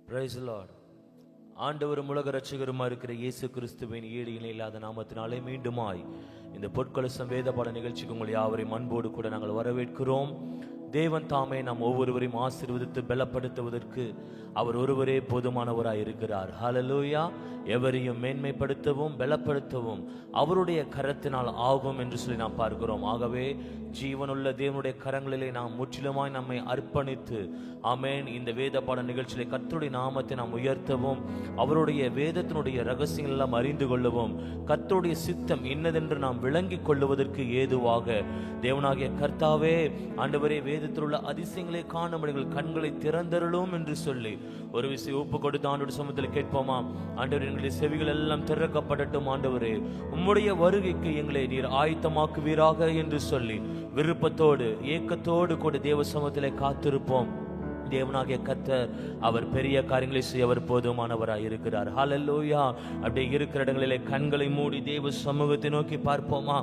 Praise the Lord. ஆண்டவரும் உலக ரட்சகருமா இருக்கிற இயேசு கிறிஸ்துவின் ஈடு இணை இல்லாத நாமத்தினாலே மீண்டுமாய் இந்த பொற்கொலசம் வேத பாட நிகழ்ச்சிக்கு உங்கள் யாவரையும் அன்போடு கூட நாங்கள் வரவேற்கிறோம். தேவன் தாமே நாம் ஒவ்வொருவரையும் ஆசீர்வதித்து பலப்படுத்துவதற்கு அவர் ஒருவரே போதுமானவராய் இருக்கிறார். ஹல்லேலூயா. எவரையும் மேன்மைப்படுத்தவும் பலப்படுத்தவும் அவருடைய கரத்தினால் ஆகும் என்று சொல்லி நாம் பார்க்கிறோம். ஆகவே ஜீவனுள்ள தேவனுடைய கரங்களிலே நாம் முற்றிலுமாய் நம்மை அர்ப்பணித்து ஆமென் இந்த வேத பாட நிகழ்ச்சியிலே கர்த்தருடைய நாமத்தை நாம் உயர்த்தவும் அவருடைய வேதத்தினுடைய ரகசியங்கள் எல்லாம் அறிந்து கொள்ளவும் கர்த்தருடைய சித்தம் இன்னதென்று நாம் விளங்கிக் கொள்ளுவதற்கு ஏதுவாக தேவனாகிய கர்த்தாவே ஆண்டவரே வேதத்தில் உள்ள அதிசயங்களை காணும்படிகள் கண்களை திறந்தருளும் என்று சொல்லி ஒரு விஷயம் ஒப்பு கொடுத்து ஆண்டவருடைய சமூகத்தில் கேட்போமா? ஆண்டவர் எங்களுடைய செவிகள் எல்லாம் திறக்கப்படட்டும். ஆண்டவரே உம்முடைய வருகைக்கு எங்களை நீர் ஆயத்தமாக்குவீராக என்று சொல்லி விருப்பத்தோடு ஏக்கத்தோடு கூட தேவ சமூகத்திலே காத்திருப்போம். தேவனாகிய கர்த்தர் அவர் பெரிய காரியங்களை செய்ய அவர் போதுமானவராய் இருக்கிறார். ஹல்லேலூயா. அப்படியே இருக்கிற இடங்களிலே கண்களை மூடி தேவ சமூகத்தை நோக்கி பார்ப்போமா?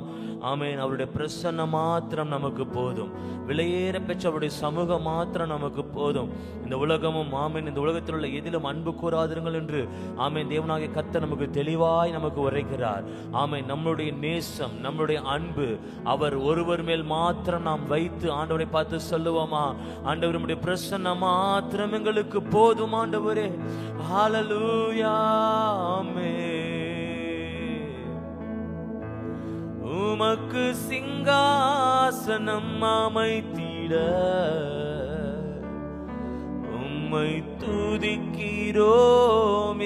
ஆமென். அவருடைய பிரசன்னம் மாத்திரம் நமக்கு போதும். விலையேற பெற்ற அவருடைய சமூகம் மாத்திரம் நமக்கு போதும். இந்த உலகமும் ஆமென் இந்த உலகத்தில் உள்ள எதிலும் அன்பு கூறாதிருங்கள் என்று ஆமென் தேவனாகிய கர்த்தர் நமக்கு தெளிவாய் நமக்கு உரைக்கிறார். ஆமென். நம்முடைய நேசம் நம்முடைய அன்பு அவர் ஒருவர் மேல் மாத்திரம் நாம் வைத்து ஆண்டவரை பார்த்து சொல்லுவோமா? ஆண்டவர் நம்முடைய பிரசன்னம் மாத்திரம் எங்களுக்கு போதும் ஆண்டவரே. ஹல்லேலூயா. ஆமென். உமக்கு சிங்காசனம் அமைத்திட உம்மை துதிக்கிறோம்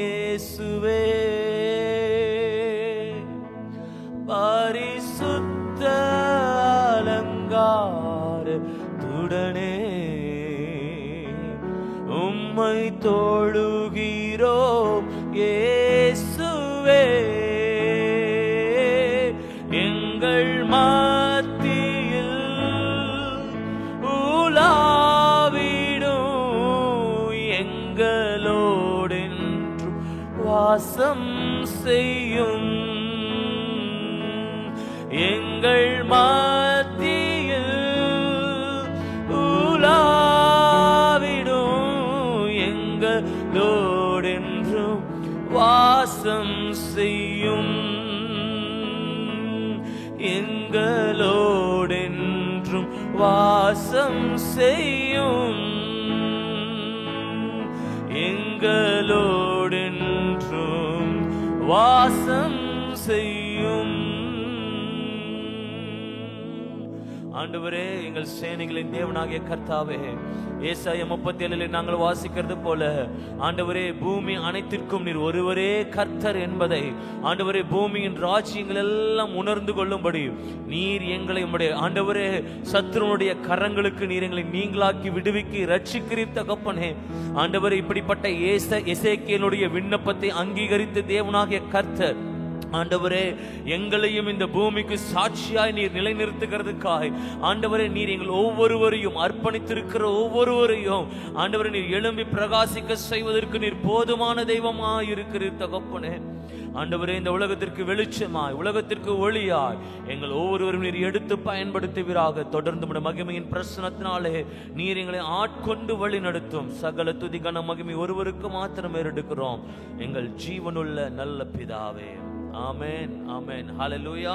இயேசுவே. பரிசுத்த அலங்காரத்துடனே உம்மை தொழுகிறோம் இயேசுவே. எங்கள் மத்தியில் உலாவிடும் எங்களோடென்றும் வாசம் செய்யும். எங்கள் மத்தியில் எங்களோடென்றும் வாசம் செய்யும். எங்களோடென்றும் வாசம் செய்யும். எங்களோடென்றும் வாசம் செய்யும். ஆண்டவரே எங்கள் சேனைகளின் தேவனாகிய கர்த்தாவே, ஏசாயா 37 நாங்கள் வாசிக்கிறது போல ஆண்டவரே பூமி அனைத்திற்கும் நீர் ஒருவரே கர்த்தர் என்பதை ஆண்டவரே பூமியின் ராஜ்யங்கள் எல்லாம் உணர்ந்து கொள்ளும்படி நீர் எங்களை உம்முடைய ஆண்டவரே சத்துருனுடைய கரங்களுக்கு நீர் எங்களை நீங்களாக்கி விடுவிக்கி ரட்சிக்கிறீர் தகப்பனே. ஆண்டவரே இப்படிப்பட்ட எசேக்கியேலுடைய விண்ணப்பத்தை அங்கீகரித்து தேவனாகிய கர்த்தர் ஆண்டவரே எங்களையும் இந்த பூமிக்கு சாட்சியாய் நீர் நிலைநிறுத்துகிறதுக்காய் ஆண்டவரே நீர் எங்கள் ஒவ்வொருவரையும் அர்ப்பணித்திருக்கிற ஒவ்வொருவரையும் ஆண்டவரே நீர் எழும்பி பிரகாசிக்க செய்வதற்கு நீர் போதுமான தெய்வமாய் இருக்கிறீர் தகப்பனே. ஆண்டவரே இந்த உலகத்திற்கு வெளிச்சமாய் உலகத்திற்கு ஒளியாய் எங்கள் ஒவ்வொருவரும் நீர் எடுத்து பயன்படுத்துவீராக. தொடர்ந்து உம்முடைய மகிமையின் பிரசன்னத்தினாலே நீர் எங்களை ஆட்கொண்டு வழி நடத்தும். சகல துதி கன மகிமை ஒருவருக்கு மாத்திரம் ஏறெடுக்கிறோம் எங்கள் ஜீவனுள்ள நல்ல பிதாவே. ஆமென். ஆமென். ஹல்லேலூயா.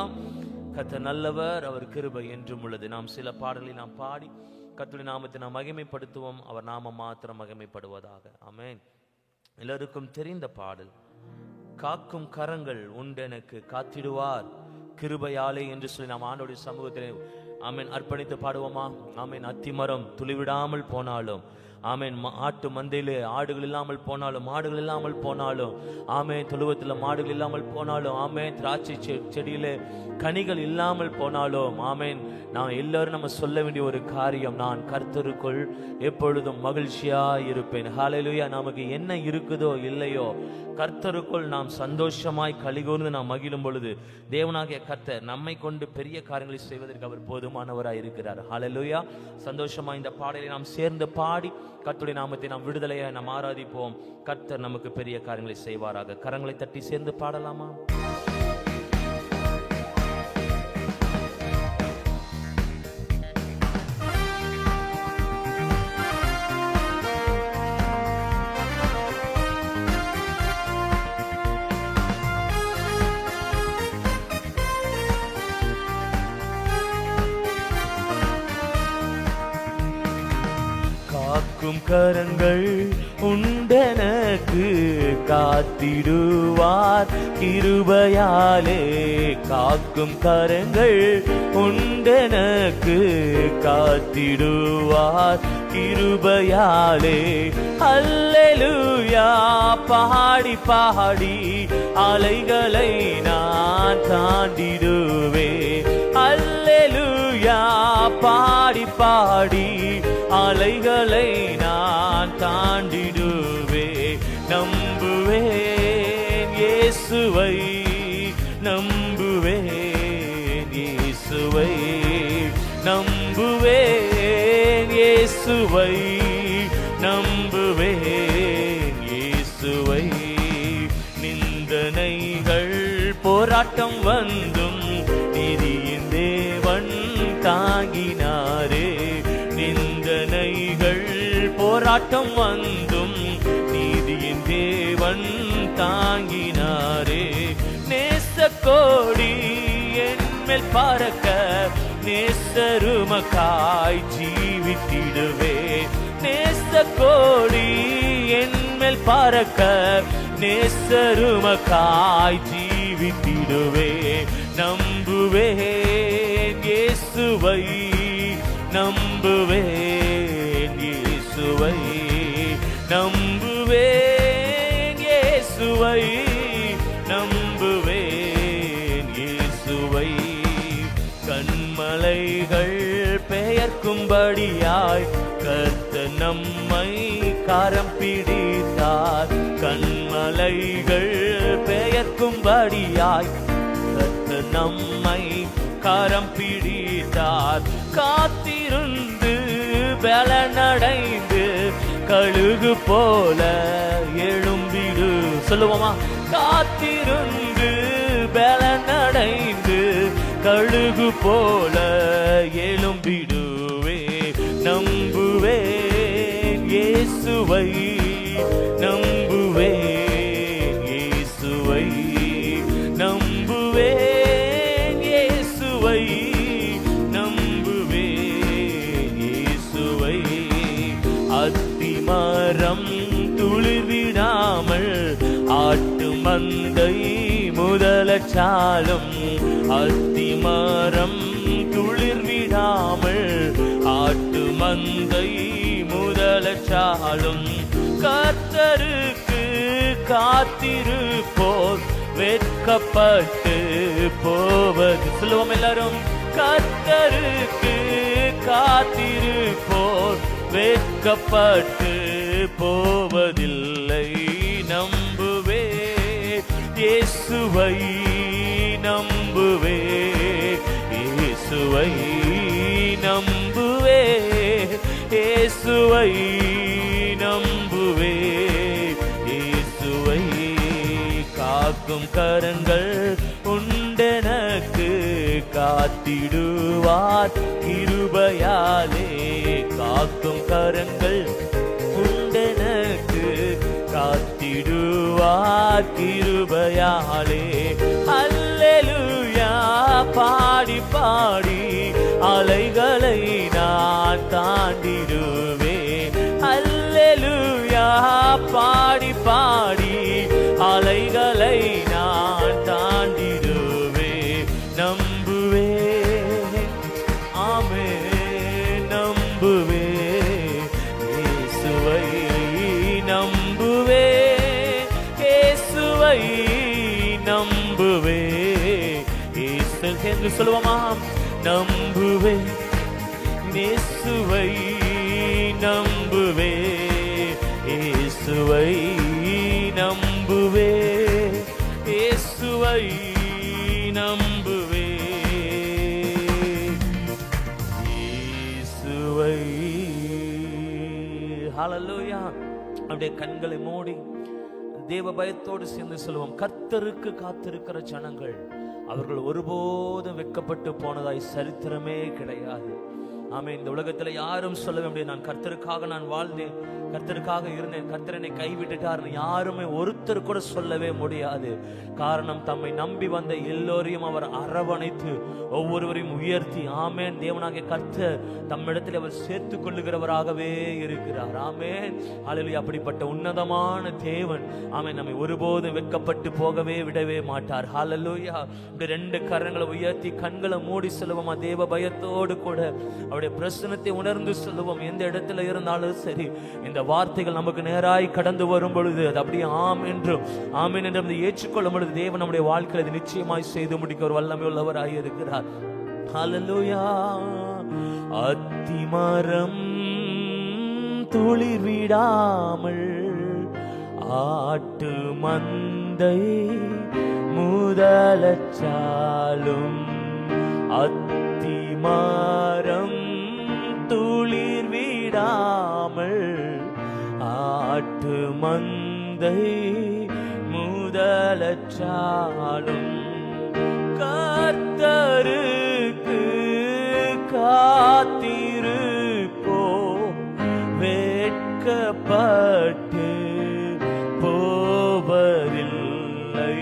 கர்த்தர் நல்லவர், அவர் கிருபை என்றும் உள்ளது. நாம் சில பாடல்களை நாம் பாடி கர்த்தருடைய நாமத்தை நாம் மகிமைப்படுத்துவோம். அவர் நாமம் மாத்திரம் மகிமைப்படுவதாக. ஆமென். எல்லாருக்கும் தெரிந்த பாடல், காக்கும் கரங்கள் உண்டெனக்கு காத்திடுவார் கிருபையாலே என்று சொல்லி நாம் ஆண்டவருடைய சமூகத்திலே ஆமென் அர்ப்பணித்து பாடுவோமா? ஆமென். அத்திமரம் துளிவிடாமல் போனாலும் ஆமென், ஆட்டு மந்தையிலே ஆடுகள் இல்லாமல் போனாலும் மாடுகள் இல்லாமல் போனாலும் ஆமென், தொழுவத்தில் மாடுகள் இல்லாமல் போனாலும் ஆமென், திராட்சை செடியிலே கனிகள் இல்லாமல் போனாலும் ஆமென், நான் எல்லாரும் நம்ம சொல்ல வேண்டிய ஒரு காரியம், நான் கர்த்தருக்குள் எப்பொழுதும் மகிழ்ச்சியாய் இருப்பேன். ஹல்லேலூயா. நமக்கு என்ன இருக்குதோ இல்லையோ கர்த்தருக்குள் நாம் சந்தோஷமாய் கலிகூர்ந்து நாம் மகிழும் பொழுது தேவனாகிய கர்த்தர் நம்மை கொண்டு பெரிய காரியங்களை செய்வதற்கு அவர் போதுமானவராய் இருக்கிறார். ஹல்லேலூயா. சந்தோஷமாய் இந்த பாடலை நாம் சேர்ந்து பாடி கர்த்தருடைய நாமத்தை நாம் விடுதலையை நாம் ஆராதிப்போம். கர்த்தர் நமக்கு பெரிய காரியங்களை செய்வாராக. கரங்களை தட்டி சேர்ந்து பாடலாமா? காக்கும் கரங்கள் உண்டெனக்கு காத்திடுவார் கிருபையாலே. காக்கும் கரங்கள் உண்டெனக்கு காத்திடுவார் கிருபையாலே. அல்லேலூயா பாடி பாடி அலைகளை நான் தாண்டிடுவே. அல்லேலூயா பாடி பாடி அலைகளை நான் தாண்டிடுவே. நம்புவேன் இயேசுவை, நம்புவேன் இயேசுவை, நம்புவேன் இயேசுவை, நம்புவேன் இயேசுவை. நிந்தனைகள் போராட்டம் வந்தும் நீதியின் தேவன் தாங்கினாரே. நிந்தனைகள் போராட்டம் வந்தும் நீதியின் தேவன் தாங்கினாரே. நேசக்கோடி என்மேல் பறக்க நேசருமக்காய் ஜீவித்திடுவே. நேசக்கோடி என்மேல் பறக்க நேசருமக்காய் ஜீவித்திடுவே. நம்புவேன் இயேசுவை, நம்புவேன் இயேசுவை, நம்புவேன் இயேசுவை, நம்புவேன் இயேசுவை. கண்மலைகள் பெயர்க்கும்படியாய் கர்த்தர் நம்மை கரம் பிடித்தார். கண்மலைகள் பெயர்க்கும்படியாய் கர்த்தர் நம்மை கரம் பிடித்தார். காத்திருந்து பலனடைந்து கழுகு போல எழும்பிடு. சொல்லுவோமா? காத்திருந்து பலனடைந்து கழுகு போல எழும்பிடுவே. நம்புவேன் இயேசுவை, நம்புவேன் இயேசுவை, நம்புவேன் இயேசுவை, நம்புவேன் இயேசுவை. அத்திமரம் துளிர்விடாமல் ஆட்டு மந்தை முதலச்சாலும். அத்திமரம் துளிர்விடாமல் ஆட்டு மந்தை முதலச்சாலும். கர்த்தருக்கு காத்திருப்போர் வெட்கப்பட்டு போவது. சொல்லுவோம் எல்லாரும். கர்த்தருக்கு காத்திருப்போர் வெட்கப்பட்டு போவதில்லை. நம்புவே இயேசுவை, நம்புவே இயேசுவை, நம்புவே இயேசுவை, நம்புவே இயேசுவை. காக்கும் கரங்கள் உண்டெனக்கு காத்திடுவார் கிருபையாலே. காக்கும் கரங்கள் உண்டெனக்கு காத்திடுவார் கிருபையாலே. அல்லேலூயா பாடி பாடி அலைகளை நான் தாண்டிடுவேன். அல்லேலூயா பாடி பாடி அலைகளை நான் தாண்டிடுவேன். நம்புவேன், ஆமென், நம்புவேன் இயேசுவை, நம்புவேன் இயேசுவை, நம்புவேன் இயேசு என்று சொல்லுவோமா? நம்புவேன் இயேசுவை, நம்புவேன் இயேசுவை, நம்புவேன் இயேசுவை, நம்புவேன் இயேசுவை. ஹல்லேலூயா. அப்படியே கண்களை மூடி தேவ பயத்தோடு சேர்ந்து சொல்லுவோம். கர்த்தருக்கு காத்திருக்கிற ஜனங்கள் அவர்கள் ஒருபோதும் வெட்கப்பட்டு போனதாய் சரித்திரமே கிடையாது. ஆமென். இந்த உலகத்துல யாரும் சொல்லவே முடியாது, நான் கர்த்தருக்காக நான் வாழ்ந்தேன், கர்த்தருக்காக இருந்தேன், கர்த்தர் என்னை கைவிட்டுட்டார் யாருமே ஒருத்தர் கூட சொல்லவே முடியாது. காரணம், தம்மை நம்பி வந்த எல்லோரையும் அவர் அரவணைத்து ஒவ்வொருவரையும் உயர்த்தி, ஆமேன், தேவனாகிய கர்த்தர் தம்மிடத்தில் அவர் சேர்த்து கொள்ளுகிறவராகவே இருக்கிறார். ஆமேன், ஹல்லேலூயா. அப்படிப்பட்ட உன்னதமான தேவன், ஆமேன், நம்மை ஒருபோதும் வெட்கப்பட்டு போகவே விடவே மாட்டார். ஹல்லேலூயா. இப்படி 2 கரங்களை உயர்த்தி கண்களை மூடி சொல்லுவோமா, தேவ பயத்தோடு கூட அவருடைய பிரசன்னத்தை உணர்ந்து சொல்லுவோம். எந்த இடத்துல இருந்தாலும் சரி, இந்த வார்த்தைகள் நமக்கு நேராய் கடந்து வரும் பொழுது அது அப்படியே ஆம் என்றும் ஆமேன் என்றும் ஏற்றுக்கொள்ளும் பொழுது தேவன் நம்முடைய வாழ்க்கையில் அது நிச்சயமாய் செய்து முடிக்க ஒரு வல்லமை உள்ளவராய் இருக்கிறார். ஹல்லேலூயா. அத்திமரம் துளிர் விடாமல் ஆட்டு மந்தை முதலச்சாலும், அத்திமரம் துளிர் விடாமல் ஆட்டு மந்தை முதலச்சாலும், கர்த்தருக்கு காத்திருப்போ வெட்கப்பட்டு போவதில்லை.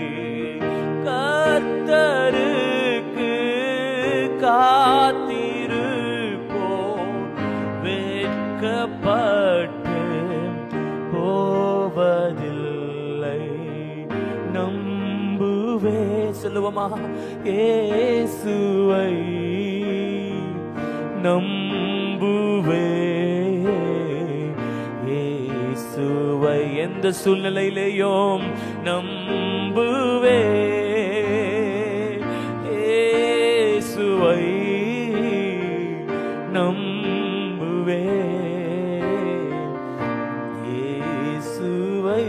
கர்த்தருக்கு காத்திருப்போ வெட்கப்பட்டு போவதில்லை. நம்புவே சொல்லுவோமா, இயேசுவை நம்புவே, இயேசுவை எந்த சூழ்நிலையிலேயும் நம்புவே, இயேசுவை நம்புவே, இயேசுவை.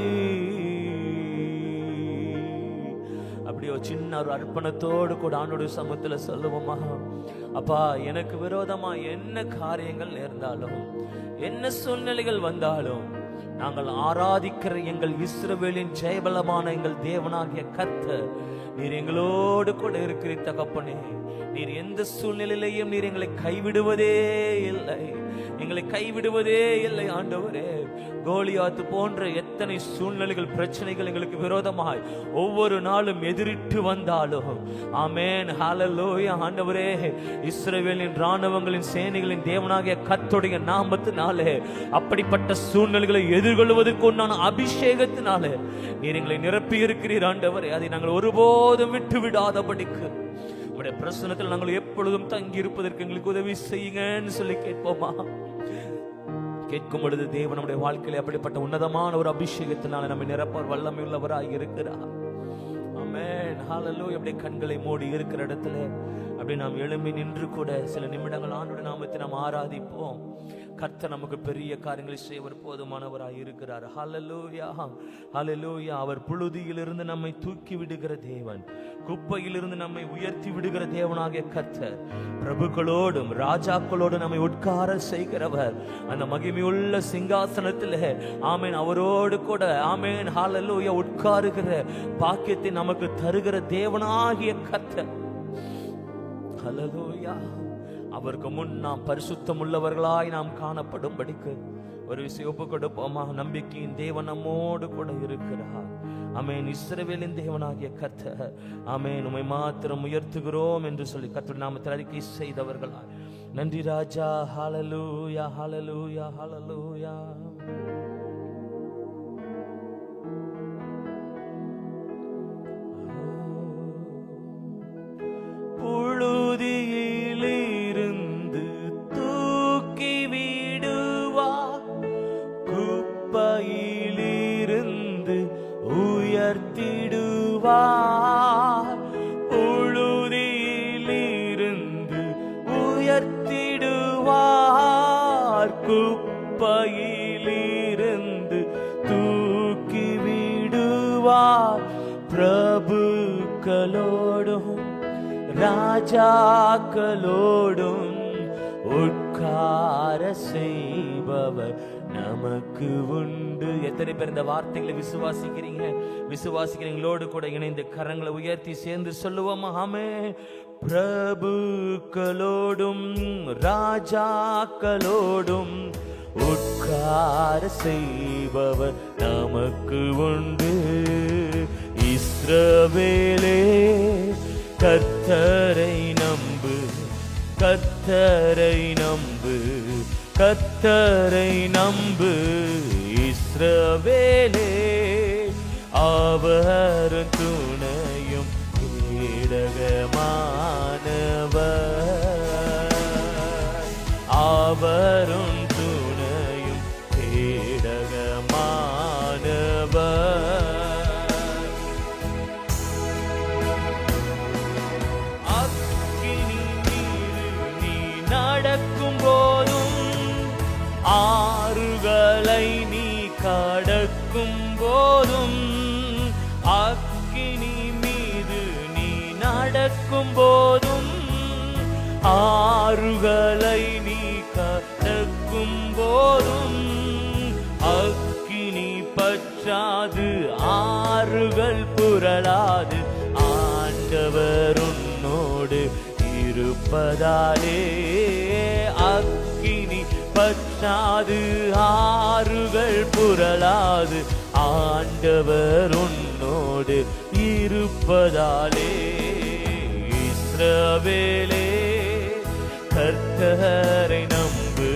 அப்படியே சின்ன ஒரு அர்ப்பணத்தோடு கூட ஆண்டோட சமூகத்துல சொல்லுவோமா, அப்பா, எனக்கு விரோதமா என்ன காரியங்கள் நேர்ந்தாலும், என்ன சூழ்நிலைகள் வந்தாலும், நாங்கள் ஆராதிக்கிற எங்கள் இஸ்ரவேலின் ஜெயபலமான எங்கள் தேவனாகிய கர்த்தர் நீர் எங்களோடு கூட இருக்கிறீர் தகப்பனே. நீர் எந்த சூழ்நிலையிலையும் நீர் எங்களை கைவிடுவதே இல்லை, எங்களை கைவிடுவதே இல்லை ஆண்டவரே. கோலியாத்து போன்ற எத்தனை சூழ்நிலைகள், பிரச்சனைகள் எங்களுக்கு விரோதமாய் ஒவ்வொரு நாளும் எதிரிட்டு வந்தாலும், ஆமென், ஹல்லேலூயா ஆண்டவரே, இஸ்ரவேலின் ராணுவங்களின் சேனைகளின் தேவனாகிய கர்த்தருடைய நாமத்தினாலே அப்படிப்பட்ட சூழ்நிலைகளை எதிர்கொள்வதற்கு உண்டான அபிஷேகத்தினாலே நீர் எங்களை நிரப்பி இருக்கிறீர் ஆண்டவரே. அதை நாங்கள் ஒருபோதும் விட்டு விடாதபடிக்கு உம்முடைய பிரசன்னத்தில் நாங்கள் எப்பொழுதும் தங்கி இருப்பதற்கு எங்களுக்கு உதவி செய்யுங்கன்னு சொல்லி கேட்போமா. கேட்கும் பொழுது தேவன் நம்முடைய வாழ்க்கையில அப்படிப்பட்ட உன்னதமான ஒரு அபிஷேகத்தினால நம்மை நிரப்பவர் வல்லமை உள்ளவராய் இருக்கிறார். ஆமென், ஹல்லேலூயா. அப்படியே கண்களை மூடி இருக்கிற இடத்துல அப்படி நாம் எழும்பி நின்று கூட சில நிமிடங்கள் ஆண்டவருடைய நாமத்தை நாம் ஆராதிப்போம். கர்த்தர் நமக்கு பெரிய காரியங்களை செய்வர் போதுமானவராய் இருக்கிறார். ஹல்லேலூயா, ஹல்லேலூயா. அவர் புழுதியிலிருந்து நம்மை தூக்கி விடுகிற தேவன், குப்பையிலிருந்து நம்மை உயர்த்தி விடுகிற தேவனாகிய கர்த்தர், பிரபுக்களோடும் ராஜாக்களோடு நம்மை உட்கார செய்கிறவர், அந்த மகிமையுள்ள சிங்காசனத்தில் ஆமேன் அவரோடு கூட ஆமேன் ஹல்லேலூயா உட்காருகிற பாக்கியத்தை நமக்கு தருகிற தேவனாகிய கர்த்தர். ஹல்லேலூயா. அவருக்கு முன் நாம் பரிசுத்தம் உள்ளவர்களாய் நாம் காணப்படும்படிக்கு ஒரு விஷயம் ஒப்பு கொடுப்போமா. நம்பிக்கையின் தேவன் நம்மோடு கூட இருக்கிறார். ஆமென். இஸ்ரவேலின் தேவனாகிய கர்த்தர், ஆமென், உம்மை மாத்திரம் உயர்த்துகிறோம் என்று சொல்லி கர்த்தர் நாமத்தில் அறிக்கை செய்தவர்களா. நன்றி ராஜா. ஹல்லேலூயா, ஹல்லேலூயா, ஹல்லேலூயா. புழுதியிலிருந்து தூக்கி விடுவா, குப்பையிலிருந்து உயர்த்திடுவார். புழுதியிலிருந்து உயர்த்திடுவார், குப்பையிலிருந்து தூக்கி விடுவார். பிரபுக்களோடும் ராஜாக்களோடும் உட்கார செய்பவர் நமக்கு உண்டு. எத்தனை பேர் இந்த வார்த்தைகளை விசுவாசிக்கிறீங்க? விசுவாசிக்கிறீங்களோடு கூட இணைந்து கரங்களை உயர்த்தி சேர்ந்து சொல்லுவோமா. ஆமென். பிரபுக்களோடும் ராஜாக்களோடும் உட்கார செய்பவர் நமக்கு உண்டு. இஸ்ரவேலே கர்த்தரை நம்பு, கர்த்தரை நம்பு, கர்த்தரை நம்பு. இஸ்ரவேலே அவர் துணையும் கேடகமானவர், அவரும் துணையும் கேடகமானவர். அக்கினி மீது நீ நடக்கும் போதும், ஆறுகளை நீ கடக்கும் போதும், அக்கினி மீது நீ நடக்கும் போதும், ஆறுகளை நீ கடக்கும் போதும், அக்கினி பற்றாது ஆறுகள் புரளாது, ஆண்டவர் உன்னோடு இருப்பதாலே. அக்கினி பற்றாது ஆறுகள் புரளாது, ஆண்டவர் உன்னோடு இருப்பதாலே. இஸ்ரவேலே கர்த்தரை நம்பு,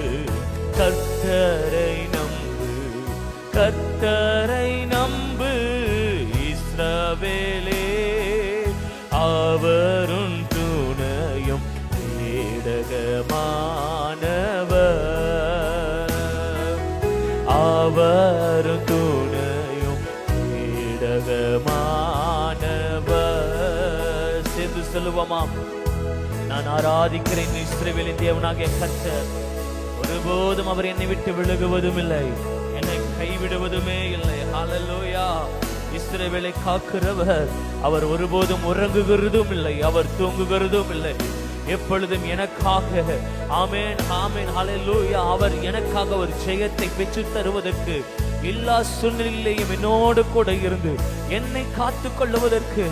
கர்த்தரை நம்பு, கர்த்தரை நம்பு. இஸ்ரவேலே அவரும் துணையும் கேடகமானவர், அவரும் துணையும் கேடகமானவர். சேர்ந்து சொல்லுவோமாம், நான் ஆராதிக்கிறேன் இஸ்ரவேலின் தேவனாகிய கர்த்தர். ஒருபோதும் அவர் என்னை விட்டு விலகுவதும் இல்லை, என்னை கைவிடுவதுமே இல்லை. ஹல்லேலூயா. இஸ்ரவேலை காக்கிறவர் அவர் ஒருபோதும் உறங்குகிறதும் இல்லை, அவர் தூங்குகிறதும் இல்லை. எப்பொழுதும் எனக்காக, ஆமென் ஆமென் ஹல்லேலூயா, அவர் எனக்காக ஒரு ஜெயத்தை பெற்று தருவதற்கு, எல்லா சூழ்நிலையிலேயும் என்னோடு கூட இருந்து என்னை காத்துக் கொள்ளுவதற்கு,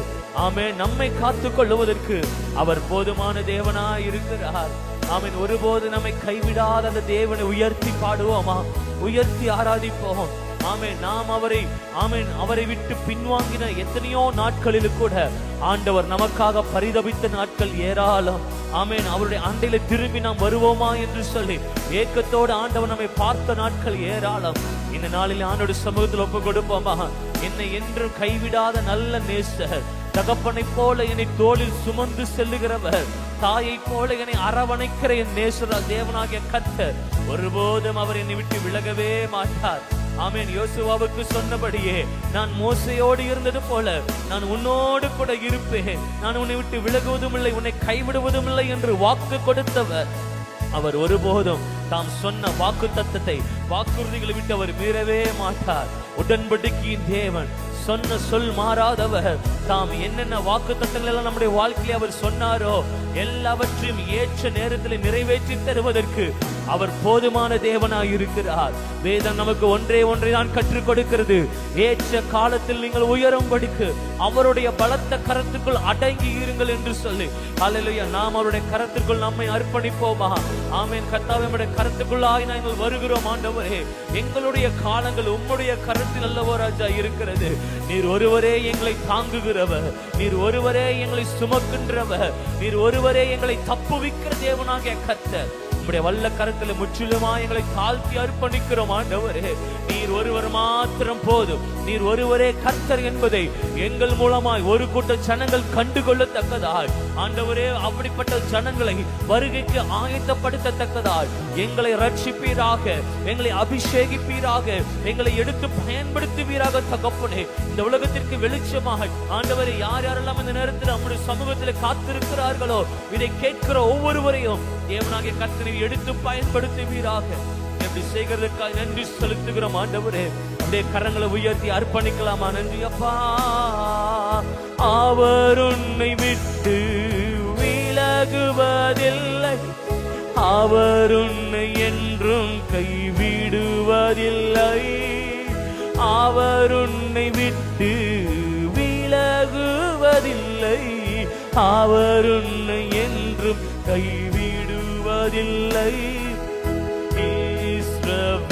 ஆமென், நம்மை காத்துக் கொள்ளுவதற்கு அவர் போதுமான தேவனாய் இருக்கிறார். ஆமென். ஒருபோது நம்மை கைவிடாத அந்த தேவனை உயர்த்தி பாடுவோமா, உயர்த்தி ஆராதிப்போம். ஆமென். நாம் அவரை, ஆமென், அவரை விட்டு பின்வாங்கின எத்தனையோ நாட்களில் கூட ஆண்டவர் நமக்காக பரிதபித்த நாட்கள் ஏராளம். ஆமென். அவருடைய அண்டையில திரும்பி நாம் வருவோமா என்று சொல்லி ஏக்கத்தோடு ஆண்டவர் நம்மை பார்த்த நாட்கள் ஏராளம். இந்த நாளில் ஆண்டோட சமூகத்தில் ஒப்பு கொடுப்போமா. என்னை என்றும் கைவிடாத நல்ல நேசர், தகப்பனை போல என்னை தோளில் சுமந்து செல்லுகிறவர், தாயை போல என்னை அரவணைக்கிற என் நேசரா தேவனாகிய கர்த்தர் ஒருபோதும் அவர் என்னை விட்டு விலகவே மாட்டார். ஆமென். யோசுவாவுக்கு சொன்னபடியே, நான் மோசையோடு இருந்தது போல நான் உன்னோடு கூட இருப்பேன், நான் உன்னை விட்டு விலகுவதும் இல்லை, உன்னை கைவிடுவதும் இல்லை என்று வாக்கு கொடுத்தவர். அவர் ஒருபோதும் தாம் சொன்ன வாக்கு தத்தத்தை, வாக்குறுதிகளை விட்டு அவர் மீறவே மாட்டார். உடன்படிக்கையின் தேவன், சொன்ன சொல் மாறாதவர். தாம் என்னென்ன வாக்கு தத்தங்கள் எல்லாம் நம்முடைய வாழ்க்கையில அவர் சொன்னாரோ எல்லாவற்றையும் ஏற்ற நேரத்தில் நிறைவேற்றி தருவதற்கு அவர் போதுமான தேவனாய் இருக்கிறார். வேதம் நமக்கு ஒன்றை தான் கற்றுக் கொடுக்கிறது. ஏற்ற காலத்தில் நீங்கள் உயரும்படிக்கு அவருடைய பலத்த கரத்துக்குள் அடங்கி இருங்கள் என்று சொல்லி. ஹல்லேலூயா. நாம் அவருடைய கரத்துக்குள் நம்மை அர்ப்பணிப்போமா. ஆமென். கர்த்தாவே, நம்முடைய கரத்துக்குள்ளாய் நாங்கள் வருகிறோம். ஆண்டவரே, எங்களுடைய காலங்கள் உம்முடைய கரத்தில் அல்லவோ ராஜா இருக்கிறது. நீர் ஒருவரே எங்களை தாங்குகிறவர், நீர் ஒருவரே எங்களை சுமக்கின்றவர், நீர் ஒருவரே எங்களை தப்புவிக்கிற தேவனாகிய கர்த்தர். உம்முடைய வல்ல கரத்தில் முற்றிலுமா எங்களை தாழ்த்தி அர்ப்பணிக்கிறோம். ஆண்டவரே, நீர் ஒருவர் மாத்திரம் போதும், நீர் ஒருவரே கர்த்தர் என்பதை எங்கள் மூலமாய் ஒரு கூட்ட ஜனங்கள் கண்டுகொள்ளத்தக்கதாய், ஆண்டவரே, அப்படிப்பட்ட ஜனங்களை வருகைக்கு ஆயத்தப்படுத்தத்தக்கதாய் எங்களை ரட்சிப்பீராக, எங்களை அபிஷேகிப்பீராக, எங்களை எடுத்து பயன்படுத்துவீராக. தகப்பனே, இந்த உலகத்திற்கு வெளிச்சமாக ஆண்டவரே, யார் யாரெல்லாம் இந்த நேரத்தில் நம்முடைய சமூகத்தில் காத்திருக்கிறார்களோ, இதை கேட்கிற ஒவ்வொருவரையும் தேவனாகிய கர்த்தரை எடுத்து பயன்படுத்துவீராக. எப்படி செய்கிறதுக்காக நன்றி செலுத்துகிறோம். ஆண்டவரே, அப்படியே கரங்களை உயர்த்தி அர்ப்பணிக்கலாமா. நன்றி அப்பா. அவர் உன்னை விட்டு விலகுவதில்லை, அவர் உன்னை என்றும் கைவிடுவதில்லை, அவர் உன்னை விட்டு விலகுவதில்லை, அவர் உன்னை என்றும் கைவிடுவதில்லை. இஸ்ரவேல்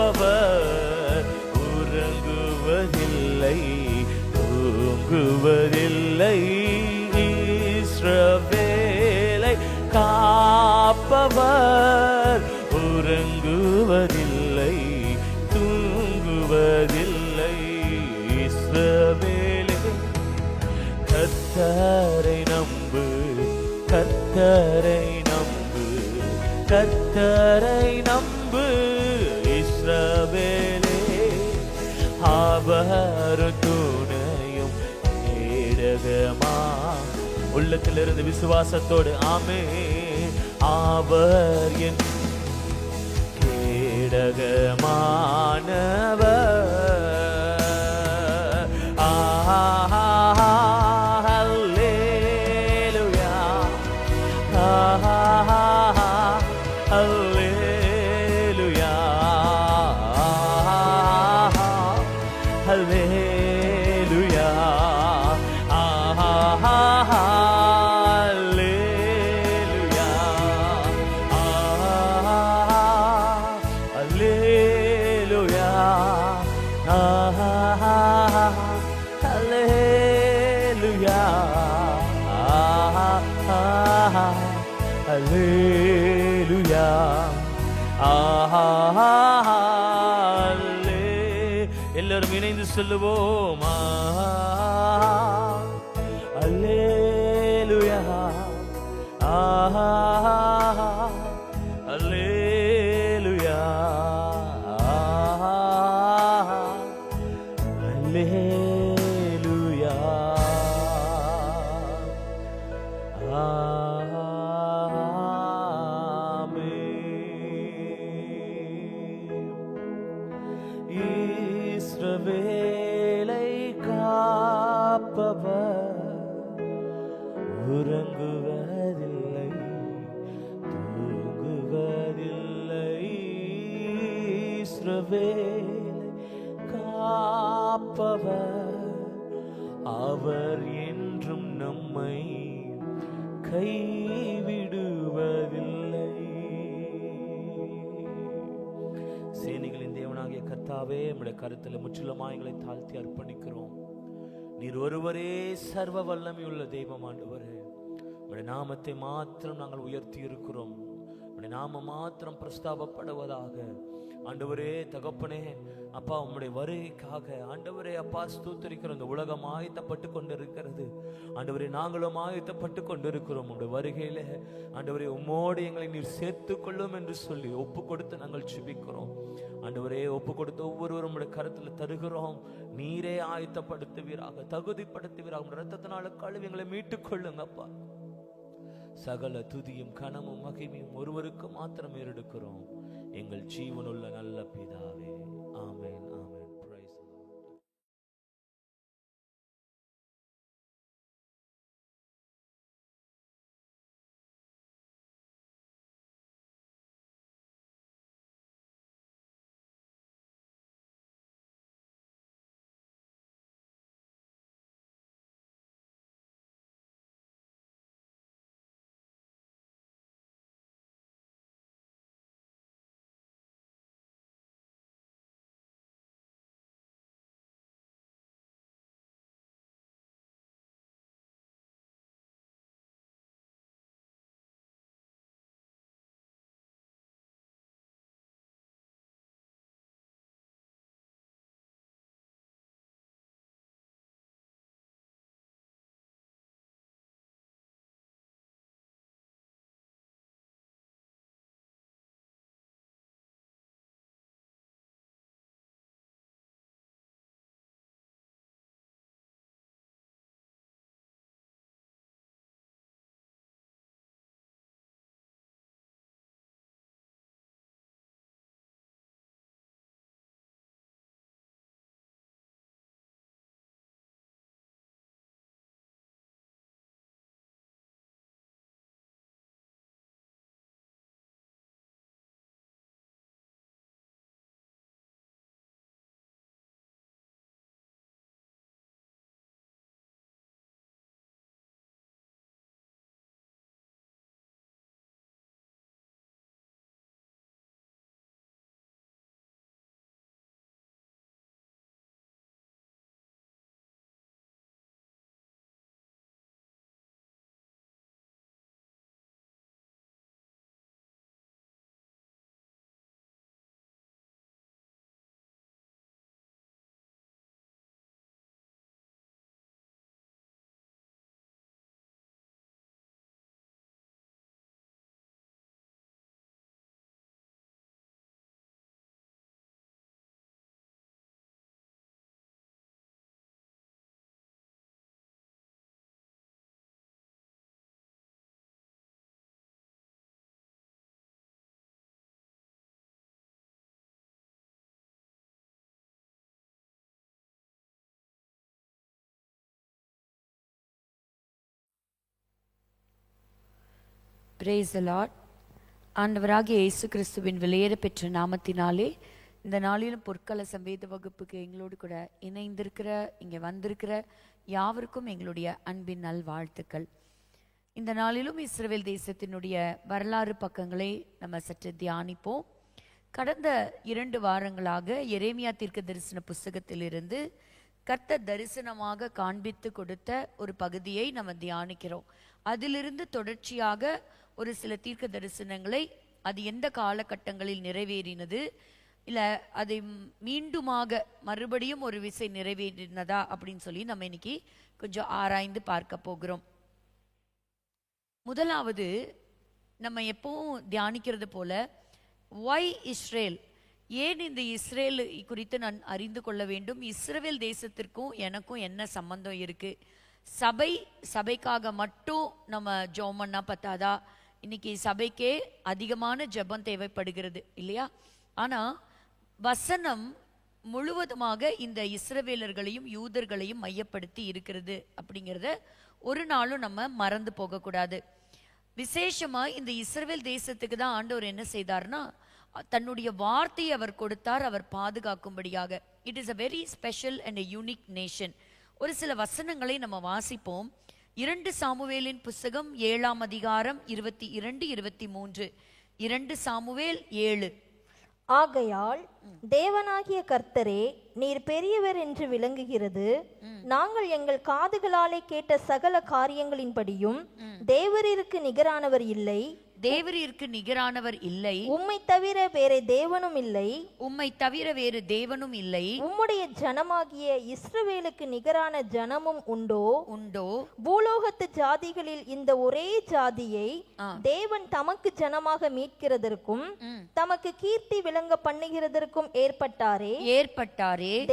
காப்பவர் உறங்குவதில்லை தூங்குவதில்லை. இஸ்ரவேலை காப்பவர் உறங்குவதில்லை தூங்குவதில்லை. இஸ்ரவேலே கர்த்தரை நம்பு, கர்த்தரை நம்பு, கர்த்தரை நம்பு. இஸ்ரவேலே அவர் துணையும் கேடகமா. உள்ளத்திலிருந்து விசுவாசத்தோடு ஆமே. அவர் என் கேடகமானவர். ஹல்லேலூயா, ஹல்லேலூயா, ஹல்லேலூயா, ஹல்லேலூயா, ஹல்லேலூயா, ஹல்லேலூயா, ஹல்லேலூயா, எல்லாரும் இணைந்து சொல்லுவோம். அல்லேலூயா, அல்லேலூயா, அல்லேலூயா. இஸ்ரவேலை காப்பவர் உறங்குவதில்லை தூங்குவதில்லை. இஸ்ரவேலை காப்பவர் அவர் என்றும் நம்மை கைவிடுவதில்லை. சேனைகளின் தேவனாகிய கர்த்தாவே, நம்முடைய கருத்தில் முற்றிலுமாய் எங்களை தாழ்த்தி அர்ப்பணிக்கிறோம். நீர் ஒருவரே சர்வ வல்லமை உள்ள தெய்வம் ஆண்டவரே. உம்முடைய நாமத்தை மாத்திரம் நாங்கள் உயர்த்தி இருக்கிறோம். உம்முடைய நாமம் மாத்திரம் பிரஸ்தாபப்படுவதாக. ஆண்டவரே தகப்பனே அப்பா, உம்முடைய வருகைக்காக ஆண்டவரே அப்பா ஸ்தோத்திரிக்கிறோம். இந்த உலகம் ஆயத்தப்பட்டு கொண்டிருக்கிறது ஆண்டவரே, நாங்களும் ஆயத்தப்பட்டு கொண்டிருக்கிறோம். உம்முடைய வருகையில ஆண்டவரே உம்மோடு எங்களை நீர் சேர்த்து கொள்ளும் என்று சொல்லி ஒப்பு கொடுத்து நாங்கள் ஜெபிக்கிறோம். ஆண்டவரே ஒப்பு கொடுத்து ஒவ்வொருவரும் உம்முடைய கரத்தில் தருகிறோம். நீரே ஆயத்தப்படுத்துவீராக, தகுதிப்படுத்துவீராக. இரத்தத்தினால கழுவி எங்களை மீட்டுக் கொள்ளுங்கப்பா. சகல துதியும் கனமும் மகிமையும் ஒருவருக்கு மாத்திரம் ஏறெடுக்கிறோம், எங்கள் ஜீவனுள்ள நல்ல பிதாவே. ஆமென். Praise the Lord. ஆண்டவராகிய இயேசு கிறிஸ்துவின் வெளியேற பெற்ற நாமத்தினாலே இந்த நாளிலும் பொற்கால சம்பேத வகுப்புக்கு எங்களோடு கூட இணைந்திருக்கிற இங்கே வந்திருக்கிற யாவருக்கும் எங்களுடைய அன்பின் நல் வாழ்த்துக்கள். இந்த நாளிலும் இஸ்ரவேல் தேசத்தினுடைய வரலாறு பக்கங்களை நம்ம சற்று தியானிப்போம். கடந்த 2 வாரங்களாக எரேமியா தீர்க்க தரிசன புஸ்தகத்திலிருந்து கர்த்தர் தரிசனமாக காண்பித்து கொடுத்த ஒரு பகுதியை நம்ம தியானிக்கிறோம். அதிலிருந்து தொடர்ச்சியாக ஒரு சில தீர்க்க தரிசனங்களை அது எந்த காலகட்டங்களில் நிறைவேறினது, இல்லை அதை மீண்டுமாக மறுபடியும் ஒரு விசை நிறைவேறினதா அப்படின்னு சொல்லி நம்ம இன்னைக்கு கொஞ்சம் ஆராய்ந்து பார்க்க போகிறோம். முதலாவது நம்ம எப்பவும் தியானிக்கிறது போல, ஒய் இஸ்ரேல், ஏன் இந்த இஸ்ரேல் குறித்து நான் அறிந்து கொள்ள வேண்டும், இஸ்ரவேல் தேசத்திற்கும் எனக்கும் என்ன சம்பந்தம் இருக்கு, சபைக்காக மட்டும் நம்ம ஜெபம் பண்ணா பத்தாதா, இன்னைக்கு சபைக்கே அதிகமான ஜெபம் தேவைப்படுகிறது இல்லையா? ஆனா வசனம் முழுவதுமாக இந்த இஸ்ரவேலர்களையும் யூதர்களையும் மையப்படுத்தி இருக்கிறது அப்படிங்கிறத ஒரு நாளும் நம்ம மறந்து போகக்கூடாது. விசேஷமா இந்த இஸ்ரவேல் தேசத்துக்கு தான் ஆண்டவர் என்ன செய்தார்னா, தன்னுடைய வார்த்தையை அவர் கொடுத்தார், அவர் பாதுகாக்கும்படியாக. It is a very special and a unique nation. ஒரு சில வசனங்களை நம்ம வாசிப்போம். 2 சாமுவேலின் புஸ்தகம் 7ஆம் அதிகாரம் 22, 23. 2 சாமுவேல் 7. ஆகையால் தேவனாகிய கர்த்தரே, நீர் பெரியவர் என்று விளங்குகிறது. நாங்கள் எங்கள் காதுகளாலே கேட்ட சகல காரியங்களின்படியும் தேவரீருக்கு நிகரானவர் இல்லை, தேவரீருக்கு நிகரானவர் இல்லை, உம்மை தவிர வேறு தேவனும் இல்லை, உம்மை தவிர வேறு தேவனும் இல்லை, உம்முடைய ஜனமாகிய இஸ்ரவேலுக்கு நிகரான ஜனமும் உண்டோ? பூலோகத்து ஜாதிகளில் இந்த ஒரே ஜாதியை தேவன் தமக்கு ஜனமாக மீட்கிறதற்கும் தமக்கு கீர்த்தி விளங்க பண்ணுகிறதற்கும் ஏற்பட்டாரே.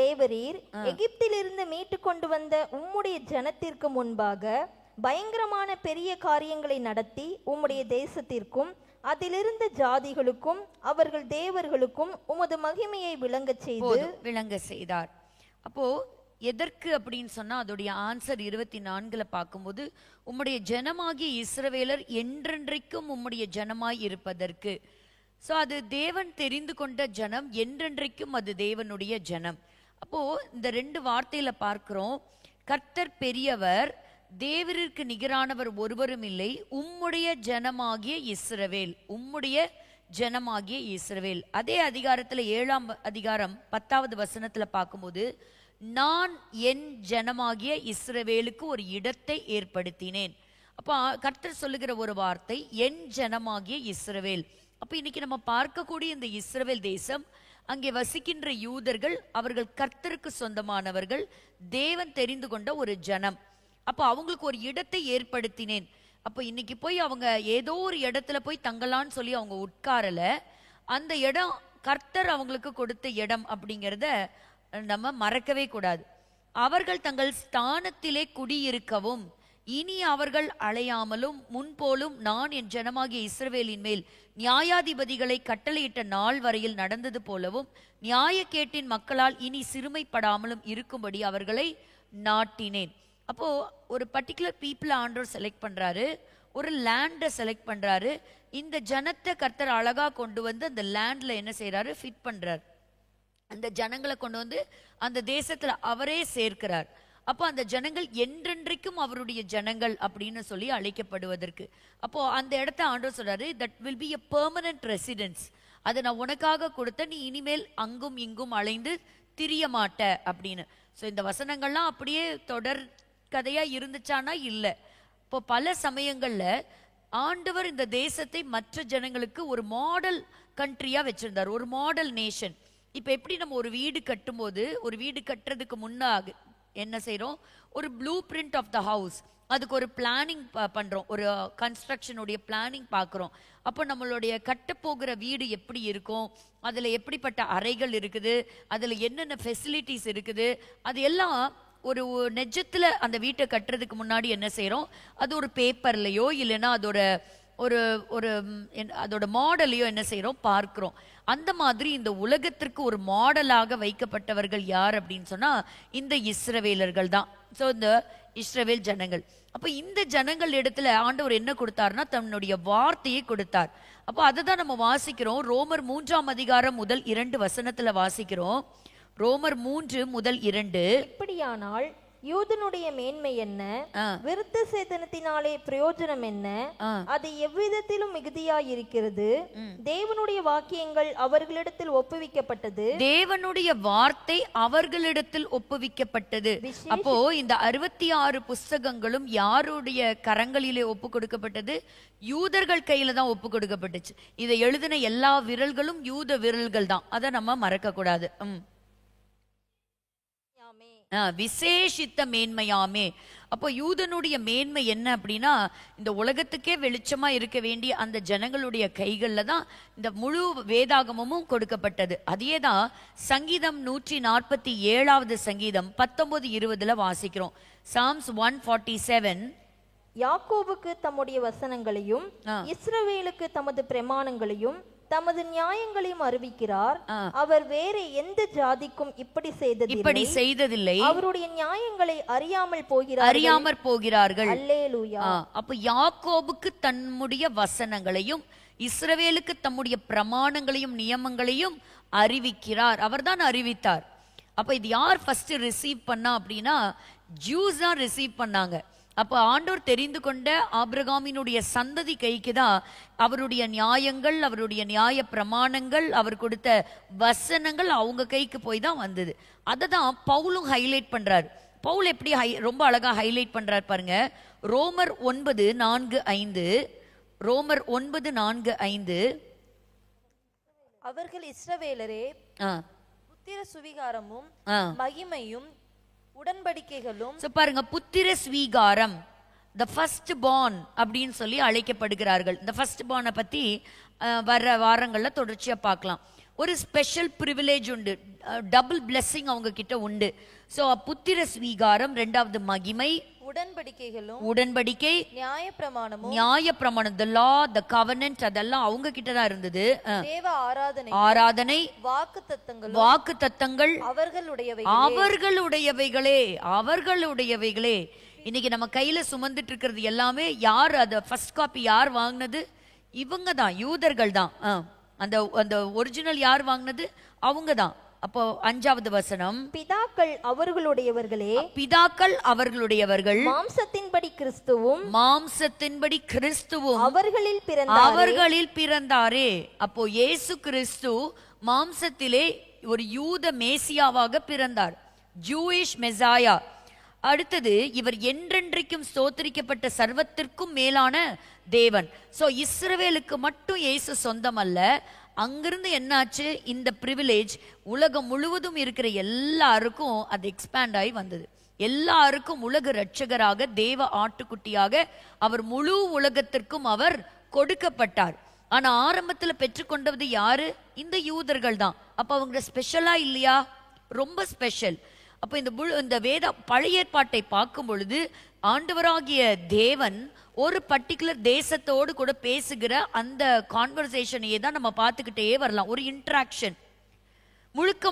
தேவரீர் எகிப்திலிருந்து மீட்டு கொண்டு வந்த உம்முடைய ஜனத்திற்கு முன்பாக பயங்கரமான பெரிய காரியங்களை நடத்தி உம்முடைய தேசத்திற்கும் அதிலிருந்த ஜாதிகளுக்கும் அவர்கள் தேவர்களுக்கும் உமது மகிமையை விளங்க செய்தார். அப்போ எதற்கு அப்படின்னு சொன்னா அதோடைய ஆன்சர் 24 பார்க்கும்போது, உம்முடைய ஜனமாகிய இஸ்ரவேலர் என்றென்றைக்கும் உம்முடைய ஜனமாய் இருப்பதற்கு. ஸோ அது தேவன் தெரிந்து கொண்ட ஜனம், என்றென்றைக்கும் அது தேவனுடைய ஜனம். அப்போ இந்த 2 வார்த்தையில பார்க்கிறோம், கர்த்தர் பெரியவர், தேவரிற்கு நிகரானவர் ஒருவரும் இல்லை, உம்முடைய ஜனமாகிய இஸ்ரவேல், உம்முடைய ஜனமாகிய இஸ்ரவேல். அதே அதிகாரத்துல 7ஆம் அதிகாரம் 10வது வசனத்துல பார்க்கும்போது, நான் என் ஜனமாகிய இஸ்ரவேலுக்கு ஒரு இடத்தை ஏற்படுத்தினேன். அப்போ கர்த்தர் சொல்லுகிற ஒரு வார்த்தை, என் ஜனமாகிய இஸ்ரவேல். அப்போ இன்னைக்கு நம்ம பார்க்கக்கூடிய இந்த இஸ்ரவேல் தேசம், அங்கே வசிக்கின்ற யூதர்கள், அவர்கள் கர்த்தருக்கு சொந்தமானவர்கள், தேவன் தெரிந்து கொண்ட ஒரு ஜனம். அப்போ அவங்களுக்கு ஒரு இடத்தை ஏற்படுத்தினேன். அப்போ இன்னைக்கு போய் அவங்க ஏதோ ஒரு இடத்துல போய் தங்கலான்னு சொல்லி அவங்க உட்காரல. அந்த இடம் கர்த்தர் அவங்களுக்கு கொடுத்த இடம் அப்படிங்கிறத நம்ம மறக்கவே கூடாது. அவர்கள் தங்கள் ஸ்தானத்திலே குடியிருக்கவும், இனி அவர்கள் அலையாமலும் முன்போலும் நான் என் ஜனமாகிய இஸ்ரவேலின் மேல் நியாயாதிபதிகளை கட்டளையிட்ட நாள் வரையில் நடந்தது போலவும் நியாயக்கேட்டின் மக்களால் இனி சிறுமைப்படாமலும் இருக்கும்படி அவர்களை நாட்டினேன். அப்போ ஒரு பர்டிகுலர் பீப்புளை ஆண்டவர் செலக்ட் பண்றாரு, ஒரு லேண்டை செலக்ட் பண்றாரு. இந்த ஜனத்தை கர்த்தர் அழகா கொண்டு வந்து அந்த லேண்ட்ல என்ன செய்யறாரு, ஃபிட் பண்றாரு. அந்த ஜனங்களை கொண்டு வந்து அந்த தேசத்துல அவரே சேர்க்கிறார். அப்போ அந்த ஜனங்கள் என்றென்றைக்கும் அவருடைய ஜனங்கள் அப்படின்னு சொல்லி அழைக்கப்படுவதற்கு. அப்போ அந்த இடத்த ஆண்டவர் சொல்றாரு, that will be a permanent residence. அதை நான் உனக்காக கொடுத்த, நீ இனிமேல் அங்கும் இங்கும் அலைந்து திரிய மாட்ட அப்படின்னு. ஸோ இந்த வசனங்கள்லாம் அப்படியே தொடர் கதையா இருந்துச்சானா இல்லை. இப்போ பல சமயங்கள்ல ஆண்டவர் இந்த தேசத்தை மற்ற ஜனங்களுக்கு ஒரு மாடல் கண்ட்ரியா வச்சிருந்தார், ஒரு மாடல் நேஷன். இப்ப எப்படி நம்ம ஒரு வீடு கட்டும்போது, ஒரு வீடு கட்டுறதுக்கு முன்னாக என்ன செய்யறோம், ஒரு blue print of the house, அதுக்கு ஒரு பிளானிங் பண்றோம், ஒரு கன்ஸ்ட்ரக்ஷனுடைய பிளானிங் பார்க்குறோம். அப்போ நம்மளுடைய கட்டப்போகிற வீடு எப்படி இருக்கும், அதுல எப்படிப்பட்ட அறைகள் இருக்குது, அதுல என்னென்ன ஃபெசிலிட்டிஸ் இருக்குது, அது எல்லாம் ஒரு நெஜத்துல அந்த வீட்டை கட்டுறதுக்கு முன்னாடி என்ன செய்யறோம், அது ஒரு பேப்பர்லயோ இல்லைன்னா அதோட ஒரு ஒரு அதோட மாடலையோ என்ன செய்யறோம் பார்க்கிறோம். அந்த மாதிரி இந்த உலகத்திற்கு ஒரு மாடலாக வைக்கப்பட்டவர்கள் யார் அப்படின்னு சொன்னா இந்த இஸ்ரவேலர்கள் தான். ஸோ இந்த இஸ்ரவேல் ஜனங்கள். அப்ப இந்த ஜனங்கள் இடத்துல ஆண்டவர் என்ன கொடுத்தாருன்னா தன்னுடைய வார்த்தையை கொடுத்தார். அப்போ அதை தான் நம்ம வாசிக்கிறோம். ரோமர் 3:2 வசனத்துல வாசிக்கிறோம். ரோமர் 3:2. இப்படியானால் யூதனுடைய மேன்மை என்ன, விருத்த சேதனத்தினாலே பிரயோஜனம் என்ன, அது எவ்விதத்திலும் மிகுதியாயிருக்கிறது. தேவனுடைய வாக்கியங்கள் அவர்களிடத்தில் ஒப்புவிக்கப்பட்டது. தேவனுடைய வார்த்தை அவர்களிடத்தில் ஒப்புவிக்கப்பட்டது. அப்போ இந்த 66 புஸ்தகங்களும் யாருடைய கரங்களிலே ஒப்பு கொடுக்கப்பட்டது? யூதர்கள் கையில தான் ஒப்பு கொடுக்கப்பட்டுச்சு. இதை எழுதின எல்லா விரல்களும் யூத விரல்கள் தான். அதை நம்ம மறக்க கூடாது. விசேஷித்த மேன்மையாமே. அப்போ யூதனுடைய மேன்மை என்ன அப்படின்னா இந்த உலகத்துக்கே வெளிச்சமா இருக்க வேண்டிய அந்த ஜனங்களுடைய கைகள்ல தான் இந்த முழு வேதாகமும் கொடுக்கப்பட்டது. அதே தான் சங்கீதம் 147 சங்கீதம் 19-20 வாசிக்கிறோம். சாம்ஸ் 147. யாக்கோபுக்கு தம்முடைய வசனங்களையும் இஸ்ரவேலுக்கு தமது பிரமாணங்களையும் தமது நியாயங்களையும் அறிவிக்கிறார். அவர் வேற எந்த ஜாதிக்கும் இப்படி செய்ததில்லை. அவருடைய நியாயங்களை அறியாமற் போகிறார்கள். அல்லேலூயா. அப்ப யாக்கோபுக்கு தம்முடைய வசனங்களையும் இஸ்ரவேலுக்கு தம்முடைய பிரமாணங்களையும் நியமங்களையும் அறிவிக்கிறார். அவர் தான் அறிவித்தார். அப்ப இது யார் ஃபர்ஸ்ட் ரிசீவ் பண்ணா அப்படின்னா ஜூஸ் தான் ரிசீவ் பண்ணாங்க. அப்போ ஆண்டவர் தெரிந்து கொண்ட ஆபிரகாமினுடைய சந்ததி கைக்கு தான் அவருடைய நியாயங்கள், அவருடைய நியாய பிரமாணங்கள், அவர் கொடுத்த வசனங்கள் அவங்க கைக்கு போய் தான் வந்தது. அதை தான் பவுலும் ஹைலைட் பண்றாரு. பவுல் எப்படி ரொம்ப அழகா ஹைலைட் பண்றாரு பாருங்க. ரோமர் 9:4-5. ரோமர் 9:4-5. அவர்கள் இஸ்ரவேலரே, புத்திர சுவிகாரமும் மகிமையும் உடன்படிக்கைகளும். பாருங்க, புத்திர ஸ்வீகாரம், த ஃபர்ஸ்ட் பார்ன் அப்படின்னு சொல்லி அழைக்கப்படுகிறார்கள். இந்த ஃபர்ஸ்ட் பார்னை பத்தி வர்ற வாரங்கள்ல தொடர்ச்சியா பார்க்கலாம். ஒரு ஸ்பெஷல் பிரிவிலேஜ் உண்டு, டபுள் பிளெஸிங் அவங்க கிட்ட உண்டு. சோ புத்திர ஸ்வீகாரம், ரெண்டாவது மகிமை, உடன்படிக்கை, நியாயப்பிரமாணம், the law, the covenant, அதெல்லாம் அவங்க கிட்ட தான் இருந்தது. தேவ ஆராதனை, வாக்குத்தத்தங்கள் அவர்களுடையவைகளே. இன்னைக்கு நம்ம கையில சுமந்துட்டு இருக்கிறது எல்லாமே யார் அத ஃபர்ஸ்ட் காப்பி யார் வாங்கினது? இவங்க தான், யூதர்கள் தான். அந்த ஒரிஜினல் யார் வாங்கினது? அவங்க தான். அப்போ 5வது வசனம், பிதாக்கள் அவர்களுடையவர்கள், மாம்சத்தின்படி கிறிஸ்துவும் அவர்களில் பிறந்தாரே. அப்போ இயேசு கிறிஸ்து மாம்சத்திலே ஒரு யூத மேசியாவாக பிறந்தார், ஜூயிஷ் மெசாயா. அடுத்தது, இவர் என்றென்றைக்கும் ஸ்தோத்திரிக்கப்பட்ட சர்வத்திற்கும் மேலான தேவன். சோ இஸ்ரவேலுக்கு மட்டும் இயேசு சொந்தம் அல்ல. அங்கிருந்து என்னாச்சு, இந்த பிரிவிலேஜ் உலகம் முழுவதும் இருக்கிற எல்லாருக்கும் அது எக்ஸ்பேண்ட் ஆகி வந்தது. எல்லாருக்கும் உலக ரட்சகராக, தேவ ஆட்டுக்குட்டியாக அவர் முழு உலகத்திற்கும் அவர் கொடுக்கப்பட்டார். ஆனா ஆரம்பத்துல பெற்றுக்கொண்டது யாரு? இந்த யூதர்கள் தான். அப்ப அவங்க ஸ்பெஷலா இல்லையா? ரொம்ப ஸ்பெஷல். அப்ப இந்த வேத பழைய ஏற்பாட்டை பார்க்கும் பொழுது ஆண்டவராகிய தேவன் ஒரு பர்டிகுலர் தேசத்தோடு கூட பேசுகிற அந்த கான்வர்சேஷனையே தான் நம்ம பார்த்துக்கிட்டே வரலாம். ஒரு இன்ட்ராக்ஷன் முழுக்க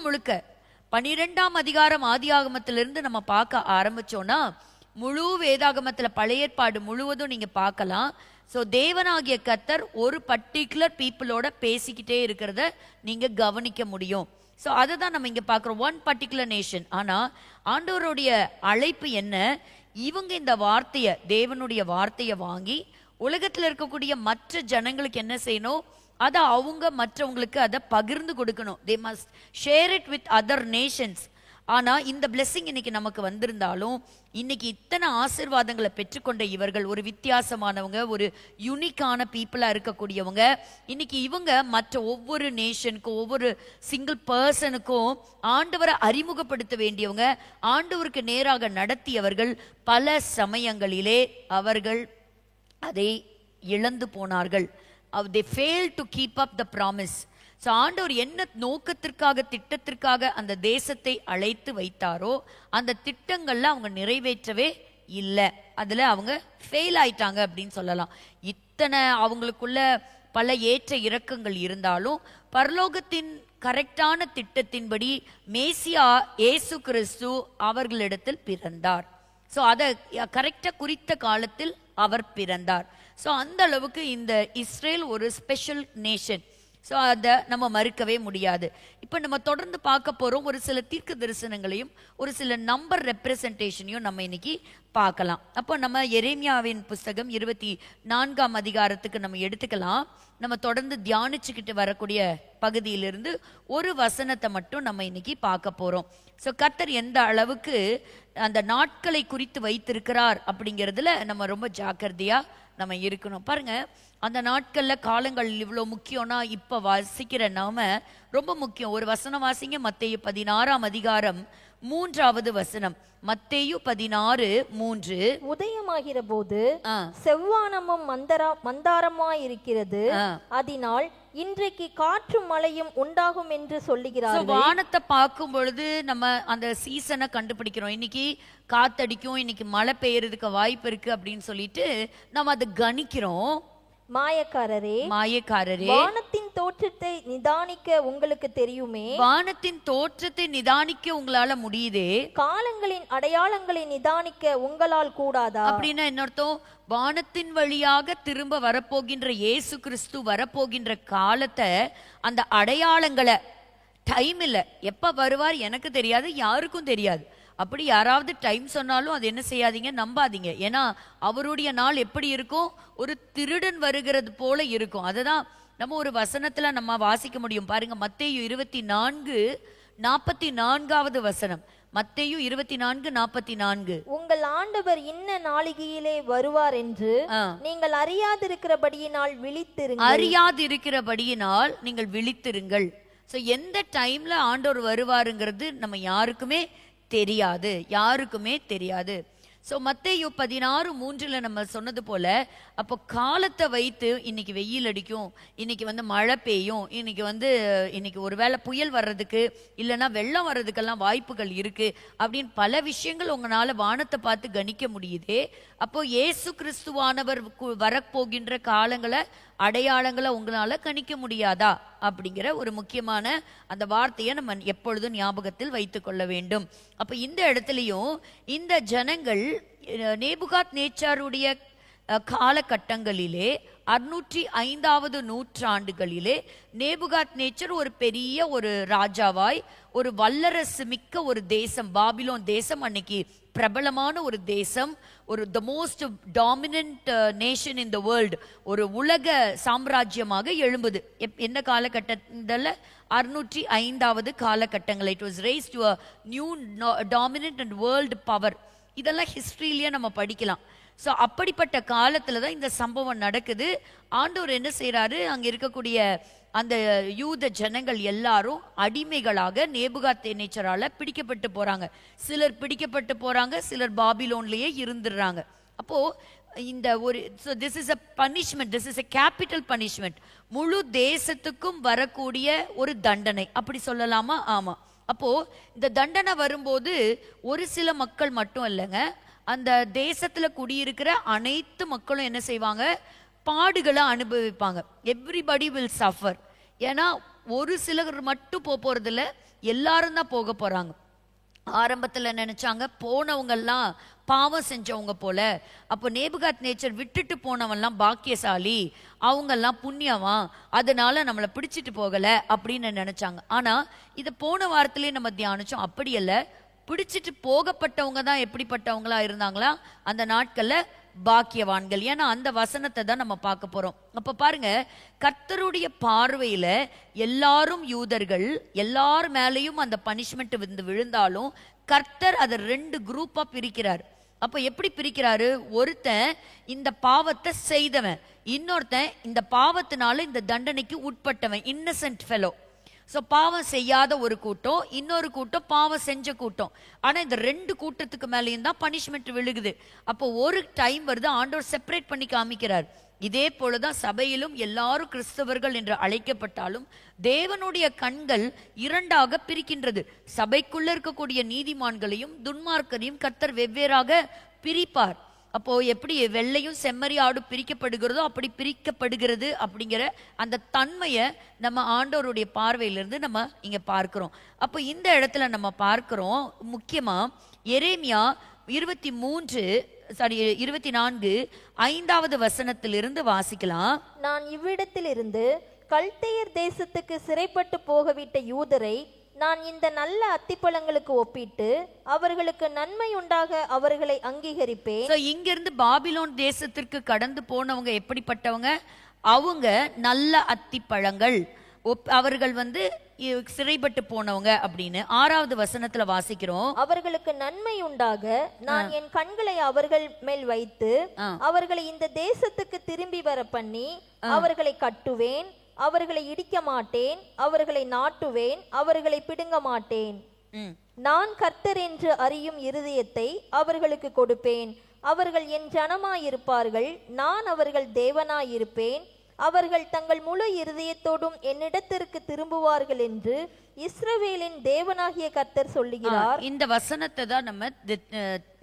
12ஆம் அதிகாரம் ஆதியாகமத்திலிருந்து நம்ம பார்க்க ஆரம்பிச்சோம்னா முழு வேதாகமத்துல பழைய ஏற்பாடு முழுவதும் நீங்க பார்க்கலாம். ஸோ தேவனாகிய கர்த்தர் ஒரு பர்டிகுலர் பீப்புளோட பேசிக்கிட்டே இருக்கிறத நீங்க கவனிக்க முடியும். ஸோ அதை தான் நம்ம இங்க பார்க்குறோம், ஒன் பர்டிகுலர் நேஷன். ஆனா ஆண்டவருடைய அழைப்பு என்ன? இவங்க இந்த வார்த்தையை, தேவனுடைய வார்த்தையை வாங்கி உலகத்துல இருக்கக்கூடிய மற்ற ஜனங்களுக்கு என்ன செய்யணும்? அதை அவங்க மற்றவங்களுக்கு அதை பகிர்ந்து கொடுக்கணும். They must share it with other Nations. ஆனா இந்த பிளெஸிங் இன்னைக்கு நமக்கு வந்திருந்தாலும், இன்னைக்கு இத்தனை ஆசீர்வாதங்களை பெற்றுக்கொண்ட இவர்கள் ஒரு வித்தியாசமானவங்க, ஒரு யூனிக்கான பீப்புளா இருக்கக்கூடியவங்க. இன்னைக்கு இவங்க மற்ற ஒவ்வொரு நேஷனுக்கும், ஒவ்வொரு சிங்கிள் பர்சனுக்கும் ஆண்டவரை அறிமுகப்படுத்த வேண்டியவங்க, ஆண்டவருக்கு நேராக நடத்தியவர்கள். பல சமயங்களிலே அவர்கள் அதை இழந்து போனார்கள். they failed to keep up the promise. So ஆண்டவர் என்ன நோக்கத்திற்காக, திட்டத்திற்காக அந்த தேசத்தை அழைத்து வைத்தாரோ அந்த திட்டங்கள்ல அவங்க நிறைவேற்றவே இல்லை. அதுல அவங்க ஃபெயில் ஆயிட்டாங்க அப்படின்னு சொல்லலாம். இத்தனை அவங்களுக்குள்ள பல ஏற்ற இறக்கங்கள் இருந்தாலும் பரலோகத்தின் கரெக்டான திட்டத்தின்படி மேசியா இயேசு கிறிஸ்து அவர்களிடத்தில் பிறந்தார். ஸோ அதை கரெக்டாக குறித்த காலத்தில் அவர் பிறந்தார். ஸோ அந்த அளவுக்கு இந்த இஸ்ரேல் ஒரு ஸ்பெஷல் நேஷன். ஸோ அதை நம்ம மறுக்கவே முடியாது. இப்போ நம்ம தொடர்ந்து பார்க்க போகிறோம். ஒரு சில தீர்க்க தரிசனங்களையும் ஒரு சில நம்பர் ரெப்ரசன்டேஷனையும் நம்ம இன்னைக்கு பார்க்கலாம். அப்போ நம்ம எரேமியாவின் புஸ்தகம் 24ஆம் அதிகாரத்துக்கு நம்ம எடுத்துக்கலாம். நம்ம தொடர்ந்து தியானிச்சுக்கிட்டு வரக்கூடிய பகுதியிலிருந்து ஒரு வசனத்தை மட்டும் நம்ம இன்னைக்கு பார்க்க போகிறோம். ஸோ கர்த்தர் எந்த அளவுக்கு அந்த நாட்களை குறித்து வைத்திருக்கிறார் அப்படிங்கிறதுல நம்ம ரொம்ப ஜாக்கிரதையாக நம்ம இருக்கணும். பாருங்க, அந்த நாட்கள்ல காலங்கள் இவ்வளோ முக்கியம்னா இப்ப வாசிக்கிற நாம ரொம்ப முக்கியம். ஒரு வசனம் வாசிங்க, மத்தேயு 16ஆம் அதிகாரம் 3வது வசனம். மத்தேயு 16:3. உதயமாகிற போது செவ்வானமும் மந்தாரமாயிருக்கிறது, அதனால் இன்றைக்கு காற்றும் மழையும் உண்டாகும் என்று சொல்லுகிறார். வானத்தை பார்க்கும் பொழுது நம்ம அந்த சீசனை கண்டுபிடிக்கிறோம். இன்னைக்கு காத்தடிக்கும், இன்னைக்கு மழை பெய்யறதுக்கு வாய்ப்பு இருக்கு அப்படின்னு சொல்லிட்டு நம்ம அதை கணிக்கிறோம். மாயக்காரரே, வானத்தின் தோற்றத்தை நிதானிக்க உங்களுக்கு தெரியுமே. வானத்தின் தோற்றத்தை நிதானிக்க உங்களால முடியுதே, காலங்களின் அடையாளங்களை நிதானிக்க உங்களால் கூடாதா? அப்படின்னா என்ன அர்த்தம்? வானத்தின் வழியாக திரும்ப வரப்போகின்ற இயேசு கிறிஸ்து வரப்போகின்ற காலத்தை, அந்த அடையாளங்களை, டைம் இல்லை, எப்ப வருவார் எனக்கு தெரியாது, யாருக்கும் தெரியாது. அப்படி யாராவது டைம் சொன்னாலும் அது என்ன செய்யாதீங்க, நம்பாதீங்க. ஏன்னா அவருடைய நாள் எப்படி இருக்கும்? ஒரு திருடன் வருகிறது போல இருக்கும். அதுதான் நம்ம ஒரு வசனத்துல நம்ம வாசிக்க முடியும். பாருங்க, மத்தேயு 24:44வது வசனம். மத்தேயு 24:44. உங்கள் ஆண்டவர் இன்ன நாளிகையிலே வருவார் என்று நீங்கள் அறியாதிருக்கிறபடியினால் விழித்திருங்கள். அறியாதிருக்கிறபடியினால் நீங்கள் விழித்திருங்கள். ஸோ எந்த டைம்ல ஆண்டவர் வருவாருங்கிறது நம்ம யாருக்குமே தெரியாது, யாருக்குமே தெரியாது. ஸோ மத்தேயு 16:3 நம்ம சொன்னது போல, அப்போ காலத்தை வைத்து இன்னைக்கு வெயில் அடிக்கும், இன்னைக்கு மழை பெய்யும், இன்னைக்கு ஒருவேளை புயல் வர்றதுக்கு இல்லைன்னா வெள்ளம் வர்றதுக்கெல்லாம் வாய்ப்புகள் இருக்கு அப்படின்னு பல விஷயங்கள் உங்களால வானத்தை பார்த்து கணிக்க முடியுதே. அப்போ இயேசு கிறிஸ்துவானவர் வரப்போகின்ற காலங்களை, அடையாளங்களை உங்களால கணிக்க முடியாதா அப்படிங்கிற ஒரு முக்கியமான அந்த வார்த்தையை நம்ம எப்பொழுதும் ஞாபகத்தில் வைத்துக் கொள்ள வேண்டும். அப்ப இந்த இடத்துலையும் இந்த ஜனங்கள் நேபுகாத் நேச்சாருடைய காலகட்டங்களிலே 605வது நூற்றாண்டுகளிலே நேபுகாத் நேச்சர் ஒரு பெரிய ஒரு ராஜாவாய், ஒரு வல்லரசு மிக்க ஒரு தேசம், பாபிலோன் தேசம் அன்னைக்கு பிரபலமான ஒரு தேசம், ஒரு the most dominant nation in the world, ஒரு உலக சாம்ராஜ்யமாக எழும்புது. என்ன காலகட்டத்தில்? 605வது காலகட்டங்கள். It was rest to a new dominant and world power. இதெல்லாம் ஹிஸ்டரியிலேயே நம்ம படிக்கலாம். ஸோ அப்படிப்பட்ட காலத்தில் தான் இந்த சம்பவம் நடக்குது. ஆண்டவர் என்ன செய்கிறாரு, அங்கே இருக்கக்கூடிய அந்த யூத ஜனங்கள் எல்லாரும் அடிமைகளாக நேபுகாத் நேச்சரால பிடிக்கப்பட்டு போறாங்க. சிலர் பிடிக்கப்பட்டு போறாங்க, சிலர் பாபிலோன்லயே இருந்துடுறாங்க. அப்போ இந்த ஒரு this is a punishment, this is a capital punishment. முழு தேசத்துக்கும் வரக்கூடிய ஒரு தண்டனை, அப்படி சொல்லலாமா? ஆமா. அப்போ இந்த தண்டனை வரும்போது ஒரு சில மக்கள் மட்டும் இல்லைங்க, அந்த தேசத்துல குடியிருக்கிற அனைத்து மக்களும் என்ன செய்வாங்க? பாடுகளை அனுபவிப்பாங்க. Everybody will suffer. ஏன்னா ஒரு சிலர் மட்டும் போறதில்ல, எல்லாரும் தான் போக போறாங்க. ஆரம்பத்தில் நினைச்சாங்க போனவங்கெல்லாம் பாவம் செஞ்சவங்க போல. அப்போ நேபுகாத் நேச்சர் விட்டுட்டு போனவன்லாம் பாக்கியசாலி, அவங்கெல்லாம் புண்ணியவான், அதனால நம்மளை பிடிச்சிட்டு போகல அப்படின்னு நினைச்சாங்க. ஆனா இதை போன வாரத்திலே நம்ம தியானிச்சோம். அப்படி அல்ல, பிடிச்சிட்டு போகப்பட்டவங்க தான் எப்படிப்பட்டவங்களா இருந்தாங்களா? அந்த நாட்கள்ல பாக்கியவான்கள். ஏன்னா அந்த வசனத்தை தான் நம்ம பார்க்க போறோம். அப்ப பாருங்க, கர்த்தருடைய பார்வையில எல்லாரும் யூதர்கள், எல்லார் மேலேயும் அந்த பனிஷ்மெண்ட் விழுந்தாலும் கர்த்தர் அதை 2 குரூப்பா பிரிக்கிறார். அப்ப எப்படி பிரிக்கிறாரு? ஒருத்தன் இந்த பாவத்தை செய்தவன், இன்னொருத்தன் இந்த பாவத்தினால இந்த தண்டனைக்கு உட்பட்டவன், இன்னசென்ட் ஃபெலோ. ஸோ பாவம் செய்யாத ஒரு கூட்டம், இன்னொரு கூட்டம் பாவம் செஞ்ச கூட்டம். ஆனால் இந்த 2 கூட்டத்துக்கு மேலேயும் தான் பனிஷ்மெண்ட் விழுகுது. அப்போ ஒரு டைம் வருது, ஆண்டவர் செப்பரேட் பண்ணி காமிக்கிறார். இதே போலதான் சபையிலும் எல்லாரும் கிறிஸ்தவர்கள் என்று அழைக்கப்பட்டாலும் தேவனுடைய கண்கள் 2ஆக பிரிக்கின்றது. சபைக்குள்ள இருக்கக்கூடிய நீதிமான்களையும் துன்மார்க்கரையும் கர்த்தர் வெவ்வேறாக பிரிப்பார். அப்போ எப்படி வெள்ளையும் செம்மறி ஆடு பிரிக்கப்படுகிறதோ அப்படி பிரிக்கப்படுகிறது அப்படிங்கிற அந்த தன்மையை நம்ம ஆண்டவருடைய பார்வையிலிருந்து நம்ம இங்க பார்க்கிறோம். அப்போ இந்த இடத்துல நம்ம பார்க்கிறோம் முக்கியமா எரேமியா 24 5வது வசனத்திலிருந்து வாசிக்கலாம். நான் இவ்விடத்திலிருந்து கல்தேயர் தேசத்துக்கு சிறைப்பட்டு போகவிட்ட யூதரை நான் இந்த நல்ல அத்திப்பழங்களுக்கு ஒப்பிட்டு அவர்களுக்கு நன்மை உண்டாக அவர்களை அங்கீகரிப்பேன். இங்கிருந்து பாபிலோன் தேசத்திற்கு கடந்து போனவங்க எப்படிப்பட்டவங்க? அவங்க நல்ல அத்திப்பழங்கள், அவர்கள் சிறைப்பட்டு போனவங்க அப்படின்னு 6வது வசனத்துல வாசிக்கிறோம். அவர்களுக்கு நன்மை உண்டாக நான் என் கண்களை அவர்கள் மேல் வைத்து அவர்களை இந்த தேசத்துக்கு திரும்பி வர பண்ணி அவர்களை கட்டுவேன், அவர்களை இடிக்க மாட்டேன், அவர்களை நாட்டுவேன், அவர்களை பிடுங்க மாட்டேன். நான் கர்த்தர் என்று அறியும் இருதயத்தை அவர்களுக்கு கொடுப்பேன். அவர்கள் என் ஜனமாயிருப்பார்கள், நான் அவர்கள் தேவனாயிருப்பேன். அவர்கள் தங்கள் முழு இருதயத்தோடும் என்னிடத்திற்கு திரும்புவார்கள் என்று இஸ்ரவேலின் தேவனாகிய கர்த்தர் சொல்லுகிறார். இந்த வசனத்தை தான் நம்ம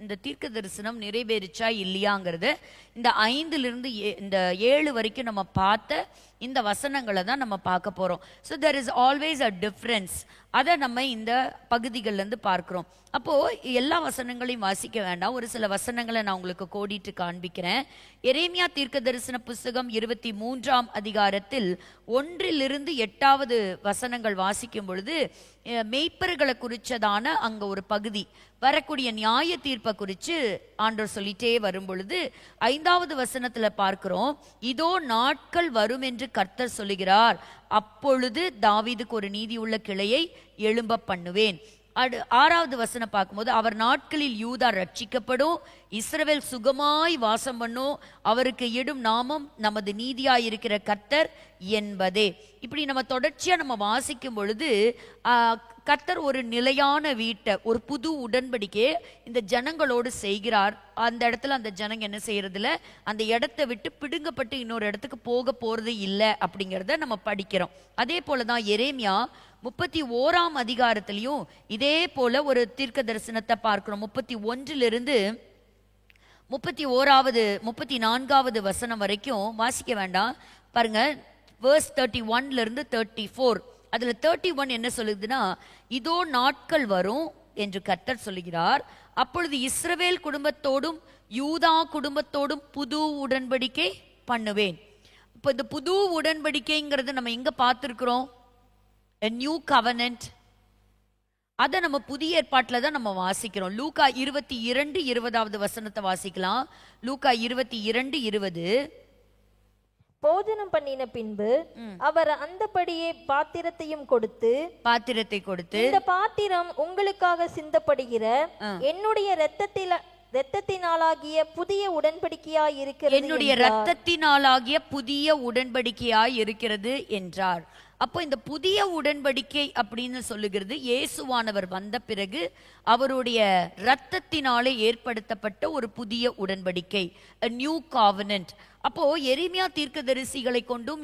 இந்த தீர்க்க தரிசனம் நிறைவேறிச்சா இல்லையாங்கிறது இந்த 5லிருந்து இந்த 7 வரைக்கும் நம்ம பார்த்த இந்த வசனங்களை தான் நம்ம பார்க்க போறோம். So there is always a difference. அதை நம்ம இந்த பகுதிகள்லேருந்து பார்க்கிறோம். அப்போ எல்லா வசனங்களையும் வாசிக்க வேண்டாம், ஒரு சில வசனங்களை நான் உங்களுக்கு கோடிட்டு காண்பிக்கிறேன். எரேமியா தீர்க்க தரிசன புஸ்தகம் 23ஆம் அதிகாரத்தில் 1லிருந்து 8வது வசனங்கள் வாசிக்கும் பொழுது மெய்ப்பர்களை குறிச்சதான அங்க ஒரு பகுதி, வரக்கூடிய நியாய தீர்ப்பை குறித்து ஆண்டவர் சொல்லிட்டே வரும் பொழுது 5வது வசனத்துல பார்க்கிறோம், இதோ நாட்கள் வரும் என்று கர்த்தர் சொல்லுகிறார், அப்பொழுது தாவீதுக்கு ஒரு நீதி உள்ள கிளையை எழும்ப பண்ணுவேன். 6வது வசனம் பார்க்கும்போது, அவர் நாட்களில் யூதா ரட்சிக்கப்படும், இஸ்ரவேல் சுகமாய் வாசம் பண்ணும், அவருக்கு இடும் நாமம் நமது நீதியாய் இருக்கிற கர்த்தர் என்பதே. இப்படி நம்ம தொடர்ச்சியா நம்ம வாசிக்கும் பொழுது கர்த்தர் ஒரு நிலையான வீட்டை, ஒரு புது உடன்படிக்கையை இந்த ஜனங்களோடு செய்கிறார். அந்த இடத்துல அந்த ஜனங்க என்ன செய்யறதில்ல, அந்த இடத்தை விட்டு பிடுங்கப்பட்டு இன்னொரு இடத்துக்கு போக போறது இல்லை அப்படிங்கிறத நம்ம படிக்கிறோம். அதே போலதான் எரேமியா 31ஆம் அதிகாரத்திலையும் இதே போல ஒரு தீர்க்க தரிசனத்தை பார்க்கிறோம். 31லிருந்து 34வது வசனம் வரைக்கும் வாசிக்க வேண்டாம், பாருங்க. verse 31லிருந்து 34, அதுல 31 என்ன சொல்லுதுன்னா, இதோ நாட்கள் வரும் என்று கர்த்தர் சொல்லுகிறார், அப்பொழுது இஸ்ரவேல் குடும்பத்தோடும் யூதா குடும்பத்தோடும் புது உடன்படிக்கை பண்ணுவேன். இப்போ இந்த புது உடன்படிக்கைங்கிறது நம்ம எங்க பார்த்திருக்கிறோம்? A new covenant. அதை நம்ம புதிய ஏற்பாட்டில் தான் நம்ம வாசிக்கிறோம். லூக்கா 22:20வது வசனத்தை வாசிக்கலாம். லூக்கா 22:20. போஜனம் பண்ணின பின்பு அவர் அந்தபடியே பாத்திரத்தை கொடுத்து இந்த பாத்திரம் உங்களுக்காக சிந்தப்படுகிற என்னுடைய இரத்தத்தினாலாகிய புதிய உடன்படிக்கையாய் இருக்கிறது, என்னுடைய இரத்தத்தினாலாகிய புதிய உடன்படிக்கையாய் இருக்கிறது என்றார். அப்போ இந்த புதிய உடன்படிக்கை அப்படின்னு சொல்லுகிறது இயேசுவானவர் வந்த பிறகு அவருடைய இரத்தத்தினாலே ஏற்படுத்தப்பட்ட ஒரு புதிய உடன்படிக்கை, a new covenant. அப்போ எரேமியா தீர்க்கதரிசிகளை கொண்டும்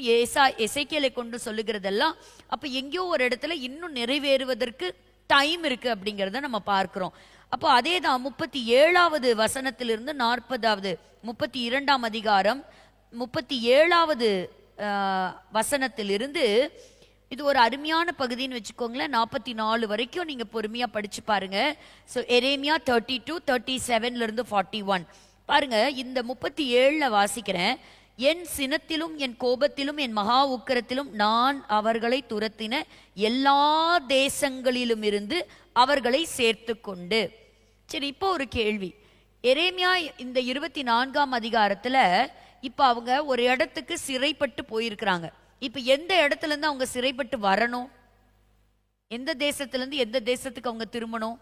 எசேக்கியேலை கொண்டும் சொல்லுகிறதெல்லாம் அப்போ எங்கேயோ ஒரு இடத்துல இன்னும் நிறைவேறுவதற்கு டைம் இருக்கு அப்படிங்கிறத நம்ம பார்க்கிறோம். அப்போ அதே தான் 37வது வசனத்திலிருந்து 40வது 32ஆம் அதிகாரம் 37வது வசனத்திலிருந்து, இது ஒரு அருமையான பகுதின்னு வச்சுக்கோங்களேன். 44 வரைக்கும் நீங்க பொறுமையா படிச்சு பாருங்க. ஸோ எரேமியா 32, 37லிருந்து 41 பாருங்க. இந்த 37ல வாசிக்கிறேன். என் சினத்திலும் என் கோபத்திலும் என் மகா உக்கிரத்திலும் நான் அவர்களை துரத்தின எல்லா தேசங்களிலும் இருந்து அவர்களை சேர்த்து கொண்டு. சரி, இப்போ ஒரு கேள்வி. எரேமியா இந்த 24ஆம் அதிகாரத்துல இப்ப அவங்க ஒரு இடத்துக்கு சிறைப்பட்டு போயிருக்கிறாங்க. இப்ப எந்த இடத்துல இருந்து அவங்க சிறைப்பட்டு வரணும்? எந்த தேசத்துல இருந்து எந்த தேசத்துக்கு அவங்க திரும்பணும்?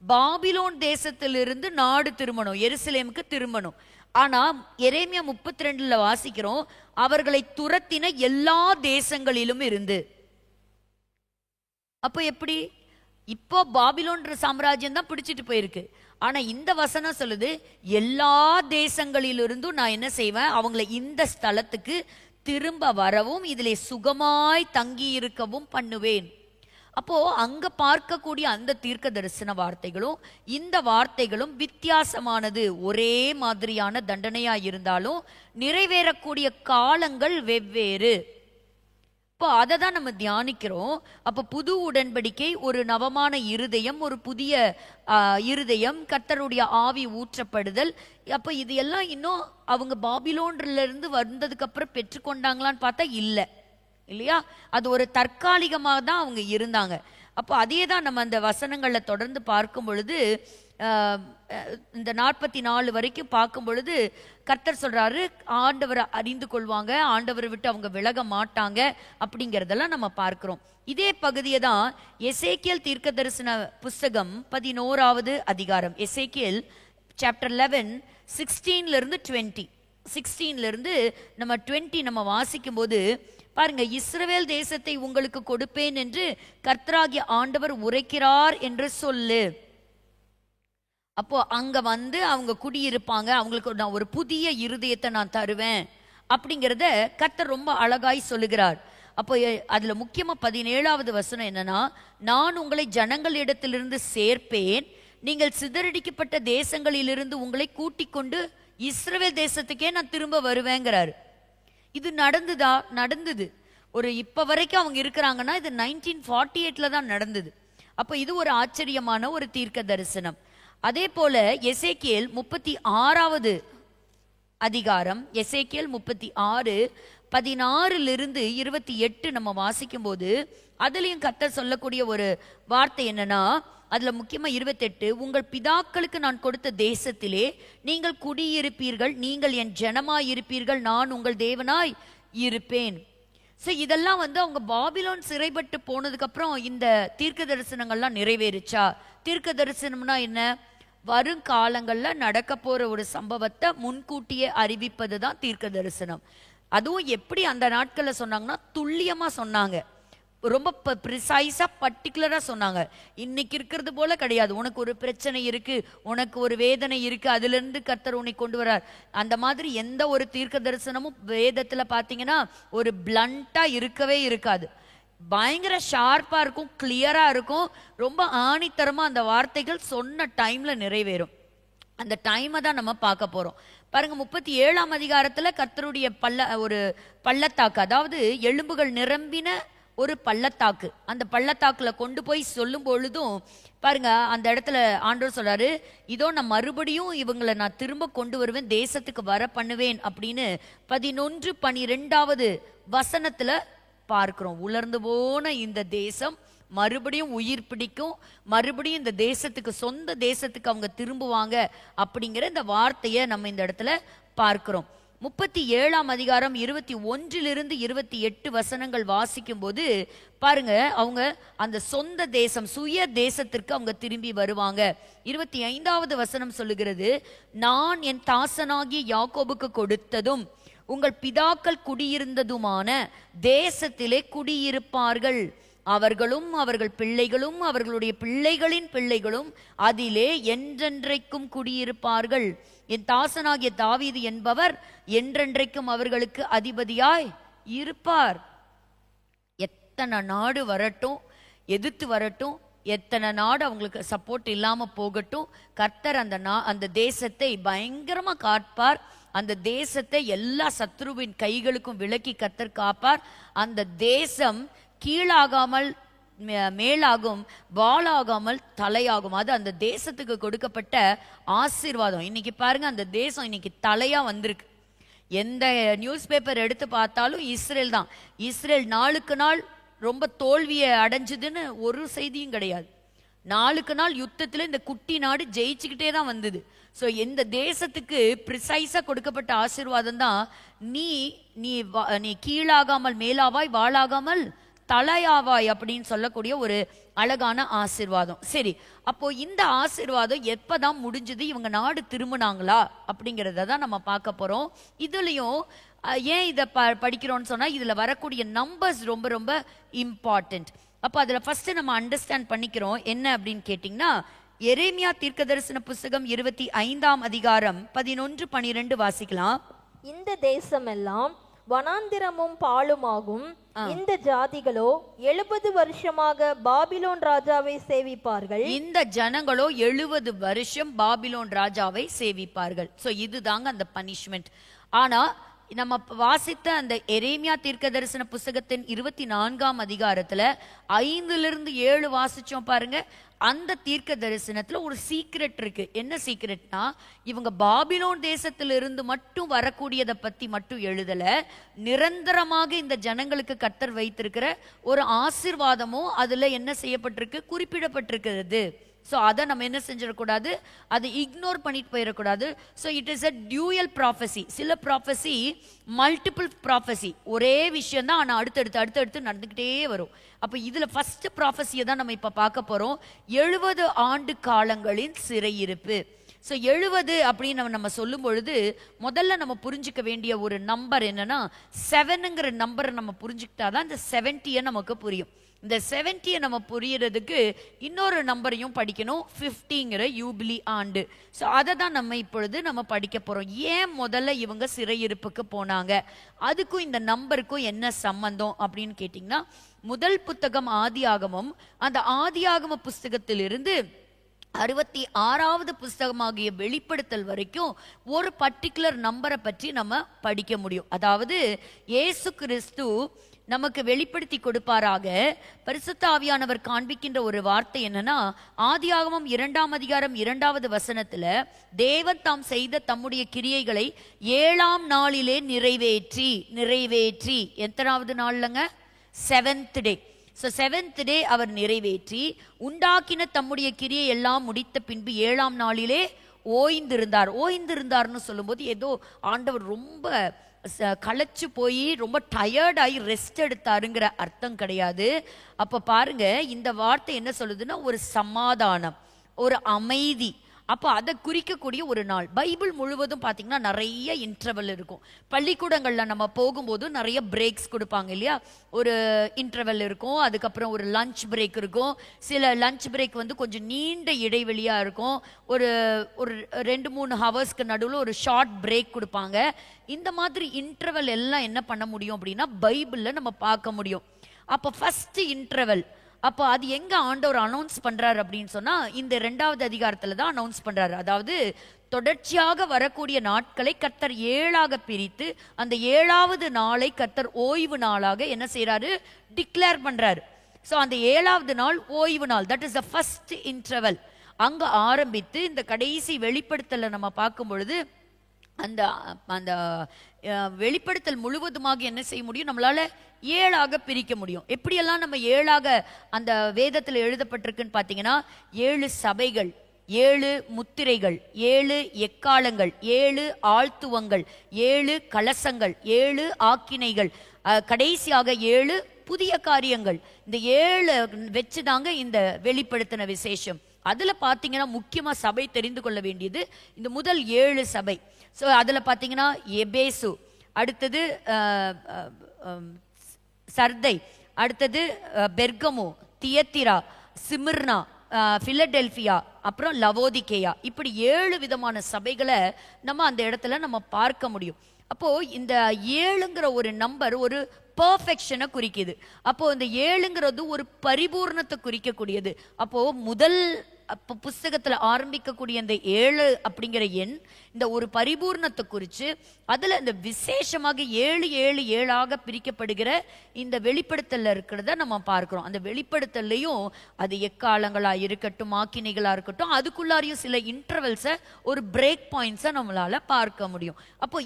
பாபிலோன் தேசத்திலிருந்து நாடு திரும்பணும், எருசலேமுக்கு திரும்பணும். ஆனா எரேமியா 32ல வாசிக்கிறோம், அவர்களை துரத்தின எல்லா தேசங்களிலும் இருந்து. அப்போ எப்படி? இப்போ பாபிலோன்ற சாம்ராஜ்யம் தான் பிடிச்சிட்டு போயிருக்கு. ஆனா இந்த வசனம் சொல்லுது, எல்லா தேசங்களிலிருந்தும் நான் என்ன செய்வேன், அவங்களை இந்த ஸ்தலத்துக்கு திரும்ப வரவும் இதிலே சுகமாய் தங்கி இருக்கவும் பண்ணுவேன். அப்போ அங்க பார்க்கக்கூடிய அந்த தீர்க்க தரிசன வார்த்தைகளும் இந்த வார்த்தைகளும் வித்தியாசமானது. ஒரே மாதிரியான தண்டனையா இருந்தாலும் நிறைவேறக்கூடிய காலங்கள் வெவ்வேறு. இப்போ அதை தான் நம்ம தியானிக்கிறோம். அப்போ புது உடன்படிக்கை ஒரு நவமான இருதயம், ஒரு புதிய இருதயம், கர்த்தருடைய ஆவி ஊற்றப்படுதல். அப்போ இது எல்லாம் இன்னும் அவங்க பாபிலோன்ல இருந்து வந்ததுக்கு அப்புறம் பெற்றுக்கொண்டாங்களான்னு பார்த்தா இல்லை, இல்லையா? அது ஒரு தற்காலிகமாக தான் அவங்க இருந்தாங்க. அப்போ அதே தான் நம்ம அந்த வசனங்களை தொடர்ந்து பார்க்கும் பொழுது இந்த 44 வரைக்கும் பார்க்கும் பொழுது கர்த்தர் சொல்றாரு, ஆண்டவரை அறிந்து கொள்வாங்க, ஆண்டவரை விட்டு அவங்க விலக மாட்டாங்க அப்படிங்கிறதெல்லாம் நம்ம பார்க்கிறோம். இதே பகுதியை தான் எசேக்கியேல் தீர்க்க தரிசன புஸ்தகம் 11வது அதிகாரம், எசேக்கியேல் சாப்டர் 11 16ல இருந்து 20, 16ல இருந்து நம்ம 20 நம்ம வாசிக்கும் போது பாருங்க, இஸ்ரவேல் தேசத்தை உங்களுக்கு கொடுப்பேன் என்று கர்த்தராகிய ஆண்டவர் உரைக்கிறார் என்று சொல்லு. அப்போ அங்க வந்து அவங்க குடியிருப்பாங்க, அவங்களுக்கு நான் ஒரு புதிய இருதயத்தை நான் தருவேன் அப்படிங்கிறத கர்த்தர் ரொம்ப அழகாய் சொல்லுகிறார். அப்போ அதுல முக்கியமா 17வது வசனம் என்னன்னா, நான் உங்களை ஜனங்களிடத்திலிருந்து சேர்ப்பேன், நீங்கள் சிதறடிக்கப்பட்ட தேசங்களிலிருந்து உங்களை கூட்டிக் கொண்டு இஸ்ரவேல் தேசத்துக்கே நான் திரும்ப வருவேங்கிறாரு. இது நடந்துதா? நடந்தது. ஒரு இப்ப வரைக்கும் அவங்க இருக்கிறாங்கன்னா இது 1948ல தான் நடந்தது. அப்ப இது ஒரு ஆச்சரியமான ஒரு தீர்க்க தரிசனம். அதே போல எசேக்கியேல் 36வது அதிகாரம், எசேக்கியேல் 36 16லிருந்து 28 நம்ம வாசிக்கும் போது அதுலயும் கர்த்தர் சொல்லக்கூடிய ஒரு வார்த்தை என்னன்னா, அதுல முக்கியமா 28, உங்கள் பிதாக்களுக்கு நான் கொடுத்த தேசத்திலே நீங்கள் குடியிருப்பீர்கள், நீங்கள் என் ஜனமாய் இருப்பீர்கள், நான் உங்கள் தேவனாய் இருப்பேன். ஸோ இதெல்லாம் வந்து அவங்க பாபிலோன் சிறைப்பட்டு போனதுக்கு அப்புறம் இந்த தீர்க்க தரிசனங்கள்லாம் நிறைவேறுச்சா? தீர்க்க தரிசனம்னா என்ன? வருங்காலங்கள்ல நடக்க போற ஒரு சம்பவத்தை முன்கூட்டியே அறிவிப்பது தான் தீர்க்க தரிசனம். அதுவும் எப்படி அந்த நாட்கள்ல சொன்னாங்கன்னா துல்லியமா சொன்னாங்க, ரொம்ப ப்ரிசைஸா பர்டிகுலரா சொன்னாங்க. இன்னைக்கு இருக்கிறது போல கிடையாது. உனக்கு ஒரு பிரச்சனை இருக்கு, உனக்கு ஒரு வேதனை இருக்கு, அதுல இருந்து கர்த்தர் உன்னை கொண்டு வரார். அந்த மாதிரி எந்த ஒரு தீர்க்க தரிசனமும் வேதத்துல பாத்தீங்கன்னா ஒரு பிளண்டா இருக்கவே இருக்காது. பயங்கர ஷார்ப்பா இருக்கும், கிளியரா இருக்கும், ரொம்ப ஆணித்தரமா அந்த வார்த்தைகள் சொன்ன டைம்ல நிறைவேறும். அந்த டைமை தான் நம்ம பார்க்க போறோம். பாருங்க, 37ஆம் அதிகாரத்துல கர்த்தருடைய ஒரு பள்ளத்தாக்கு, அதாவது எலும்புகள் நிரம்பின ஒரு பள்ளத்தாக்கு, அந்த பள்ளத்தாக்குல கொண்டு போய் சொல்லும் பொழுதும் பாருங்க, அந்த இடத்துல ஆண்டவர் சொல்றாரு, இதோ நான் மறுபடியும் இவங்களை நான் திரும்ப கொண்டு வருவேன், தேசத்துக்கு வர பண்ணுவேன் அப்படின்னு 11-12வது வசனத்துல பார்க்கிறோம். உலர்ந்து போன இந்த தேசம் மறுபடியும் உயிர் பிடிக்கும், மறுபடியும் இந்த தேசத்துக்கு, சொந்த தேசத்துக்கு அவங்க திரும்புவாங்க அப்படிங்கிற இந்த வார்த்தையை நம்ம இந்த இடத்துல பார்க்கிறோம். 37ஆம் அதிகாரம் 21லிருந்து 28 வசனங்கள் வாசிக்கும் போது பாருங்க, அவங்க அந்த சொந்த தேசம், சுய தேசத்திற்கு அவங்க திரும்பி வருவாங்க. 25வது வசனம் சொல்லுகிறது, நான் என் தாசனாகிய யாக்கோபுக்கு கொடுத்ததும் உங்கள் பிதாக்கள் குடியிருந்ததுமான தேசத்திலே குடியிருப்பார்கள், அவர்களும் அவர்கள் பிள்ளைகளும் அவர்களுடைய பிள்ளைகளின் பிள்ளைகளும் அதிலே என்றென்றைக்கும் குடியிருப்பார்கள். என் தாசனாகிய தாவீது என்பவர் என்றென்றைக்கும் அவர்களுக்கு அதிபதியாய் இருப்பார். எத்தனை நாடு வரட்டும், எதிர்த்து வரட்டும், எத்தனை நாடு அவங்களுக்கு சப்போர்ட் இல்லாம போகட்டும், கர்த்தர் அந்த தேசத்தை பயங்கரமா காப்பார். அந்த தேசத்தை எல்லா சத்ருவின் கைகளுக்கும் விலக்கி கர்த்தர் காப்பார். அந்த தேசம் கீழாகாமல் மேலாகும், வாளாகாமல் தலையாகும். அது அந்த தேசத்துக்கு கொடுக்கப்பட்ட ஆசீர்வாதம். இன்னைக்கு பாருங்க, அந்த தேசம் இன்னைக்கு தலையா வந்திருக்கு. எந்த நியூஸ் பேப்பர் எடுத்து பார்த்தாலும் இஸ்ரேல் தான். இஸ்ரேல் நாளுக்கு நாள் ரொம்ப தோல்வியை அடைஞ்சதுன்னு ஒரு செய்தியும் கிடையாது. நாளுக்கு நாள் யுத்தத்தில் இந்த குட்டி நாடு ஜெயிச்சுக்கிட்டே தான் வந்தது. ஸோ இந்த தேசத்துக்கு ப்ரிசைஸாக கொடுக்கப்பட்ட ஆசீர்வாதம் தான், நீ கீழாகாமல் மேலாவாய், வாளாகாமல் தலையாவாய் அப்படின்னு சொல்லக்கூடிய ஒரு அழகான ஆசீர்வாதம். சரி, அப்போ இந்த ஆசீர்வாதம் எப்பதான் முடிஞ்சது, இவங்க நாடு திரும்பினாங்களா அப்படிங்கிறத தான் நம்ம பார்க்க போறோம். இதுலயும் ஏன் இதை படிக்கிறோம்னு சொன்னா, இதுல வரக்கூடிய நம்பர்ஸ் ரொம்ப ரொம்ப இம்பார்ட்டன்ட். அப்போ அதுல ஃபர்ஸ்ட் நம்ம அண்டர்ஸ்டாண்ட் பண்ணிக்கிறோம் என்ன அப்படின்னு கேட்டிங்கன்னா, எரேமியா தீர்க்கதரிசன புஸ்தகம் 25ஆம் அதிகாரம் 11-12 வாசிக்கலாம். இந்த தேசமெல்லாம் வனாந்திரமும் பாழுமாகும். இந்த ஜாதிகளோ 70 வருஷமாக பாபிலோன் ராஜாவை சேவிப்பார்கள். இந்த ஜனங்களோ 70 வருஷம் பாபிலோன் ராஜாவை சேவிப்பார்கள். சோ இதுதாங்க அந்த பனிஷ்மெண்ட். ஆனா நம்ம வாசித்த அந்த எரேமியா தீர்க்க தரிசன புஸ்தகத்தின் 24ஆம் அதிகாரத்துல 5-7 வாசிச்சோம் பாருங்க. அந்த தீர்க்க தரிசனத்துல ஒரு சீக்ரெட் இருக்கு. என்ன சீக்ரெட்னா, இவங்க பாபிலோன் தேசத்திலிருந்து மட்டும் வரக்கூடியதை பத்தி மட்டும் எழுதல, நிரந்தரமாக இந்த ஜனங்களுக்கு கர்த்தர் வைத்திருக்கிற ஒரு ஆசீர்வாதமும் அதுல என்ன செய்யப்பட்டிருக்கு, குறிப்பிடப்பட்டிருக்கிறது. ஸோ அதை நம்ம என்ன செஞ்சிடக்கூடாது, அதை இக்னோர் பண்ணிட்டு போயிடக்கூடாது. So it is a dual prophecy. சில ப்ராஃபஸி மல்டிபிள் ப்ராஃபஸி, ஒரே விஷயம் தான் ஆனால் அடுத்தடுத்து நடந்துக்கிட்டே வரும். அப்போ இதில் ஃபர்ஸ்ட் ப்ராஃபஸியை தான் நம்ம இப்போ பார்க்க போகிறோம். 70 ஆண்டு காலங்களின் சிறையிருப்பு. ஸோ 70 அப்படின்னு நம்ம சொல்லும் பொழுது முதல்ல நம்ம புரிஞ்சுக்க வேண்டிய ஒரு நம்பர் என்னன்னா, 7ங்கிற நம்பரை நம்ம புரிஞ்சுக்கிட்டாதான் இந்த 70 நமக்கு புரியும். இந்த 70 நம்ம புரியறதுக்கு இன்னொரு நம்பரையும் படிக்கணும், 50ங்கிற யூபிலி ஆண்டு. ஸோ அதை தான் நம்ம இப்பொழுது நம்ம படிக்க போறோம். ஏன் முதல்ல இவங்க சிறையிருப்புக்கு போனாங்க, அதுக்கும் இந்த நம்பருக்கும் என்ன சம்பந்தம் அப்படின்னு கேட்டிங்கன்னா, முதல் புத்தகம் ஆதியாகமம், அந்த ஆதியாகம புஸ்தகத்திலிருந்து 66வது புஸ்தகமாகிய வெளிப்படுத்தல் வரைக்கும் ஒரு பர்டிகுலர் நம்பரை பற்றி நம்ம படிக்க முடியும். அதாவது இயேசு கிறிஸ்து நமக்கு வெளிப்படுத்தி கொடுப்பாராக. பரிசுத்த ஆவியானவர் காண்பிக்கின்ற ஒரு வார்த்தை என்னன்னா, ஆதியாகமம் 2ஆம் அதிகாரம் 2வது வசனத்துல, தேவன் தாம் செய்த தம்முடைய கிரியைகளை 7ஆம் நாளிலே நிறைவேற்றி எத்தனாவது நாள்லங்க, 7th டே. ஸோ 7th டே அவர் நிறைவேற்றி உண்டாக்கின தம்முடைய கிரியை எல்லாம் முடித்த பின்பு 7ஆம் நாளிலே ஓய்ந்திருந்தார்னு சொல்லும்போது ஏதோ ஆண்டவர் ரொம்ப களைச்சு போய் ரொம்ப டயர்டாகி ரெஸ்ட் எடுத்தாருங்கிற அர்த்தம் கிடையாது. அப்போ பாருங்க, இந்த வார்த்தை என்ன சொல்லுதுன்னா, ஒரு சமாதானம், ஒரு அமைதி. அப்போ அதை குறிக்கக்கூடிய ஒரு நாள். பைபிள் முழுவதும் பார்த்தீங்கன்னா நிறைய இன்டர்வல் இருக்கும். பள்ளிக்கூடங்களில் நம்ம போகும்போது நிறைய பிரேக்ஸ் கொடுப்பாங்க இல்லையா, ஒரு இன்டர்வல் இருக்கும், அதுக்கப்புறம் ஒரு லஞ்ச் பிரேக் இருக்கும். சில லஞ்ச் பிரேக் வந்து கொஞ்சம் நீண்ட இடைவெளியாக இருக்கும், ஒரு 2-3 ஹவர்ஸ்க்கு நடுவில் ஒரு ஷார்ட் பிரேக் கொடுப்பாங்க. இந்த மாதிரி இன்டர்வல் எல்லாம் என்ன பண்ண முடியும் அப்படின்னா பைபிளில் நம்ம பார்க்க முடியும். அப்போ ஃபர்ஸ்ட் இன்டர்வல், அப்போ அது எங்க ஆண்டவர் அனௌன்ஸ் பண்றாரு அப்படின்னு சொன்னா, இந்த 2வது அதிகாரத்துல தான் அனௌன்ஸ் பண்றாரு. அதாவது தொடர்ச்சியாக வரக்கூடிய நாட்களை கர்த்தர் 7ஆக பிரித்து அந்த 7வது நாளை கர்த்தர் ஓய்வு நாளாக என்ன செய்யறாரு, டிக்ளேர் பண்றாரு. ஸோ அந்த 7வது நாள் ஓய்வு நாள், that is the first interval. அங்க ஆரம்பித்து இந்த கடைசி வெளிப்படுத்தல நம்ம பார்க்கும் பொழுது அந்த அந்த வெளிப்படுத்தல் முழுவதுமாக என்ன செய்ய முடியும், நம்மளால 7ஆக பிரிக்க முடியும். எப்படியெல்லாம் நம்ம 7ஆக அந்த வேதத்தில் எழுதப்பட்டிருக்குன்னு பார்த்தீங்கன்னா, 7 சபைகள், 7 முத்திரைகள், 7 எக்காலங்கள், 7 ஆழ்த்துவங்கள், 7 கலசங்கள், 7 ஆக்கினைகள், கடைசியாக 7 புதிய காரியங்கள். இந்த 7 வச்சுதாங்க இந்த வெளிப்படுத்தின விசேஷம். அதுல பார்த்தீங்கன்னா முக்கியமா சபை தெரிந்து கொள்ள வேண்டியது இந்த முதல் 7 சபை. ஸோ அதில் பார்த்தீங்கன்னா எபேசு, அடுத்தது சர்தை, அடுத்தது பெர்கமு, தியத்திரா, சிமிர்னா, பிலடெல்பியா, அப்புறம் லவோதிகேயா, இப்படி 7 விதமான சபைகளை நம்ம அந்த இடத்துல நம்ம பார்க்க முடியும். அப்போ இந்த 7ங்கிற ஒரு நம்பர் ஒரு பர்ஃபெக்ஷனை குறிக்குது. அப்போ இந்த 7ங்கிறது ஒரு பரிபூர்ணத்தை குறிக்கக்கூடியது. அப்போ முதல் புஸ்தகத்துல ஆரம்பிக்கக்கூடிய இந்த 7 அப்படிங்கிற எண் இந்த ஒரு பரிபூர்ணத்தை குறித்து, அதுல இந்த விசேஷமாக 7 பிரிக்கப்படுகிற இந்த வெளிப்படுத்தல இருக்கிறத நம்ம பார்க்கிறோம். அந்த வெளிப்படுத்தலையும் அது எக்காலங்களா இருக்கட்டும், ஆக்கினைகளா இருக்கட்டும், அதுக்குள்ளாரையும் சில இன்டர்வல்ஸை, ஒரு பிரேக் பாயிண்ட்ஸை நம்மளால பார்க்க முடியும். அப்போ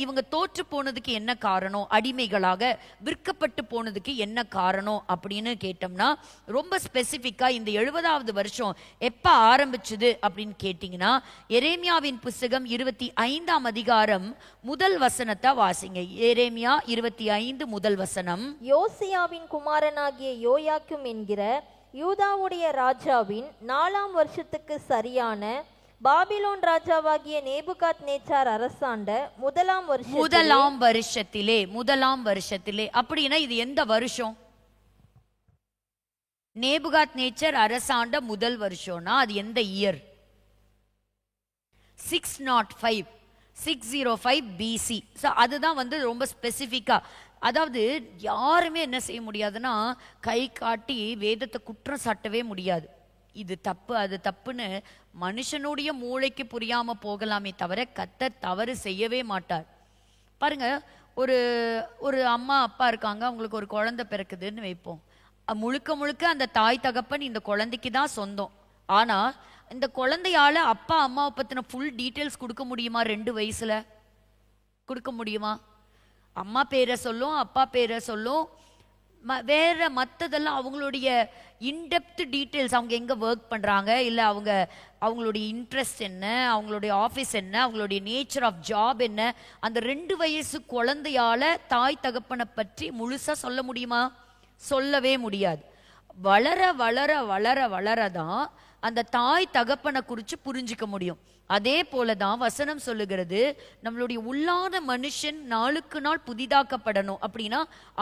இவங்க தோற்று போனதுக்கு என்ன காரணம், அடிமைகளாக விற்கப்பட்டு போனதுக்கு என்ன காரணம் அப்படின்னு கேட்டோம்னா, ரொம்ப ஸ்பெசிபிக்கா இந்த 70வது வருஷம் எப்ப ஆரம்பிச்சது அப்படின்னு கேட்டீங்கன்னா, எரேமியாவின் புஸ்தகம் 25ஆம் அதிகாரம் முதல் வசனத்தை வாசிங்க. எரேமியா 25 முதல் வசனம். யோசியாவின் குமாரனாகிய யோயாக்கும் என்கிற யூதாவுடைய ராஜாவின் 4ஆம் வருஷத்துக்கு சரியான பாபிலோன் ராஜாவாகிய நேபுகாத் நேச்சார் அரசாண்ட முதலாம் வருஷத்திலே. அப்படின்னா இது எந்த வருஷம்? நேபுகாத் நேச்சர் அரசாண்ட முதல் வருஷம்னா அது எந்த இயர்? 605. 605 BC. ஸோ அதுதான் வந்து ரொம்ப ஸ்பெசிஃபிக்காக. அதாவது யாருமே என்ன செய்ய முடியாதுன்னா கை காட்டி வேதத்தை குற்றம் சாட்டவே முடியாது. இது தப்பு அது தப்புன்னு மனுஷனுடைய மூளைக்கு புரியாம போகலாமே தவிர கர்த்தர் தவறு செய்யவே மாட்டார். பாருங்க, ஒரு ஒரு அம்மா அப்பா இருக்காங்க, அவங்களுக்கு ஒரு குழந்தை பிறக்குதுன்னு வைப்போம். முழுக்க முழுக்க அந்த தாய் தகப்பன் இந்த குழந்தைக்கு தான் சொந்தம். ஆனா இந்த குழந்தையால அப்பா அம்மாவை பத்தின ஃபுல் டீட்டெயில்ஸ் கொடுக்க முடியுமா? 2 வயசுல கொடுக்க முடியுமா? அம்மா பேரை சொல்லும், அப்பா பேரை சொல்லும், வேற மற்றதெல்லாம் அவங்களுடைய இன்டெப்த் டீட்டெயில்ஸ், அவங்க எங்கே ஒர்க் பண்ணுறாங்க, இல்லை அவங்களுடைய இன்ட்ரெஸ்ட் என்ன, அவங்களுடைய ஆஃபீஸ் என்ன, அவங்களுடைய நேச்சர் ஆஃப் ஜாப் என்ன, அந்த 2 வயசு குழந்தையால தாய் தகப்பனை பற்றி முழுசாக சொல்ல முடியுமா? சொல்லவே முடியாது. வளர வளர வளர வளரதான் அந்த தாய் தகப்பனை குறித்து புரிஞ்சிக்க முடியும். அதே போலதான் வசனம் சொல்லுகிறது, நம்மளுடைய உள்ளான மனுஷன் நாளுக்கு நாள் புதிதாக்கப்படணும். அப்படின்னா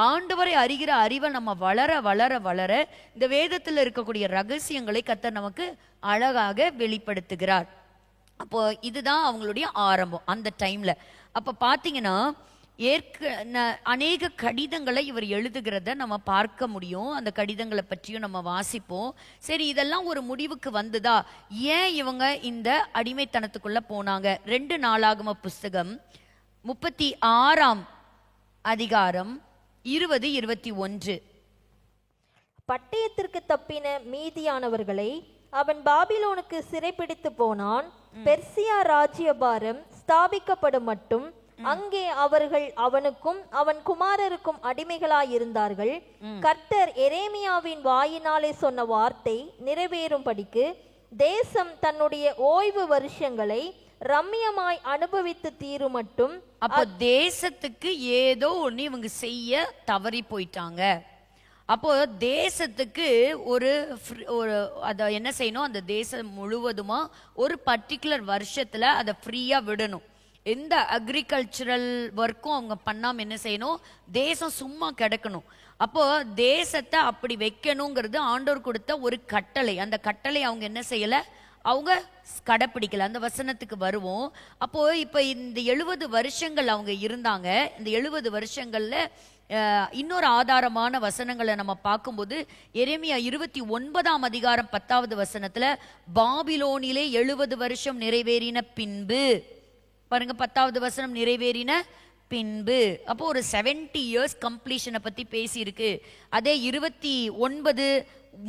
ஆண்டவரை அறிகிற அறிவை நம்ம வளர வளர வளர இந்த வேதத்தில் இருக்கக்கூடிய ரகசியங்களை கர்த்தர் நமக்கு அழகாக வெளிப்படுத்துகிறார். அப்போ இதுதான் அவங்களுடைய ஆரம்பம் அந்த டைம்ல. அப்ப பாத்தீங்கன்னா அநேக கடிதங்களை இவர் எழுதுகிறத நம்ம பார்க்க முடியும். அந்த கடிதங்களை பற்றியும் நம்ம வாசிப்போம். சரி, இதெல்லாம் ஒரு முடிவுக்கு வந்துதா? ஏன் இவங்க இந்த அடிமைத்தனத்துக்குள்ள போனாங்க? 2 நாளாகம புஸ்தகம் 36ஆம் அதிகாரம் 20-21. பட்டயத்திற்கு தப்பின மீதியானவர்களை அவன் பாபிலோனுக்கு சிறைப்பிடித்து போனான். பெர்சியா ராஜ்யபாரம் ஸ்தாபிக்கப்படும் மட்டும் அங்கே அவர்கள் அவனுக்கும் அவன் குமாரருக்கும் அடிமைகளாயிருந்தார்கள். கர்த்தர் எரேமியாவின் வாயினாலே சொன்ன வார்த்தை நிறைவேறும்படிக்கு தேசம் தன்னுடைய ஓய்வு வருஷங்களை ரம்மியமாய் அனுபவித்து தீரும் மட்டும். அப்போ தேசத்துக்கு ஏதோ ஒண்ணு இவங்க செய்ய தவறி போயிட்டாங்க. அப்போ தேசத்துக்கு ஒரு அதை என்ன செய்யணும்? அந்த தேசம் முழுவதுமா ஒரு பர்டிகுலர் வருஷத்துல அதை ஃப்ரீயா விடணும். எந்த அக்ரிகல்ச்சரல் ஒர்க்கும் அவங்க பண்ணாம என்ன செய்யணும்? தேசம் சும்மா கிடக்கணும். அப்போ தேசத்தை அப்படி வைக்கணுங்கிறது ஆண்டவர் கொடுத்த ஒரு கட்டளை. அந்த கட்டளை அவங்க என்ன செய்யல? அவங்க கடைப்பிடிக்கல. அந்த வசனத்துக்கு வருவோம். அப்போ இப்ப இந்த 70 வருஷங்கள் அவங்க இருந்தாங்க. இந்த 70 வருஷங்கள்ல இன்னொரு ஆதாரமான வசனங்களை நம்ம பார்க்கும்போது எரேமியா 29ஆம் அதிகாரம் 10வது வசனத்துல பாபிலோனிலே 70 வருஷம் நிறைவேறின பின்பு, பாருங்க 10வது வசனம், நிறைவேறின பின்பு. அப்போ ஒரு 70 இயர்ஸ் கம்ப்ளீஷனை பத்தி பேசியிருக்கு. அதே 29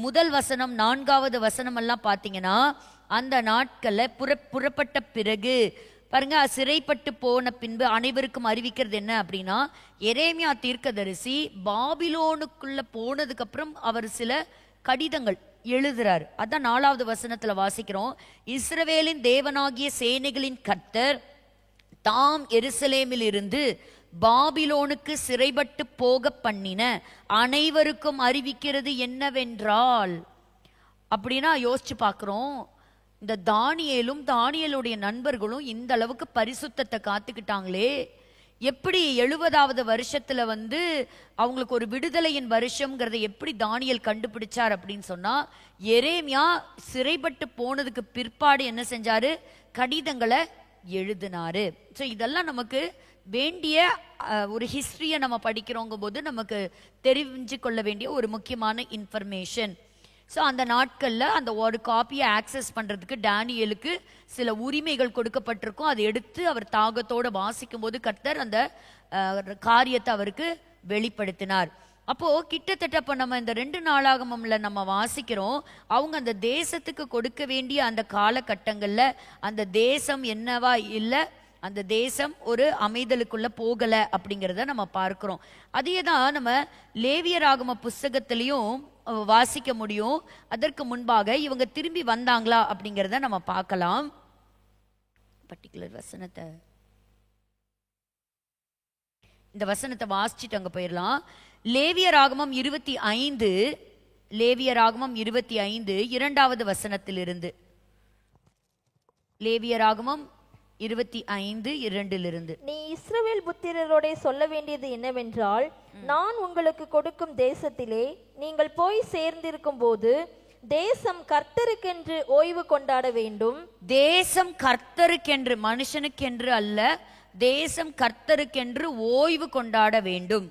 முதல் வசனம் 4வது வசனம் எல்லாம் பார்த்தீங்கன்னா அந்த நாட்கள்ல புறப்பட்ட பிறகு பாருங்க, சிறைப்பட்டு போன பின்பு அனைவருக்கும் அறிவிக்கிறது என்ன அப்படின்னா, எரேமியா தீர்க்கதரிசி பாபிலோனுக்குள்ள போனதுக்கு அப்புறம் அவர் சில கடிதங்கள் எழுதுறாரு. அதான் 4வது வசனத்துல வாசிக்கிறோம். இஸ்ரவேலின் தேவனாகிய சேனைகளின் கர்த்தர் தாம் எருசலேமில் இருந்து பாபிலோனுக்கு சிறைப்பட்டு போக பண்ணின அனைவருக்கும் அறிவிக்கிறது என்னவென்றால், அப்படின்னா யோசிச்சு பார்க்கிறோம், இந்த தானியேலும் தானியேலுடைய நண்பர்களும் இந்த அளவுக்கு பரிசுத்தத்தை காத்துக்கிட்டாங்களே, எப்படி 70வது வருஷத்துல அவங்களுக்கு ஒரு விடுதலையின் வருஷம்ங்கிறத எப்படி தானியேல் கண்டுபிடிச்சார் அப்படின்னு சொன்னா, எரேமியா சிறைப்பட்டு போனதுக்கு பிற்பாடு என்ன செஞ்சாரு? கடிதங்களை எழுதினாரு. ஸோ இதெல்லாம் நமக்கு வேண்டிய ஒரு ஹிஸ்டரியை நம்ம படிக்கிறோங்க போது நமக்கு தெரிஞ்சு கொள்ள வேண்டிய ஒரு முக்கியமான இன்ஃபர்மேஷன். ஸோ அந்த நாட்களில் அந்த ஒரு காப்பியை ஆக்சஸ் பண்ணுறதுக்கு டேனியலுக்கு சில உரிமைகள் கொடுக்கப்பட்டிருக்கும். அதை எடுத்து அவர் தாகத்தோடு வாசிக்கும் போது கர்த்தர் அந்த காரியத்தை அவருக்கு வெளிப்படுத்தினார். அப்போ கிட்டத்தட்ட இப்போ நம்ம இந்த 2 நாளாகமம்ல நம்ம வாசிக்கிறோம், அவங்க அந்த தேசத்துக்கு கொடுக்க வேண்டிய அந்த காலகட்டங்கள்ல அந்த தேசம் என்னவா இல்லை, அந்த தேசம் ஒரு அமைதலுக்குள்ள போகல அப்படிங்கிறத நம்ம பார்க்கிறோம். அதே தான் நம்ம லேவியராகம புஸ்தகத்திலையும் வாசிக்க முடியும். அதற்கு முன்பாக இவங்க திரும்பி வந்தாங்களா அப்படிங்கிறத நம்ம பார்க்கலாம். பர்டிகுலர் வசனத்தை, இந்த வசனத்தை வாசிச்சுட்டு அங்க போயிடலாம். லேவியராகமம் 25 2வது வசனத்திலிருந்து. லேவியராகமம் 25:2 நீ இஸ்ரவேல் புத்திரரோட சொல்ல வேண்டியது என்னவென்றால், நான் உங்களுக்கு கொடுக்கும் தேசத்திலே நீங்கள் போய் சேர்ந்திருக்கும் போது தேசம் கர்த்தருக்கென்று ஓய்வு கொண்டாட வேண்டும். தேசம் கர்த்தருக்கென்று, மனுஷனுக்கென்று அல்ல, தேசம் கர்த்தருக்கென்று ஓய்வு கொண்டாட வேண்டும்.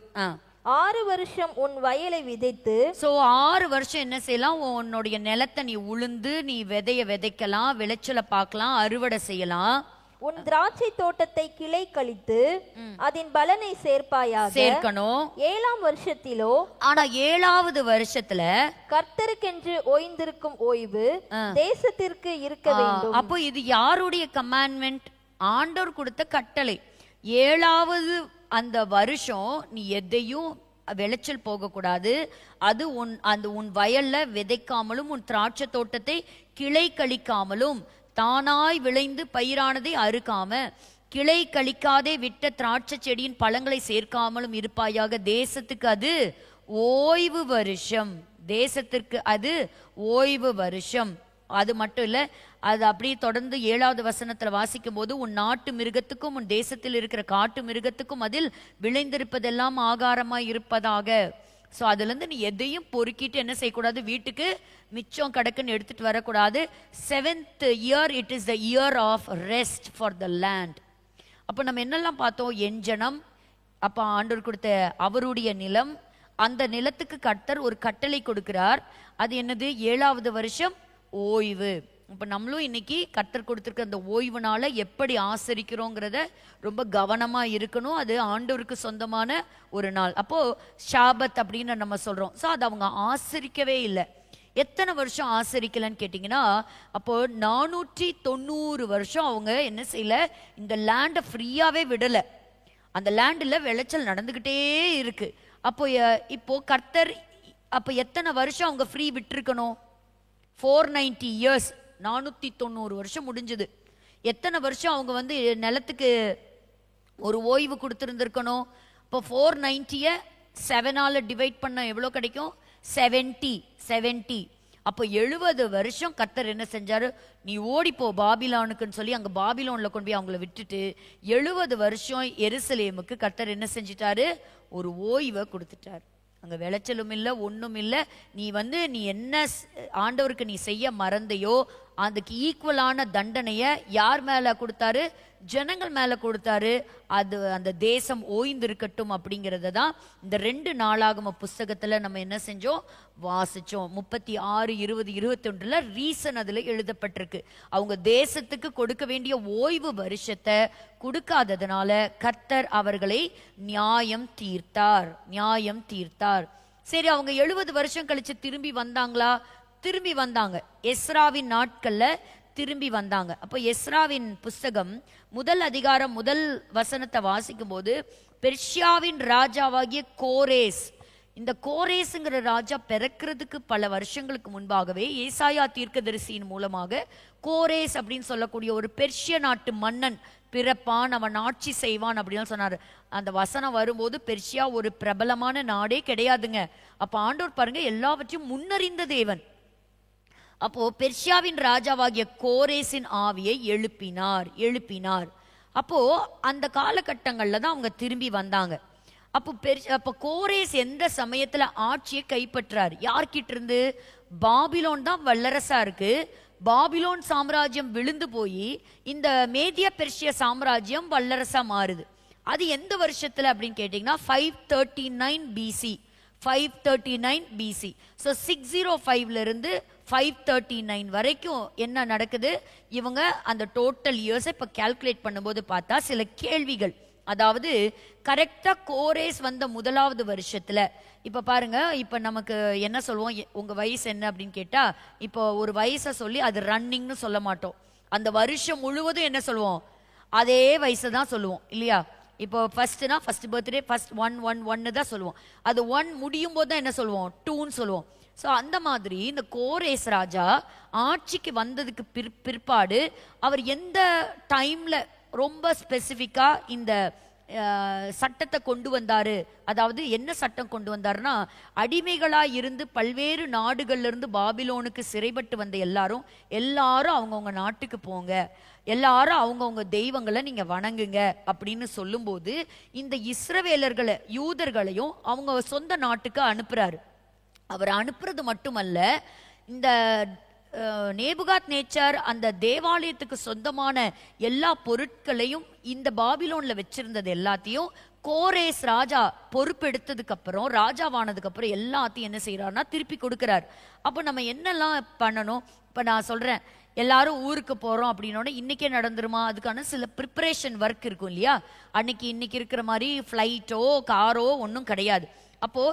6 வருஷம் உன் வயலை விதைத்து. சோ 6 வருஷம் என்ன செய்யலாம்? உன்னுடைய நிலத்தை நீ உழுந்து நீ விதைய விதைக்கலாம், விளைச்சலை பார்க்கலாம், அறுவடை செய்யலாம். உன் திராட்சை தோட்டத்தை கிளை கழித்து அதன் பலனை சேர்ப்பாயாக. சேர்க்கணும். 7ஆம் வருஷத்திலோ, ஆனா 7வது வருஷத்துல கர்த்தருக்கென்று ஓய்ந்திருக்கும் ஓய்வு தேசத்திற்கு இருக்க வேண்டும். அப்போ இது யாருடைய கமாண்ட்மெண்ட்? ஆண்டவர் கொடுத்த கட்டளை. 7வது அந்த வருஷம் நீ எதையும் விளைச்சல் போகக்கூடாது. அது உன் வயல்ல விதைக்காமலும் உன் திராட்சை தோட்டத்தை கிளை கழிக்காமலும் தானாய் விளைந்து பயிரானதை அறுக்காம கிளை கழிக்காதே விட்ட திராட்சை செடியின் பழங்களை சேர்க்காமலும் இருப்பாயாக. தேசத்துக்கு அது ஓய்வு வருஷம். தேசத்திற்கு அது ஓய்வு வருஷம். அது மட்டும் இல்ல, அது அப்படியே தொடர்ந்து 7வது வசனத்துல வாசிக்கும் போது உன் நாட்டு மிருகத்துக்கும் உன் தேசத்தில் இருக்கிற காட்டு மிருகத்துக்கும் அதில் விளைந்திருப்பதெல்லாம் ஆகாரமாய் இருப்பதாக. ஸோ அதுலேருந்து நீ எதையும் பொறுக்கிட்டு என்ன செய்யக்கூடாது? வீட்டுக்கு மிச்சம் கடக்குன்னு எடுத்துட்டு வரக்கூடாது. 7th year it is the year of rest for the land. அப்போ நம்ம என்னெல்லாம் பார்த்தோம்? என் ஜனம், அப்போ ஆண்டவர் கொடுத்த அவருடைய நிலம், அந்த நிலத்துக்கு கர்த்தர் ஒரு கட்டளை கொடுக்கிறார். அது என்னது? 7வது வருஷம் ஓய்வு. இப்போ நம்மளும் இன்னைக்கு கர்த்தர் கொடுத்துருக்க அந்த ஓய்வு நாளை எப்படி ஆசரிக்கிறோங்கிறத ரொம்ப கவனமா இருக்கணும். அது ஆண்டவருக்கு சொந்தமான ஒரு நாள். அப்போ ஷாபத் அப்படின்னு நம்ம சொல்றோம். ஸோ அது அவங்க ஆசரிக்கவே இல்லை. எத்தனை வருஷம் ஆசரிக்கலன்னு கேட்டிங்கன்னா, அப்போ 490 வருஷம் அவங்க என்ன செய்யல? இந்த லேண்டை ஃப்ரீயாவே விடலை. அந்த லேண்டில் விளைச்சல் நடந்துக்கிட்டே இருக்கு. அப்போ இப்போ கர்த்தர் அப்போ எத்தனை வருஷம் அவங்க ஃப்ரீ விட்டுருக்கணும்? 490 years, 490 வருஷம் முடிஞ்சது. எத்தனை வருஷம் அவங்க வந்து நிலத்துக்கு ஒரு ஓய்வு கொடுத்துருந்துருக்கணும்? இப்போ 490 7ஆல் டிவைட் பண்ண எவ்வளோ கிடைக்கும்? 70. அப்போ 70 வருஷம் கர்த்தர் என்ன செஞ்சாரு? நீ ஓடிப்போ பாபிலோனுக்குன்னு சொல்லி அங்கே பாபிலோனில் கொண்டு போய் அவங்கள விட்டுட்டு 70 வருஷம் எருசலேமுக்கு கர்த்தர் என்ன செஞ்சிட்டாரு? ஒரு ஓய்வை கொடுத்துட்டார். அங்கே விளைச்சலும் இல்லை, ஒன்றும் இல்லை. நீ என்ன ஆண்டவருக்கு நீ செய்ய மறந்தையோ அதுக்கு ஈக்குவலான தண்டனையை யார் மேலே கொடுத்தாரு? ஜனங்கள் மேலே கொடுத்தாரு. அது அந்த தேசம் ஓய்ந்திருக்கட்டும் அப்படிங்கிறத தான் இந்த 2 நாளாகம புஸ்தகத்தில் நம்ம என்ன செஞ்சோம்? வாசிச்சோம். 36, 20, 21 ரீசன் அதில் எழுதப்பட்டிருக்கு. அவங்க தேசத்துக்கு கொடுக்க வேண்டிய ஓய்வு வருஷத்தை கொடுக்காததுனால கர்த்தர் அவர்களை நியாயம் தீர்த்தார். சரி, அவங்க 70 வருஷம் கழிச்சு திரும்பி வந்தாங்களா? திரும்பி வந்தாங்க. எஸ்ராவின் நாட்கள்ல திரும்பி வந்தாங்க. அப்போ எஸ்ராவின் புஸ்தகம் 1 அதிகாரம் 1 வசனத்தை வாசிக்கும் போது, பெர்ஷியாவின் ராஜாவாகிய கோரேஸ், இந்த கோரேஸ்ங்கிற ராஜா பிறக்கிறதுக்கு பல வருஷங்களுக்கு முன்பாகவே ஏசாயா தீர்க்கதரிசியின் மூலமாக கோரேஸ் அப்படின்னு சொல்லக்கூடிய ஒரு பெர்ஷிய நாட்டு மன்னன் பிறப்பான், அவன் ஆட்சி செய்வான் அப்படின்னு சொன்னார். அந்த வசனம் வரும்போது பெர்ஷியா ஒரு பிரபலமான நாடே கிடையாதுங்க. அப்போ ஆண்டவர் பாருங்க, எல்லாவற்றையும் முன்னறிந்த தேவன். அப்போ பெர்ஷியாவின் ராஜாவாகிய கோரேசின் ஆவியை எழுப்பினார். அப்போ அந்த காலகட்டங்கள்ல தான் அவங்க திரும்பி வந்தாங்க. அப்போ கோரேஸ் எந்த சமயத்துல ஆட்சியை கைப்பற்றார்? யார்கிட்ட இருந்து? பாபிலோன் தான் வல்லரசா இருக்கு. பாபிலோன் சாம்ராஜ்யம் விழுந்து போய் இந்த மேதிய பெர்ஷிய சாம்ராஜ்யம் வல்லரசா மாறுது. அது எந்த வருஷத்துல அப்படின்னு கேட்டீங்கன்னா 539 BC. 539 BC. ஸோ 605 இருந்து 539 வரைக்கும் என்ன நடக்குது? இவங்க அந்த டோட்டல் இயர்ஸை இப்போ கால்குலேட் பண்ணும்போது பார்த்தா சில கேள்விகள். அதாவது கரெக்டா கோரேஸ் வந்த 1வது வருஷத்துல, இப்ப பாருங்க, இப்ப நமக்கு என்ன சொல்லுவோம்? உங்க வயசு என்ன அப்படின்னு கேட்டா, இப்போ ஒரு வயசை சொல்லி அது ரன்னிங்னு சொல்ல மாட்டோம். அந்த வருஷம் முழுவதும் என்ன சொல்லுவோம்? அதே வயசை தான் சொல்லுவோம் இல்லையா? இப்போ ஃபர்ஸ்ட்னா ஃபர்ஸ்ட் பர்த்டே, ஃபர்ஸ்ட் 1 தான் சொல்லுவோம். அது 1 முடியும் போது தான் என்ன சொல்லுவோம்? 2ன்னு சொல்லுவோம். ஸோ அந்த மாதிரி இந்த கோரேஸ் ராஜா ஆட்சிக்கு வந்ததுக்கு பிற்பாடு அவர் எந்த டைம்ல ரொம்ப ஸ்பெசிஃபிக்கா இந்த சட்டத்தை கொண்டு வந்தாரு? அதாவது என்ன சட்டம் கொண்டு வந்தாருன்னா, அடிமைகளா இருந்து பல்வேறு நாடுகள்ல இருந்து பாபிலோனுக்கு சிறைப்பட்டு வந்த எல்லாரும் அவங்கவுங்க நாட்டுக்கு போங்க, எல்லாரும் அவங்கவுங்க தெய்வங்களை நீங்க வணங்குங்க அப்படின்னு சொல்லும்போது, இந்த இஸ்ரவேலர்களை யூதர்களையும் அவங்க சொந்த நாட்டுக்கு அனுப்புறாரு. அவர் அனுப்புறது மட்டுமல்ல, இந்த நேபுகாத் நேச்சார் அந்த தேவாலயத்துக்கு சொந்தமான எல்லா பொருட்களையும் இந்த பாபிலோன்ல வச்சிருந்தது எல்லாத்தையும் கோரேஸ் ராஜா பொறுப்பெடுத்ததுக்கு அப்புறம், ராஜாவானதுக்கு அப்புறம் எல்லாத்தையும் என்ன செய்யறாருன்னா திருப்பி கொடுக்கிறார். அப்போ நம்ம என்னெல்லாம் பண்ணணும்? இப்ப நான் சொல்றேன், எல்லாரும் ஊருக்கு போறோம் அப்படின்னோட இன்னைக்கே நடந்துருமா? அதுக்கான சில ப்ரிப்பரேஷன் ஒர்க் இருக்கும் இல்லையா? இன்னைக்கு இருக்கிற மாதிரி ஃப்ளைட்டோ காரோ ஒன்றும் கிடையாது. அப்போ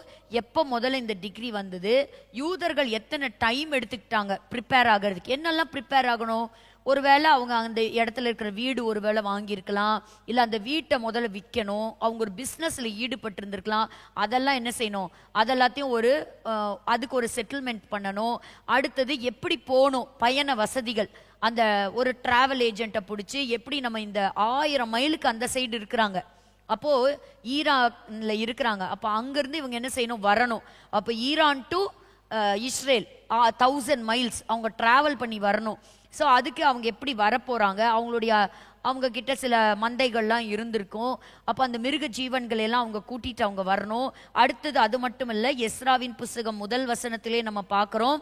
எப்போ முதல்ல இந்த டிகிரி வந்தது, யூதர்கள் எத்தனை டைம் எடுத்துக்கிட்டாங்க ப்ரிப்பேர் ஆகிறதுக்கு, என்னெல்லாம் ப்ரிப்பேர் ஆகணும்? ஒருவேளை அவங்க அந்த இடத்துல இருக்கிற வீடு ஒருவேளை வாங்கியிருக்கலாம், இல்லை அந்த வீட்டை முதல்ல விற்கணும், அவங்க ஒரு பிஸ்னஸில் ஈடுபட்டு இருந்திருக்கலாம். அதெல்லாம் என்ன செய்யணும்? அதெல்லாத்தையும் அதுக்கு ஒரு செட்டில்மெண்ட் பண்ணணும். அடுத்தது எப்படி போகணும், பயண வசதிகள், அந்த ஒரு டிராவல் ஏஜென்ட்டை பிடிச்சி எப்படி நம்ம இந்த 1000 மைலுக்கு அந்த சைடு இருக்கிறாங்க, அப்போ ஈரான்ல இருக்கிறாங்க, அப்போ அங்கிருந்து இவங்க என்ன செய்யணும்? வரணும். அப்போ ஈரான் டு இஸ்ரேல் 1000 மைல்ஸ் அவங்க டிராவல் பண்ணி வரணும். ஸோ அதுக்கு அவங்க எப்படி வரப்போறாங்க? அவங்க கிட்ட சில மந்தைகள்லாம் இருந்திருக்கும். அப்போ அந்த மிருக ஜீவன்கள் எல்லாம் அவங்க கூட்டிட்டு அவங்க வரணும். அடுத்தது அது மட்டும் இல்லை, எஸ்ராவின் புஸ்தகம் 1 வசனத்திலே நம்ம பார்க்குறோம்.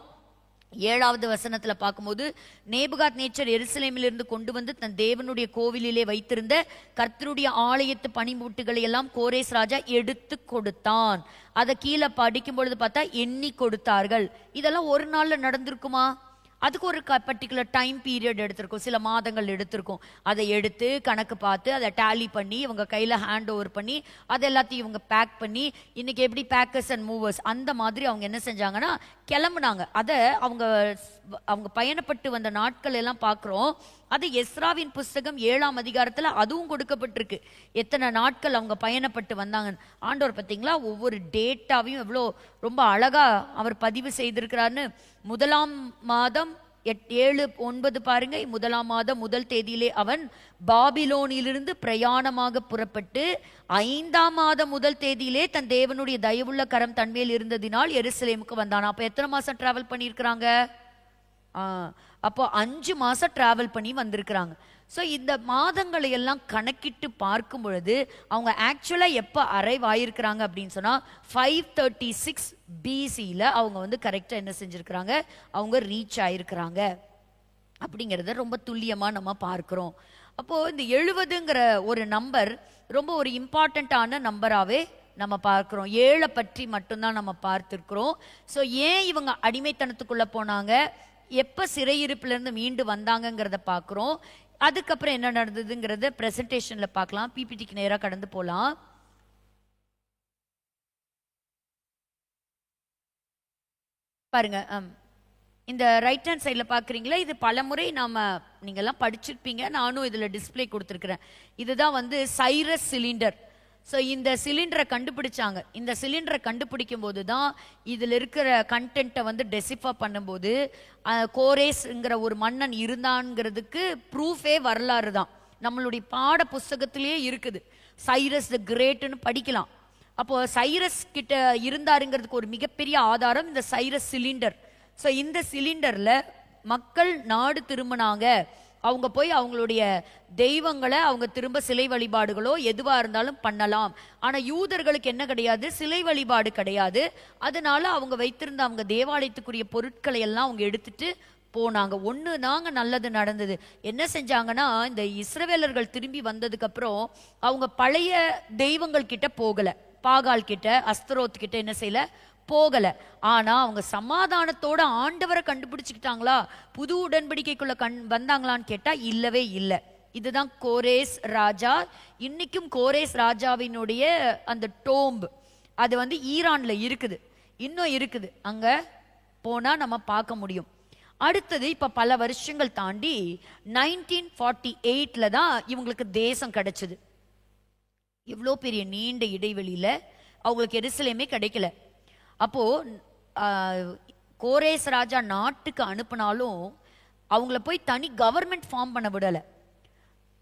7வது வசனத்துல பார்க்கும்போது, நேபுகாத் நேச்சர் எருசலேமிலிருந்து கொண்டு வந்து தன் தேவனுடைய கோவிலிலே வைத்திருந்த கர்த்தருடைய ஆலயத்து பனிமூட்டுகளை எல்லாம் கோரேஸ் ராஜா எடுத்து கொடுத்தான். அதை கீழே படிக்கும் பொழுது பார்த்தா எண்ணி கொடுத்தார்கள். இதெல்லாம் ஒரு நாள்ல நடந்திருக்குமா? அதுக்கு ஒரு பர்டிகுலர் டைம் பீரியட் எடுத்திருக்கும், சில மாதங்கள் எடுத்திருக்கும். அதை எடுத்து கணக்கு பார்த்து அதை டேலி பண்ணி இவங்க கையில் ஹேண்ட் ஓவர் பண்ணி அதை எல்லாத்தையும் இவங்க பேக் பண்ணி, இன்னைக்கு எப்படி பேக்கர்ஸ் அண்ட் மூவர்ஸ் அந்த மாதிரி அவங்க என்ன செஞ்சாங்கன்னா கிளம்புனாங்க. அதை அவங்க பயணப்பட்டு வந்த நாட்கள் எல்லாம் பார்க்குறோம். அது எஸ்ராவின் புஸ்தகம் 7ஆம் அதிகாரத்தில் அதுவும் கொடுக்கப்பட்டிருக்கு, எத்தனை நாட்கள் அவங்க பயணப்பட்டு வந்தாங்க. ஆண்டவர் பார்த்தீங்களா ஒவ்வொரு டேட்டாவையும் எவ்வளோ ரொம்ப அழகா அவர் பதிவு செய்திருக்கிறாருன்னு. 1ஆம் மாதம் 7-9 பாருங்க, 1ஆம் மாதம் 1 தேதியிலே அவன் பாபிலோனிலிருந்து பிரயாணமாக புறப்பட்டு 5ஆம் மாதம் 1 தேதியிலே தன் தேவனுடைய தயவுள்ள கரம் தன்மேல் இருந்ததினால் எருசலேமுக்கு வந்தான். அப்ப எத்தனை மாசம் டிராவல் பண்ணியிருக்கிறாங்க? அப்போ 5 மாசம் டிராவல் பண்ணி வந்திருக்கிறாங்க. ஸோ இந்த மாதங்களை எல்லாம் கணக்கிட்டு பார்க்கும் பொழுது அவங்க ஆக்சுவலா எப்போ அரைவ் ஆயிருக்கிறாங்க அப்படின்னு சொன்னா 536 BC-ல அவங்க வந்து கரெக்டா என்ன செஞ்சிருக்கிறாங்க? அவங்க ரீச் ஆயிருக்கிறாங்க அப்படிங்கிறத ரொம்ப துல்லியமா நம்ம பார்க்கிறோம். அப்போ இந்த 70ங்கிற ஒரு நம்பர் ரொம்ப ஒரு இம்பார்ட்டண்ட்டான நம்பராகவே நம்ம பார்க்கிறோம். 7 பற்றி மட்டும்தான் நம்ம பார்த்துருக்கிறோம். ஸோ ஏன் இவங்க அடிமைத்தனத்துக்குள்ள போனாங்க, எப்போ சிறையிருப்பிலிருந்து மீண்டு வந்தாங்கங்கிறத பார்க்குறோம். அதுக்கப்புறம் என்ன நடந்ததுங்கிறத பிரசன்டேஷன்ல பார்க்கலாம். பிபிடிக்கு நேராக கடந்து போகலாம். பாருங்க, இந்த ரைட் ஹேண்ட் சைடில் பார்க்குறீங்களா, இது பலமுறை நீங்கள்லாம் படிச்சிருப்பீங்க, நானும் இதில் டிஸ்பிளே கொடுத்துருக்குறேன். இதுதான் வந்து சைரஸ் சிலிண்டர். ஸோ இந்த சிலிண்டரை கண்டுபிடிச்சாங்க. இந்த சிலிண்டரை கண்டுபிடிக்கும் போது தான் இதில் இருக்கிற கண்டென்ட்டை வந்து டெசிஃபை பண்ணும்போது கோரேஸ்ங்கிற ஒரு மன்னன் இருந்தான்ங்கிறதுக்கு ப்ரூஃபே வரலாறு தான். நம்மளுடைய பாட புஸ்தகத்திலேயே இருக்குது. சைரஸ் த கிரேட்னு படிக்கலாம். அப்போ சைரஸ் கிட்ட இருந்தாருங்கிறதுக்கு ஒரு மிகப்பெரிய ஆதாரம் இந்த சைரஸ் சிலிண்டர். ஸோ இந்த சிலிண்டர்ல மக்கள் நாடு திரும்பினாங்க. அவங்க போய் அவங்களுடைய தெய்வங்களை அவங்க திரும்ப சிலை வழிபாடுகளோ எதுவா இருந்தாலும் பண்ணலாம். ஆனா யூதர்களுக்கு என்ன கிடையாது? சிலை வழிபாடு கிடையாது. அதனால அவங்க வைத்திருந்த அவங்க தேவாலயத்துக்குரிய பொருட்களை எல்லாம் அவங்க எடுத்துட்டு போனாங்க. ஒன்று தாங்க நல்லது நடந்தது. என்ன செஞ்சாங்கன்னா, இந்த இஸ்ரவேலர்கள் திரும்பி வந்ததுக்கு அப்புறம் அவங்க பழைய தெய்வங்கள் கிட்ட போகல, பாகால் கிட்ட அஸ்தரோத் கிட்ட என்ன செய்யல, போகல. ஆனா அவங்க சமாதானத்தோட ஆண்டவரை கண்டுபிடிச்சுக்கிட்டாங்களா, புது உடன்படிக்கைக்குள்ள வந்தாங்களான்னு கேட்டா இல்லவே இல்லை. இதுதான் கோரேஸ் ராஜா. இன்னைக்கும் கோரேஸ் ராஜாவினுடைய அந்த டோம்பு அது வந்து ஈரான்ல இருக்குது, இன்னும் இருக்குது. அங்க போனா நம்ம பார்க்க முடியும். அடுத்தது இப்ப பல வருஷங்கள் தாண்டி 1948ல தான் இவங்களுக்கு தேசம் கிடைச்சது. இவ்வளோ பெரிய நீண்ட இடைவெளியில அவங்களுக்கு எருசலேமே கிடைக்கல. அப்போ கோரேஸ் ராஜா நாட்டுக்கு அனுப்பினாலும் அவங்கள போய் தனி கவர்மெண்ட் ஃபார்ம் பண்ண விடலை.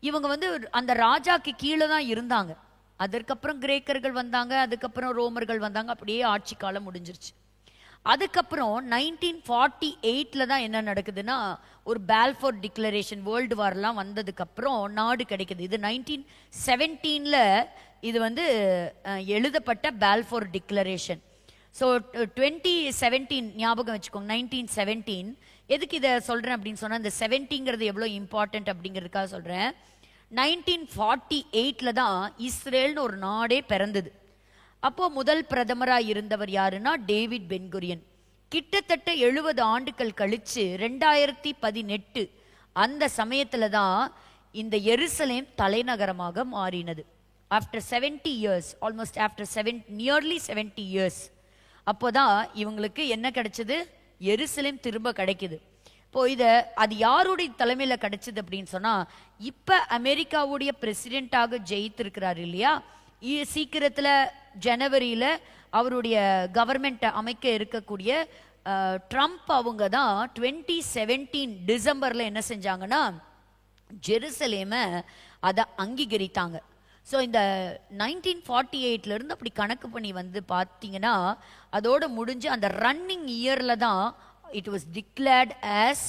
இவங்க வந்து அந்த ராஜாக்கு கீழே தான் இருந்தாங்க. அதற்கப்புறம் கிரேக்கர்கள் வந்தாங்க, அதுக்கப்புறம் ரோமர்கள் வந்தாங்க, அப்படியே ஆட்சி காலம் முடிஞ்சிருச்சு. அதுக்கப்புறம் 1948ல தான் என்ன நடக்குதுன்னா, ஒரு பால்ஃபோர் டிக்ளரேஷன், வேர்ல்டு வார்லாம் வந்ததுக்கு அப்புறம் நாடு கிடைக்குது. இது 1917ல இது வந்து எழுதப்பட்ட பால்ஃபோர் டிக்ளரேஷன். ஸோ 2017 ஞாபகம் வச்சுக்கோங்க, 1917. எதுக்கு இதை சொல்கிறேன் அப்படின்னு சொன்னால், இந்த 70ங்கிறது எவ்வளோ இம்பார்ட்டண்ட் அப்படிங்கிறதுக்காக சொல்கிறேன். 1948 தான் இஸ்ரேல்னு ஒரு நாடே பிறந்தது. அப்போது முதல் பிரதமராக இருந்தவர் யாருன்னா டேவிட் பென்குரியன். கிட்டத்தட்ட 70 ஆண்டுகள் கழித்து 2018 அந்த சமயத்தில் தான் இந்த எருசலேம் தலைநகரமாக மாறினது. After 70 years, almost after nearly 70 years, அப்போதான் இவங்களுக்கு என்ன கிடைச்சது? எருசலேம் திரும்ப கிடைக்குது. இப்போ அது யாருடைய தலைமையில் கிடைச்சது அப்படின்னு சொன்னா, இப்ப அமெரிக்காவுடைய பிரசிடென்டாக ஜெயித்திருக்கிறார் இல்லையா, சீக்கிரத்துல ஜனவரியில அவருடைய கவர்மெண்ட் அமைக்க இருக்கக்கூடிய ட்ரம்ப் அவங்க தான் 2017 டிசம்பர்ல என்ன செஞ்சாங்கன்னா ஜெருசலேமை அதை அங்கீகரித்தாங்க. ஸோ இந்த 1948 இருந்து அப்படி கணக்கு பண்ணி வந்து பார்த்தீங்கன்னா அதோட முடிஞ்சு அந்த ரன்னிங் இயர்ல தான் it was declared as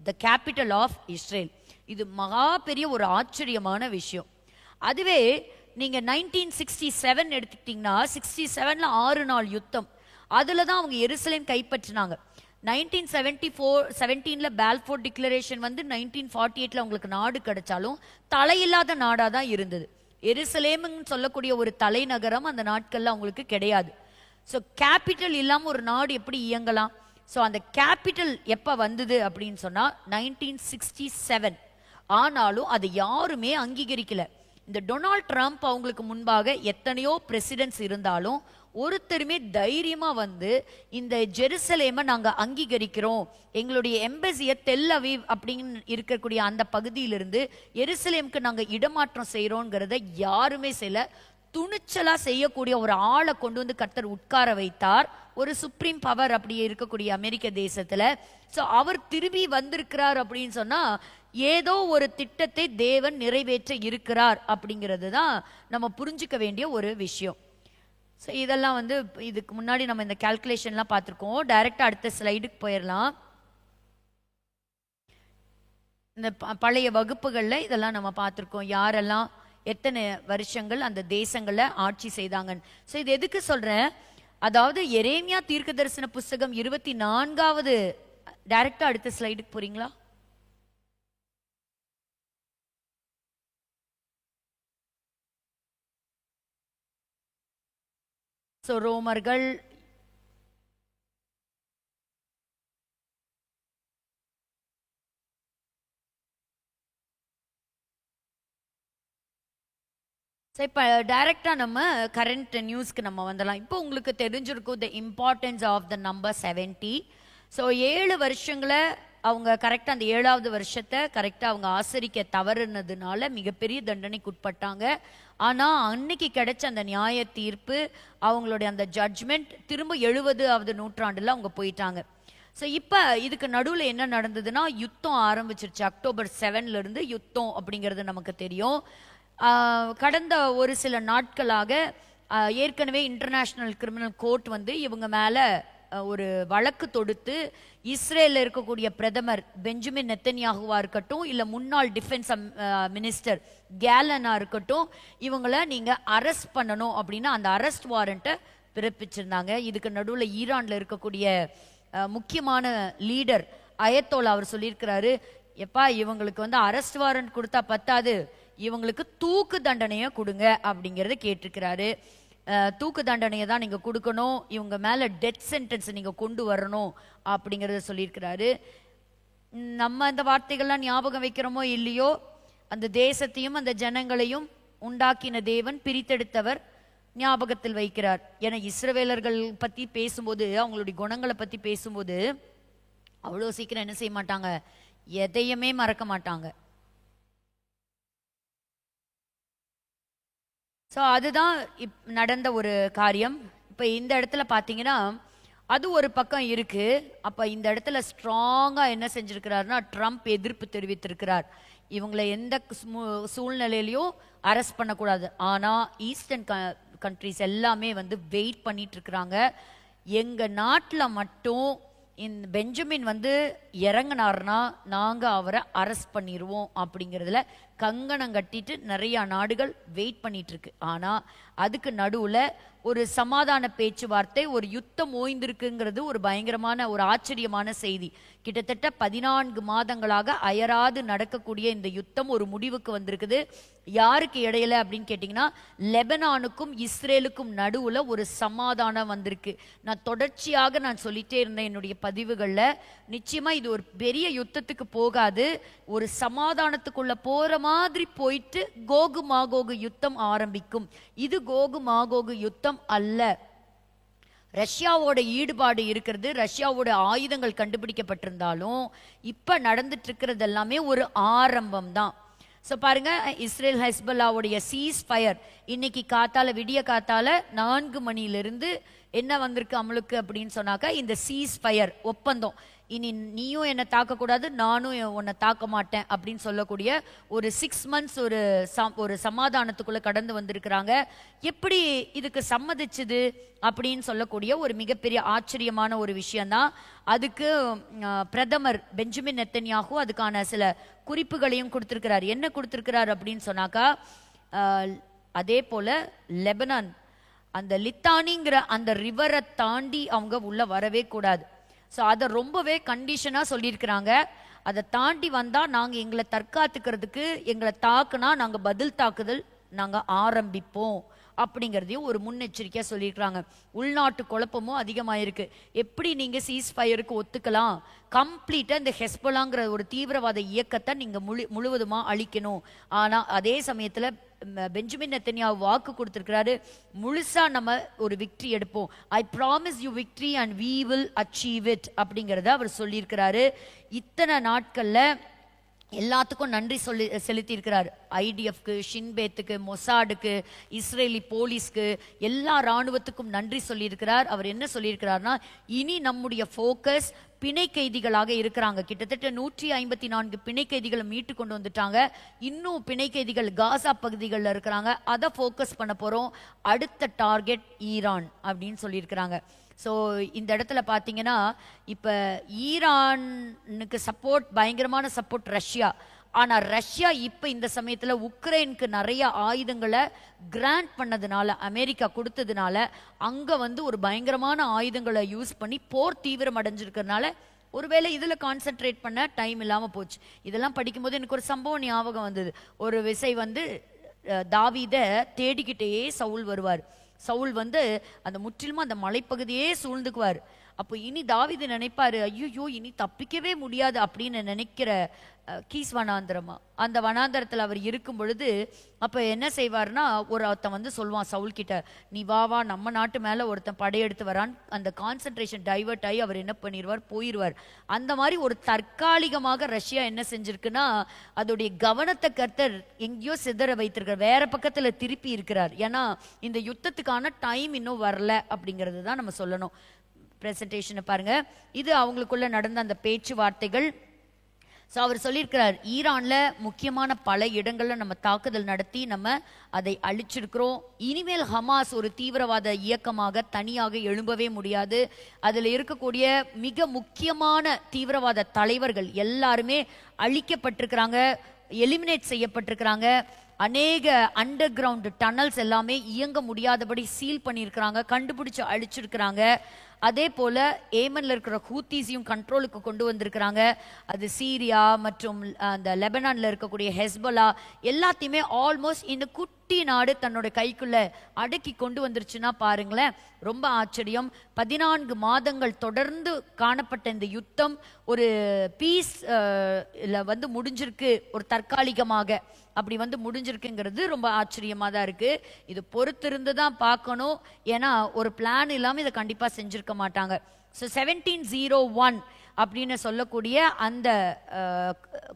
the capital of Israel. இது மகா பெரிய ஒரு ஆச்சரியமான விஷயம். அதுவே நீங்க 1967 எடுத்துக்கிட்டீங்கன்னா 67ல 6 நாள் யுத்தம், அதுல தான் அவங்க எருசலேம் கைப்பற்றினாங்க. 1917ல பால்ஃபோர்ட் டிக்ளரேஷன் வந்து 1948ல அவங்களுக்கு நாடு கிடைச்சாலும் தலையில்லாத நாடா தான் இருந்தது. எருசலேம்னு சொல்லக்கூடிய ஒரு தலைநகரம் அந்த நாட்கள்ல அவங்களுக்கு கிடையாது. ஸோ கேபிட்டல் இல்லாம ஒரு நாடு எப்படி இயங்கலாம்? ஸோ அந்த கேபிட்டல் எப்ப வந்தது அப்படின்னு சொன்னா 1967. ஆனாலும் அதை யாருமே அங்கீகரிக்கல. இந்த டொனால்ட் ட்ரம்ப் அவங்களுக்கு முன்பாக எத்தனையோ பிரசிடென்ட்ஸ் இருந்தாலும் ஒருத்தருமே தைரியமா வந்து இந்த ஜெருசலேமை நாங்க அங்கீகரிக்கிறோம், எங்களுடைய எம்பசியை தெல் அவீவ் அப்படின்னு இருக்கக்கூடிய அந்த பகுதியிலிருந்து எருசலேமுக்கு நாங்க இடமாற்றம் செய்யறோங்கிறத யாருமே செய்யல. துணிச்சலா செய்யக்கூடிய ஒரு ஆளை கொண்டு வந்து கர்த்தர் உட்கார வைத்தார், ஒரு சுப்ரீம் பவர் அப்படி இருக்கக்கூடிய அமெரிக்க தேசத்துல. ஸோ அவர் திரும்பி வந்திருக்கிறார் அப்படின்னு சொன்னா ஏதோ ஒரு திட்டத்தை தேவன் நிறைவேற்ற இருக்கிறார் அப்படிங்கிறது தான் நம்ம புரிஞ்சுக்க வேண்டிய ஒரு விஷயம். ஸோ இதெல்லாம் வந்து இதுக்கு முன்னாடி நம்ம இந்த கால்குலேஷன்லாம் பார்த்துருக்கோம். டைரக்டாக அடுத்த ஸ்லைடுக்கு போயிடலாம். இந்த பழைய வகுப்புகளில் இதெல்லாம் நம்ம பார்த்துருக்கோம், யாரெல்லாம் எத்தனை வருஷங்கள் அந்த தேசங்களை ஆட்சி செய்தாங்கன்னு. ஸோ இது எதுக்கு சொல்கிறேன், அதாவது எரேமியா தீர்க்க தரிசன புஸ்தகம் 24வது, டைரக்டாக அடுத்த ஸ்லைடுக்கு போறீங்களா? ஸோ ரோமர்கள் சரி, இப்போ டைரக்டாக நம்ம கரண்ட் நியூஸ்க்கு நம்ம வந்துடலாம். இப்போ உங்களுக்கு தெரிஞ்சிருக்கும் the importance of the number 70. So 7 வருஷங்களை அவங்க கரெக்டாக அந்த 7வது வருஷத்தை கரெக்டாக அவங்க ஆசரிக்க தவறுனதுனால மிகப்பெரிய தண்டனைக்கு உட்பட்டாங்க. ஆனால் அன்னைக்கு கிடைச்ச அந்த நியாய தீர்ப்பு, அவங்களுடைய அந்த ஜட்ஜ்மெண்ட் திரும்ப 70வது நூற்றாண்டில் அவங்க போயிட்டாங்க. ஸோ இப்போ இதுக்கு நடுவில் என்ன நடந்ததுன்னா யுத்தம் ஆரம்பிச்சிருச்சு. அக்டோபர் 7ல இருந்து யுத்தம் அப்படிங்கிறது நமக்கு தெரியும். கடந்த ஒரு சில நாட்களாக ஏற்கனவே இன்டர்நேஷ்னல் கிரிமினல் கோர்ட் வந்து இவங்க மேலே ஒரு வழக்கு தொடுத்து இஸ்ரேலில் இருக்கக்கூடிய பிரதமர் பெஞ்சமின் நெத்தன்யாகுவா இருக்கட்டும், இல்லை முன்னாள் டிஃபென்ஸ் மினிஸ்டர் கேலனா இருக்கட்டும், இவங்கள நீங்கள் அரெஸ்ட் பண்ணணும் அப்படின்னு அந்த அரெஸ்ட் வாரண்ட்டை பிறப்பிச்சிருந்தாங்க. இதுக்கு நடுவில் ஈரானில் இருக்கக்கூடிய முக்கியமான லீடர் அயத்தோலா அவர் சொல்லியிருக்கிறாரு, எப்பா இவங்களுக்கு வந்து அரெஸ்ட் வாரண்ட் கொடுத்தா பத்தாது, இவங்களுக்கு தூக்கு தண்டனையை கொடுங்க அப்படிங்கிறத கேட்டிருக்கிறாரு. தூக்கு தண்டனையை தான் நீங்கள் கொடுக்கணும், இவங்க மேலே டெத் சென்டென்ஸ் நீங்கள் கொண்டு வரணும் அப்படிங்கிறத சொல்லியிருக்கிறாரு. நம்ம அந்த வார்த்தைகள்லாம் ஞாபகம் வைக்கிறோமோ இல்லையோ, அந்த தேசத்தையும் அந்த ஜனங்களையும் உண்டாக்கின தேவன், பிரித்தெடுத்தவர் ஞாபகத்தில் வைக்கிறார். ஏன்னா இஸ்ரவேலர்கள் பற்றி பேசும்போது, அவங்களுடைய குணங்களை பற்றி பேசும்போது அவ்வளோ சீக்கிரம் என்ன செய்ய மாட்டாங்க, எதையுமே மறக்க மாட்டாங்க. ஸோ அதுதான் நடந்த ஒரு காரியம். இப்போ இந்த இடத்துல பார்த்தீங்கன்னா அது ஒரு பக்கம் இருக்கு. அப்போ இந்த இடத்துல ஸ்ட்ராங்காக என்ன செஞ்சிருக்கிறாருன்னா ட்ரம்ப் எதிர்ப்பு தெரிவித்திருக்கிறார். இவங்களை எந்த சூழ்நிலையிலையும் அரெஸ்ட் பண்ணக்கூடாது. ஆனால் ஈஸ்டர்ன் கண்ட்ரிஸ் எல்லாமே வந்து வெயிட் பண்ணிட்டு இருக்கிறாங்க. எங்கள் நாட்டில் மட்டும் இந்த பெஞ்சமின் வந்து இறங்கினார்னா நாங்கள் அவரை அரெஸ்ட் பண்ணிடுவோம் அப்படிங்கிறதுல கங்கணம் கட்டிட்டு நிறையா நாடுகள் வெயிட் பண்ணிட்டு இருக்கு. ஆனால் அதுக்கு நடுவுல ஒரு சமாதான பேச்சுவார்த்தை, ஒரு யுத்தம் ஓய்ந்திருக்குங்கிறது ஒரு பயங்கரமான ஒரு ஆச்சரியமான செய்தி. கிட்டத்தட்ட 14 மாதங்களாக அயராது நடக்கக்கூடிய இந்த யுத்தம் ஒரு முடிவுக்கு வந்திருக்குது. யாருக்கு இடையில அப்படின்னு கேட்டிங்கன்னா, லெபனானுக்கும் இஸ்ரேலுக்கும் நடுவுல ஒரு சமாதானம் வந்திருக்கு. நான் தொடர்ச்சியாக சொல்லிட்டே இருந்தேன் என்னுடைய பதிவுகளில், நிச்சயமா இது ஒரு பெரிய யுத்தத்துக்கு போகாது, ஒரு சமாதானத்துக்குள்ள போற மாதிரி போயிட்டு கோகு மாகோகு யுத்தம் ஆரம்பிக்கும். இது கோகு மாகோகு யுத்தம் அல்ல. ரஷ்யாவோட ஈடுபாடு இருக்கிறது, ரஷ்யாவோட ஆயுதங்கள் கண்டுபிடிக்கப்பட்டிருந்தாலும் இப்ப நடந்துட்டு இருக்கிறது எல்லாமே ஒரு ஆரம்பம் தான். ஸோ பாருங்க, இஸ்ரேல் ஹெஸ்பல்லாவுடைய சீஸ் ஃபயர் இன்னைக்கு காத்தால, விடிய காத்தால 4 மணியிலிருந்து என்ன வந்திருக்கு அமலுக்கு அப்படின்னு சொன்னாக்கா, இந்த சீஸ் ஃபயர் ஒப்பந்தம், இனி நீயும் என்னை தாக்கக்கூடாது, நானும் உன்னை தாக்க மாட்டேன் அப்படின்னு சொல்லக்கூடிய ஒரு 6 months ஒரு சமாதானத்துக்குள்ள கடந்து வந்திருக்கிறாங்க. எப்படி இதுக்கு சம்மதிச்சுது அப்படின்னு சொல்லக்கூடிய ஒரு மிகப்பெரிய ஆச்சரியமான ஒரு விஷயம்தான். அதுக்கு பிரதமர் பெஞ்சமின் நெத்தன்யாகு அதுக்கான சில குறிப்புகளையும் கொடுத்திருக்கிறார். என்ன கொடுத்திருக்கிறார் அப்படின்னு சொன்னாக்கா, அதே போல லெபனான் அந்த லித்தானிங்கிற அந்த ரிவரை தாண்டி அவங்க உள்ள வரவே கூடாது. ஸோ அதை ரொம்பவே கண்டிஷனாக சொல்லியிருக்கிறாங்க. அதை தாண்டி வந்தால் நாங்கள் எங்களை தற்காத்துக்கிறதுக்கு, எங்களை தாக்குனா நாங்கள் பதில் தாக்குதல் நாங்கள் ஆரம்பிப்போம் அப்படிங்கிறதையும் ஒரு முன்னெச்சரிக்கையாக சொல்லியிருக்கிறாங்க. உள்நாட்டு குழப்பமும் அதிகமாயிருக்கு. எப்படி நீங்கள் சீஸ் ஃபயருக்கு ஒத்துக்கலாம்? கம்ப்ளீட்டாக இந்த ஹெஸ்போலாங்கிற ஒரு தீவிரவாத இயக்கத்தை நீங்கள் முழுவதுமாக அழிக்கணும். ஆனால் அதே சமயத்தில் பெஞ்சமின் நெத்தன்யாஹு வாக்கு கொடுத்திருக்கிறாரு, முழுசா நம்ம ஒரு விக்டரி எடுப்போம். I promise you victory and we will achieve it அப்படிங்கிறத அவர் சொல்லியிருக்கிறாரு. இத்தனை நாட்கள்ல எல்லாத்துக்கும் நன்றி செலுத்தியிருக்கிறார். ஐடிஎஃப்க்கு, ஷின்பேத்துக்கு, மொசாடுக்கு, இஸ்ரேலி போலீஸ்க்கு, எல்லா இராணுவத்துக்கும் நன்றி சொல்லியிருக்கிறார். அவர் என்ன சொல்லியிருக்கிறார்னா, இனி நம்முடைய ஃபோக்கஸ் பிணை கைதிகளாக இருக்கிறாங்க. கிட்டத்தட்ட 154 பிணை கைதிகளை மீட்டு கொண்டு வந்துட்டாங்க. இன்னும் பிணை கைதிகள் காசா பகுதிகளில் இருக்கிறாங்க. அதை ஃபோக்கஸ் பண்ண போகிறோம். அடுத்த டார்கெட் ஈரான் அப்படின்னு சொல்லியிருக்கிறாங்க. ஸோ இந்த இடத்துல பார்த்தீங்கன்னா, இப்போ ஈரானுக்கு சப்போர்ட், பயங்கரமான சப்போர்ட் ரஷ்யா. ஆனால் ரஷ்யா இப்போ இந்த சமயத்தில் உக்ரைனுக்கு நிறைய ஆயுதங்களை கிராண்ட் பண்ணதுனால, அமெரிக்கா கொடுத்ததுனால, அங்கே ஒரு பயங்கரமான ஆயுதங்களை யூஸ் பண்ணி போர் தீவிரம் அடைஞ்சிருக்கிறதுனால ஒருவேளை இதில் கான்சென்ட்ரேட் பண்ண டைம் இல்லாமல் போச்சு. இதெல்லாம் படிக்கும்போது எனக்கு ஒரு சம்பவம் ஞாபகம் வந்தது. ஒரு விசை தாவீதை தேடிக்கிட்டே சவுல் வருவார். சவுல் அந்த முற்றிலுமா அந்த மலைப்பகுதியே சூழ்ந்துக்குவார். அப்போ இனி தாவீது நினைப்பாரு, ஐயோ இனி தப்பிக்கவே முடியாது அப்படின்னு நினைக்கிற கீஸ் வனாந்திரமா, அந்த வனாந்திரத்தில் அவர் இருக்கும் பொழுது அப்போ என்ன செய்வார்னா, ஒருத்தன் சொல்லுவான் சவுல் கிட்ட, நீ வா நம்ம நாட்டு மேலே ஒருத்தன் படையெடுத்து வரான். அந்த கான்சன்ட்ரேஷன் டைவர்ட் ஆகி அவர் என்ன பண்ணிடுவார், போயிடுவார். அந்த மாதிரி ஒரு தற்காலிகமாக ரஷ்யா என்ன செஞ்சிருக்குன்னா, அதோடைய கவனத்தை கர்த்தர் எங்கேயோ சிதற வைத்திருக்கிறார், வேற பக்கத்தில் திருப்பி இருக்கிறார். ஏன்னா இந்த யுத்தத்துக்கான டைம் இன்னும் வரல அப்படிங்கிறது தான் நம்ம சொல்லணும். பிரசன்டேஷனை பாருங்க, இது அவங்களுக்குள்ள நடந்த அந்த பேச்சுவார்த்தைகள். ஸோ அவர் சொல்லியிருக்கிறார், ஈரானில் முக்கியமான பல இடங்களில் நம்ம தாக்குதல் நடத்தி நம்ம அதை அழிச்சிருக்கிறோம். இனிமேல் ஹமாஸ் ஒரு தீவிரவாத இயக்கமாக தனியாக எழும்பவே முடியாது. அதில் இருக்கக்கூடிய மிக முக்கியமான தீவிரவாத தலைவர்கள் எல்லாருமே அழிக்கப்பட்டிருக்கிறாங்க, எலிமினேட் செய்யப்பட்டிருக்கிறாங்க. அநேக அண்டர் கிரவுண்ட் டனல்ஸ் எல்லாமே இயங்க முடியாதபடி சீல் பண்ணியிருக்கிறாங்க, கண்டுபிடிச்சு அழிச்சிருக்கிறாங்க. அதே போல ஏமன்ல இருக்கிற ஹூத்தீஸையும் கண்ட்ரோலுக்கு கொண்டு வந்திருக்கிறாங்க. அது சீரியா மற்றும் அந்த லெபனான்ல இருக்கக்கூடிய ஹெஸ்போலா எல்லாத்தையுமே ஆல்மோஸ்ட் இந்த குட்டி நாடு தன்னோட கைக்குள்ள அடக்கி கொண்டு வந்துருச்சுன்னா பாருங்களேன், ரொம்ப ஆச்சரியம். 14 மாதங்கள் தொடர்ந்து காணப்பட்ட இந்த யுத்தம் ஒரு பீஸ் முடிஞ்சிருக்கு, ஒரு தற்காலிகமாக அப்படி முடிஞ்சிருக்குங்கிறது ரொம்ப ஆச்சரியமா தான் இருக்கு. இது பொறுத்திருந்து தான் பார்க்கணும். ஏன்னா ஒரு பிளான் இல்லாமல் இதை கண்டிப்பா செஞ்சிருக்க மாட்டாங்க. ஸோ 1701 அப்படின்னு சொல்லக்கூடிய அந்த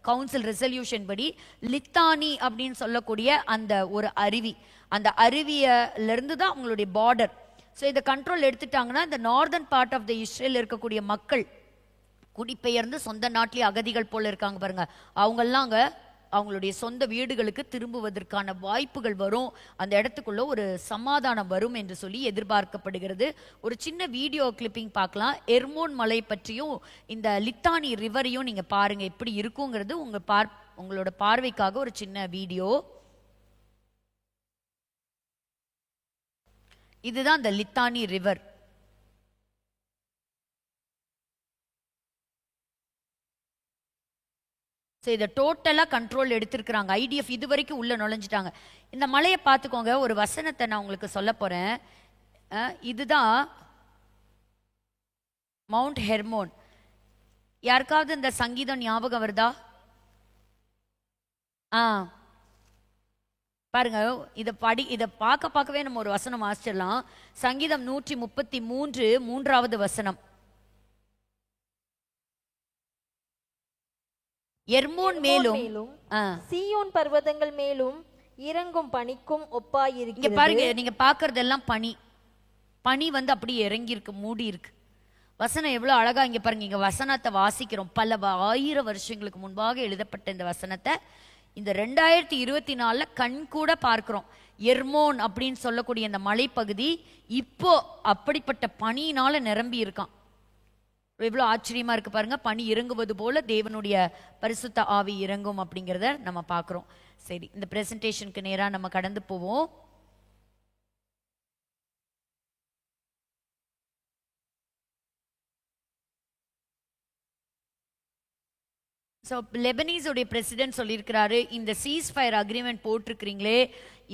கவுன்சில் ரெசல்யூஷன் படி லித்தானி அப்படின்னு சொல்லக்கூடிய அந்த ஒரு அருவி, அந்த அருவியிலிருந்து தான் அவங்களுடைய பார்டர். ஸோ இதை கண்ட்ரோல் எடுத்துட்டாங்கன்னா, இந்த northern part of the Israel இருக்கக்கூடிய மக்கள் குடிபெயர்ந்து சொந்த நாட்டிலே அகதிகள் போல இருக்காங்க பாருங்க, அவங்கெல்லாம் அவங்களுடைய சொந்த வீடுகளுக்கு திரும்புவதற்கான வாய்ப்புகள் வரும். அந்த இடத்துக்குள்ள ஒரு சமாதானம் வரும் என்று சொல்லி எதிர்பார்க்கப்படுகிறது. ஒரு சின்ன வீடியோ கிளிப்பிங் பார்க்கலாம். எர்மோன் மலை பற்றியும் இந்த லித்தானி ரிவரையும் நீங்க பாருங்க எப்படி இருக்குங்கிறது உங்களோட பார்வைக்காக ஒரு சின்ன வீடியோ. இதுதான் இந்த லித்தானி ரிவர். ஸோ இதை டோட்டலாக கண்ட்ரோல் எடுத்திருக்கிறாங்க. ஐடிஎஃப் இது வரைக்கும் உள்ள நுழைஞ்சிட்டாங்க. இந்த மலையை பார்த்துக்கோங்க. ஒரு வசனத்தை நான் உங்களுக்கு சொல்ல போறேன். இதுதான் மவுண்ட் ஹெர்மோன். யாருக்காவது இந்த சங்கீதம் ஞாபகம் வருதா? பாருங்க, இதை பார்க்கவே நம்ம ஒரு வசனம் வாசிச்சிடலாம். சங்கீதம் 133 3வது வசனம். எர்மோன் மேலும் சீயோன் பர்வதங்கள் மேலும் இறங்கும் பனிக்கும் ஒப்பாயிருக்கிறது. இங்க பாருங்க, நீங்க பாக்குறதெல்லாம் பனி. பனி வந்து அப்படியே இறங்கி இருக்கு, மூடி இருக்கு. வசனம் எவ்வளவு அழகா இங்க பாருங்க. இங்க வசனத்தை வாசிக்கிறோம். பல 1000 வருஷங்களுக்கு முன்பாக எழுதப்பட்ட இந்த வசனத்தை இந்த 2024 கண் கூட பார்க்கிறோம். எர்மோன் அப்படின்னு சொல்லக்கூடிய இந்த மலைப்பகுதி இப்போ அப்படிப்பட்ட பனியினால நிரம்பி இருக்கான். எவ்வளவு ஆச்சரியமா இருக்கு பாருங்க. பனி இறங்குவது போல தேவனுடைய பரிசுத்த ஆவி இறங்கும் அப்படிங்கிறத நம்ம பார்க்கிறோம். சரி, இந்த பிரசன்டேஷனுக்கு நேரா நம்ம கடந்து போவோம். ஸோ லெபனீஸோடைய பிரசிடென்ட் சொல்லியிருக்கிறாரு, இந்த சீஸ் ஃபயர் அக்ரிமெண்ட் போட்டிருக்கிறீங்களே,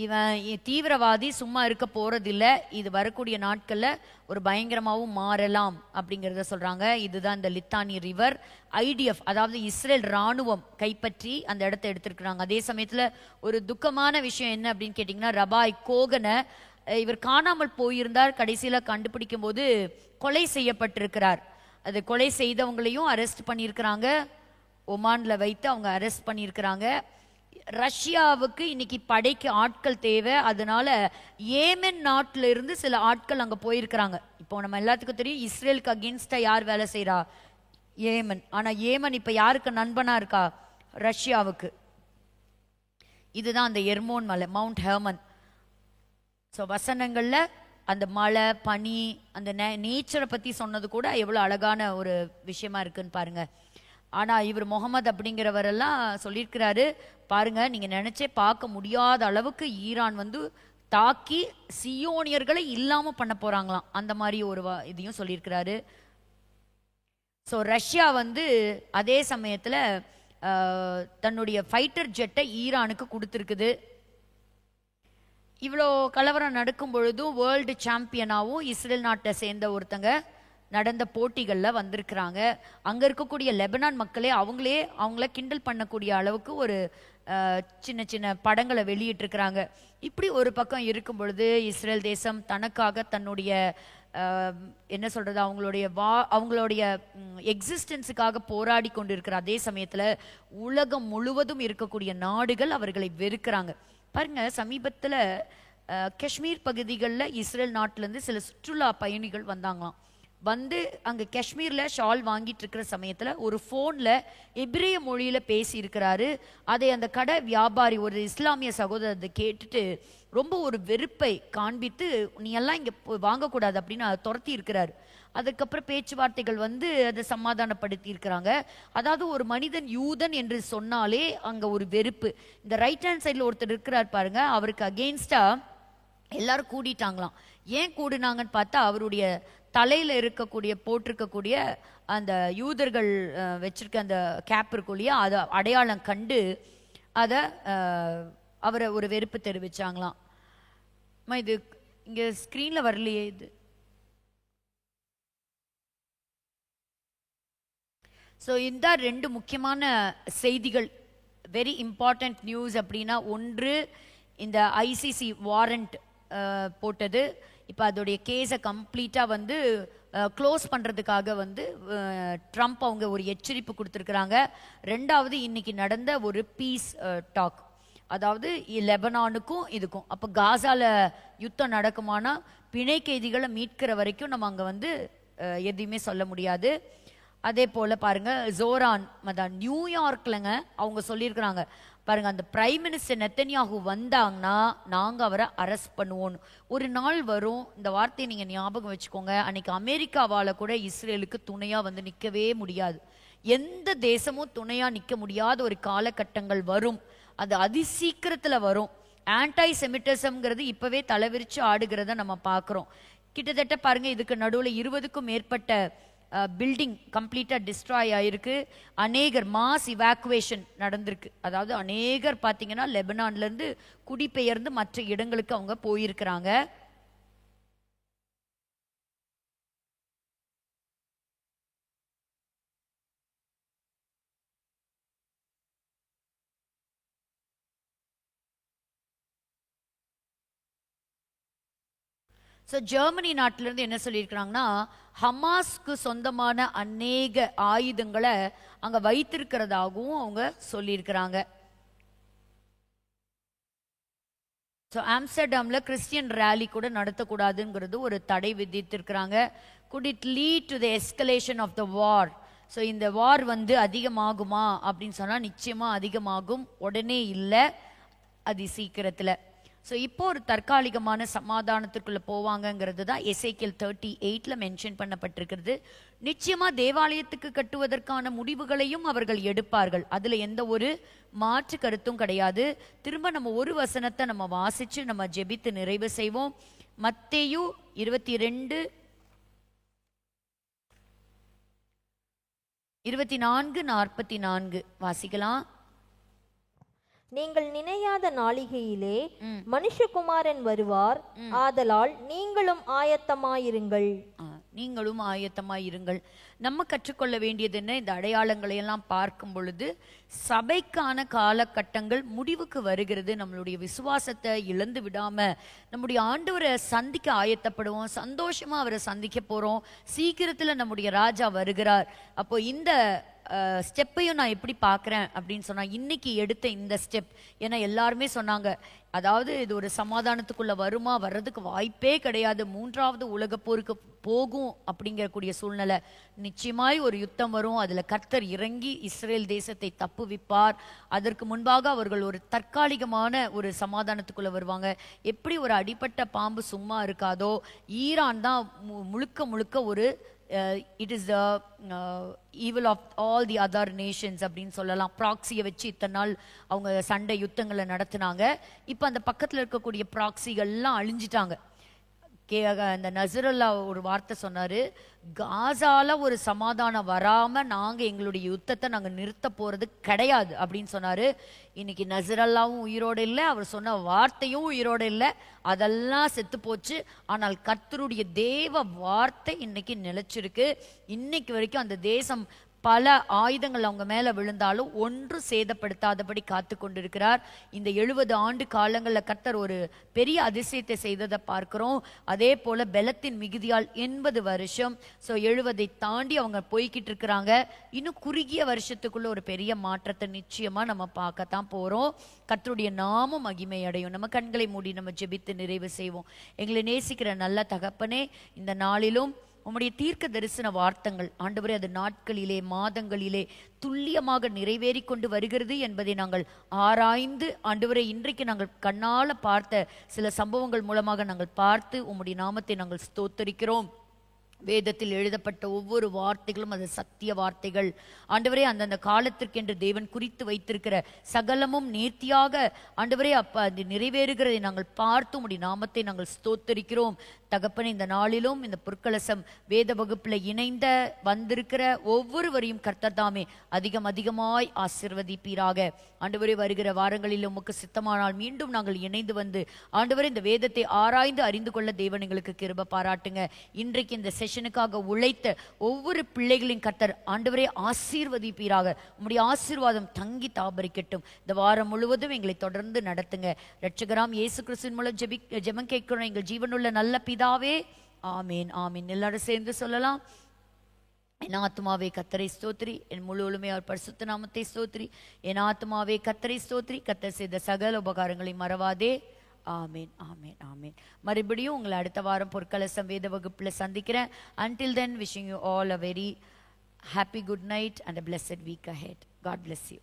இவன் தீவிரவாதி சும்மா இருக்க போறதில்லை, இது வரக்கூடிய நாட்களில் ஒரு பயங்கரமாகவும் மாறலாம் அப்படிங்கிறத சொல்றாங்க. இதுதான் இந்த லித்தானி ரிவர். ஐடிஎஃப் அதாவது இஸ்ரேல் ராணுவம் கைப்பற்றி அந்த இடத்த எடுத்திருக்கிறாங்க. அதே சமயத்தில் ஒரு துக்கமான விஷயம் என்ன அப்படின்னு கேட்டிங்கன்னா, ரபாய் கோகனை இவர் காணாமல் போயிருந்தார். கடைசியில் கண்டுபிடிக்கும் போது கொலை செய்யப்பட்டிருக்கிறார். அது கொலை செய்தவங்களையும் அரெஸ்ட் பண்ணியிருக்கிறாங்க. ஒமான்ல வைத்து அவங்க அரெஸ்ட் பண்ணியிருக்கிறாங்க. ரஷ்யாவுக்கு இன்னைக்கு படைக்கு ஆட்கள் தேவை. அதனால ஏமன் நாட்டில இருந்து சில ஆட்கள் அங்க போயிருக்கிறாங்க. இப்போ நம்ம எல்லாத்துக்கும் தெரியும், இஸ்ரேலுக்கு அகெயின்ஸ்டா யார் வேலை செய்யறா? ஏமன். ஆனா ஏமன் இப்ப யாருக்கு நண்பனா இருக்கா? ரஷ்யாவுக்கு. இதுதான் அந்த எர்மோன் மலை, மவுண்ட் ஹெர்மன். ஸோ வசனங்கள்ல அந்த மலை, பனி, அந்த நேச்சரை பத்தி சொன்னது கூட எவ்வளவு அழகான ஒரு விஷயமா இருக்குன்னு பாருங்க. ஆனா இவர் முகமது அப்படிங்கிறவரெல்லாம் சொல்லியிருக்கிறாரு, பாருங்க நீங்க நினைச்சே பார்க்க முடியாத அளவுக்கு ஈரான் வந்து தாக்கி சியோனியர்களை இல்லாம பண்ண போறாங்களாம். அந்த மாதிரி ஒரு இதையும் சொல்லியிருக்கிறாரு. ஸோ ரஷ்யா வந்து அதே சமயத்துல தன்னுடைய ஃபைட்டர் ஜெட்டை ஈரானுக்கு கொடுத்துருக்குது. இவ்வளோ கலவரம் நடக்கும் பொழுதும் வேர்ல்டு சாம்பியனாகவும் இஸ்ரேல் நாட்டை சேர்ந்த ஒருத்தங்க நடந்த போட்டிகளில் வந்திருக்கிறாங்க. அங்கே இருக்கக்கூடிய லெபனான் மக்களே அவங்கள கிண்டல் பண்ணக்கூடிய அளவுக்கு ஒரு சின்ன சின்ன படங்களை வெளியிட்டிருக்கிறாங்க. இப்படி ஒரு பக்கம் இருக்கும் பொழுது இஸ்ரேல் தேசம் தனக்காக தன்னுடைய என்ன சொல்றது, அவங்களுடைய எக்ஸிஸ்டன்ஸுக்காக போராடி கொண்டு இருக்கிற அதே சமயத்தில் உலகம் முழுவதும் இருக்கக்கூடிய நாடுகள் அவர்களை வெறுக்கிறாங்க. பாருங்க, சமீபத்தில் காஷ்மீர் பகுதிகளில் இஸ்ரேல் நாட்டிலேருந்து சில சுற்றுலா பயணிகள் வந்தாங்களாம். வந்து அங்கே காஷ்மீரில் ஷால் வாங்கிட்டு இருக்கிற சமயத்தில் ஒரு ஃபோனில் எபிரேய மொழியில் பேசியிருக்கிறாரு. அதை அந்த கடை வியாபாரி, ஒரு இஸ்லாமிய சகோதரத்தை கேட்டுட்டு ரொம்ப ஒரு வெறுப்பை காண்பித்து, நீ எல்லாம் இங்கே வாங்கக்கூடாது அப்படின்னு அதை துரத்தி இருக்கிறாரு. அதுக்கப்புறம் பேச்சுவார்த்தைகள் வந்து அதை சமாதானப்படுத்தி இருக்கிறாங்க. அதாவது ஒரு மனிதன் யூதன் என்று சொன்னாலே அங்கே ஒரு வெறுப்பு. இந்த ரைட் ஹேண்ட் சைடில் ஒருத்தர் இருக்கிறார் பாருங்க, அவருக்கு அகெயின்ஸ்டா எல்லாரும் கூடிட்டாங்களாம். ஏன் கூடினாங்கன்னு பார்த்தா, அவருடைய தலையில போட்டிருக்கக்கூடிய அந்த யூதர்கள் வச்சிருக்க அந்த கேப் இருக்கும் இல்லையா, அதை அடையாளம் கண்டு அதை அவரை ஒரு வெறுப்பு தெரிவிச்சாங்களாம். இது இங்க ஸ்கிரீன்ல வரலையே இது. ஸோ இந்த 2 முக்கியமான செய்திகள், வெரி இம்பார்ட்டன்ட் நியூஸ் அப்படின்னா, ஒன்று இந்த ஐசிசி வாரண்ட் போட்டது. இப்போ அதோடைய கேஸை கம்ப்ளீட்டாக வந்து க்ளோஸ் பண்ணுறதுக்காக வந்து ட்ரம்ப் அவங்க ஒரு எச்சரிப்பு கொடுத்துருக்குறாங்க. ரெண்டாவது, இன்னைக்கு நடந்த ஒரு பீஸ் டாக், அதாவது லெபனானுக்கும் இதுக்கும். அப்போ காசால யுத்தம் நடக்குமானா பிணை கைதிகளை மீட்கிற வரைக்கும் நம்ம அங்கே வந்து எதையுமே சொல்ல முடியாது. அதே போல் பாருங்க, ஜோரான் மதான் நியூயார்க்லங்க அவங்க சொல்லியிருக்கிறாங்க பாருங்க, அந்த பிரைம் மினிஸ்டர் நெத்தன்யாகு வந்தாங்கன்னா நாங்கள் அவரை அரெஸ்ட் பண்ணுவோம். ஒரு நாள் வரும், இந்த வார்த்தையை நீங்கள் ஞாபகம் வச்சுக்கோங்க, அன்னைக்கு அமெரிக்காவால் கூட இஸ்ரேலுக்கு துணையாக வந்து நிற்கவே முடியாது. எந்த தேசமும் துணையாக நிற்க முடியாத ஒரு காலகட்டங்கள் வரும். அது அதிசீக்கிரத்தில் வரும். ஆன்டை செமிட்டிசம்ங்கிறது இப்பவே தலைவிரிச்சு ஆடுகிறத நம்ம பார்க்குறோம். கிட்டத்தட்ட பாருங்க, இதுக்கு நடுவில் 20க்கும் மேற்பட்ட பில்டிங் கம்ப்ளீட்டாக டிஸ்ட்ராய் ஆயிருக்கு. அநேகர் மாஸ் இவாக்குவேஷன் நடந்திருக்கு. அதாவது அநேகர் பார்த்தீங்கன்னா லெபனான்லேருந்து குடிபெயர்ந்து மற்ற இடங்களுக்கு அவங்க போயிருக்கிறாங்க. ஸோ ஜெர்மனி நாட்டிலேருந்து என்ன சொல்லியிருக்கிறாங்கன்னா, ஹமாஸ்க்கு சொந்தமான அநேக ஆயுதங்களை அங்கே வைத்திருக்கிறதாகவும் அவங்க சொல்லியிருக்கிறாங்க. ஸோ ஆம்ஸ்டர்டாமில் கிறிஸ்டியன் ரேலி கூட நடத்தக்கூடாதுங்கிறது ஒரு தடை விதித்திருக்கிறாங்க. Could it lead to the escalation of the war? So இந்த வார் அதிகமாகுமா அப்படின்னு சொன்னால் நிச்சயமாக அதிகமாகும். உடனே இல்லை, அது சீக்கிரத்தில். ஸோ இப்போ ஒரு தற்காலிகமான சமாதானத்துக்குள்ளே போவாங்கங்கிறது தான் எசேக்கியேல் 38 மென்ஷன் பண்ணப்பட்டிருக்கிறது. நிச்சயமாக தேவாலயத்துக்கு கட்டுவதற்கான முடிவுகளையும் அவர்கள் எடுப்பார்கள். அதில் எந்த ஒரு மாற்று கருத்தும் கிடையாது. திரும்ப நம்ம ஒரு வசனத்தை நம்ம வாசித்து நம்ம ஜெபித்து நிறைவு செய்வோம். மத்தேயு 22:24 வாசிக்கலாம். நீங்கள் நினையாத நாளிகையிலே மனுஷகுமாரன் வருவார், ஆதலால் நீங்களும் ஆயத்தமாயிருங்கள். நீங்களும் ஆயத்தமாயிருங்கள். நம்ம கற்றுக்கொள்ள வேண்டியது என்ன? இந்த அடையாளங்களை எல்லாம் பார்க்கும் பொழுது சபைக்கான காலகட்டங்கள் முடிவுக்கு வருகிறது. நம்மளுடைய விசுவாசத்தை இழந்து விடாம நம்முடைய ஆண்டவரை சந்திக்க ஆயத்தப்படுவோம். சந்தோஷமா அவரை சந்திக்க போறோம். சீக்கிரத்துல நம்முடைய ராஜா வருகிறார். அப்போ இந்த ஸ்டெப்பையும் நான் எப்படி பார்க்குறேன் அப்படின்னு சொன்னால், இன்னைக்கு எடுத்த இந்த ஸ்டெப், ஏன்னா எல்லாருமே சொன்னாங்க, அதாவது இது ஒரு சமாதானத்துக்குள்ளே வருமா, வர்றதுக்கு வாய்ப்பே கிடையாது, 3வது உலக போருக்கு போகும் அப்படிங்கக்கூடிய சூழ்நிலை. நிச்சயமாய் ஒரு யுத்தம் வரும், அதில் கர்த்தர் இறங்கி இஸ்ரேல் தேசத்தை தப்புவிப்பார். அதற்கு முன்பாக அவர்கள் ஒரு தற்காலிகமான ஒரு சமாதானத்துக்குள்ளே வருவாங்க. எப்படி ஒரு அடிப்பட்ட பாம்பு சும்மா இருக்காதோ, ஈரான் தான் முழுக்க முழுக்க ஒரு it is the evil of all the other nations அப்படின்னு சொல்லலாம். ப்ராக்சியை வச்சு இத்தனை நாள் அவங்க சண்டை யுத்தங்களை நடத்தினாங்க. இப்போ அந்த பக்கத்தில் இருக்கக்கூடிய ப்ராக்சிகள்லாம் அழிஞ்சிட்டாங்க. அந்த நசரல்லா ஒரு வார்த்தை சொன்னார், காசால ஒரு சமாதானம் வராமல் நாங்கள் எங்களுடைய யுத்தத்தை நாங்கள் நிறுத்த போகிறது கிடையாது அப்படின்னு சொன்னார். இன்னைக்கு நசரல்லாவும் உயிரோடு இல்லை, அவர் சொன்ன வார்த்தையும் உயிரோடு இல்லை, அதெல்லாம் செத்து போச்சு. ஆனால் கர்த்தருடைய தேவ வார்த்தை இன்னைக்கு நிலைச்சிருக்கு. இன்னைக்கு வரைக்கும் அந்த தேசம் பல ஆயுதங்கள் அவங்க மேல விழுந்தாலும் ஒன்று சேதப்படுத்தாதபடி காத்து கொண்டிருக்கிறார். இந்த 70 ஆண்டு காலங்களில் கர்த்தர் ஒரு பெரிய அதிசயத்தை செய்ததை பார்க்கிறோம். அதே போல பெலத்தின் மிகுதியால் 80 வருஷம். ஸோ 70 தாண்டி அவங்க போய்கிட்டு இருக்கிறாங்க. இன்னும் குறுகிய வருஷத்துக்குள்ள ஒரு பெரிய மாற்றத்தை நிச்சயமா நம்ம பார்க்கத்தான் போறோம். கர்த்தருடைய நாமம் மகிமை அடையும். நம்ம கண்களை மூடி நம்ம ஜெபித்து நிறைவு செய்வோம். எங்களை நேசிக்கிற நல்ல தகப்பனே, இந்த நாளிலும் உம்முடைய தீர்க்க தரிசன வார்த்தைகள் ஆண்டவரே, அது நாட்களிலே மாதங்களிலே துல்லியமாக நிறைவேறி கொண்டு வருகிறது என்பதை நாங்கள் ஆராய்ந்து ஆண்டவரே, இன்றைக்கு நாங்கள் கண்ணால பார்த்த சில சம்பவங்கள் மூலமாக நாங்கள் பார்த்து உம்முடைய நாமத்தை நாங்கள் ஸ்தோத்தரிக்கிறோம். வேதத்தில் எழுதப்பட்ட ஒவ்வொரு வார்த்தைகளும் அது சத்திய வார்த்தைகள் ஆண்டவரே. அந்தந்த காலத்திற்கென்று தேவன் குறித்து வைத்திருக்கிற சகலமும் நேர்த்தியாக ஆண்டவரே அப்ப அது நிறைவேறுகிறதை நாங்கள் பார்த்து உம்முடைய நாமத்தை நாங்கள் ஸ்தோத்தரிக்கிறோம். தகப்பனே, இந்த நாளிலும் இந்த பொற்கலசம் வேத வகுப்புல இணைந்த வந்திருக்கிற ஒவ்வொருவரையும் கர்த்தர் தாமே அதிகமாய் ஆசீர்வதிப்பீராக. ஆண்டவரே, வருகிற வாரங்களில் உமக்கு சித்தமானால் மீண்டும் நாங்கள் இணைந்து வந்து ஆண்டவரே இந்த வேதத்தை ஆராய்ந்து அறிந்து கொள்ள தேவன் எங்களுக்கு கிருபை பாராட்டுங்க. இன்றைக்கு இந்த செஷனுக்காக உழைத்த ஒவ்வொரு பிள்ளைகளின் கர்த்தர் ஆண்டவரே ஆசீர்வதிப்பீராக. உம்முடைய ஆசீர்வாதம் தங்கி தாபரிக்கட்டும். இந்த வாரம் முழுவதும் எங்களை தொடர்ந்து நடத்துங்க. இரட்சகராம் இயேசு கிறிஸ்துவின் மூலம் ஜெபம் கேட்கிறோம் எங்கள் ஜீவனுள்ள நல்ல பிதாவே, ஆமீன் ஆமீன். எல்லாரும் சேர்ந்து சொல்லலாம். என் ஆத்மாவே கர்த்தரை ஸ்தோத்திரி, என் முழுவதுமே அவர் பரிசுத்த நாமத்தை ஸ்தோத்திரி. என் ஆத்மாவே கர்த்தரை ஸ்தோத்திரி, கர்த்தர் செய்த சகல உபகாரங்களை மறவாதே. ஆமீன் ஆமீன் ஆமீன். மறுபடியும் உங்களை அடுத்த வாரம் பொற்கலசம் வேத வகுப்புல சந்திக்கிறேன். Until then, wishing you all a very happy good night and a blessed week ahead. God bless you.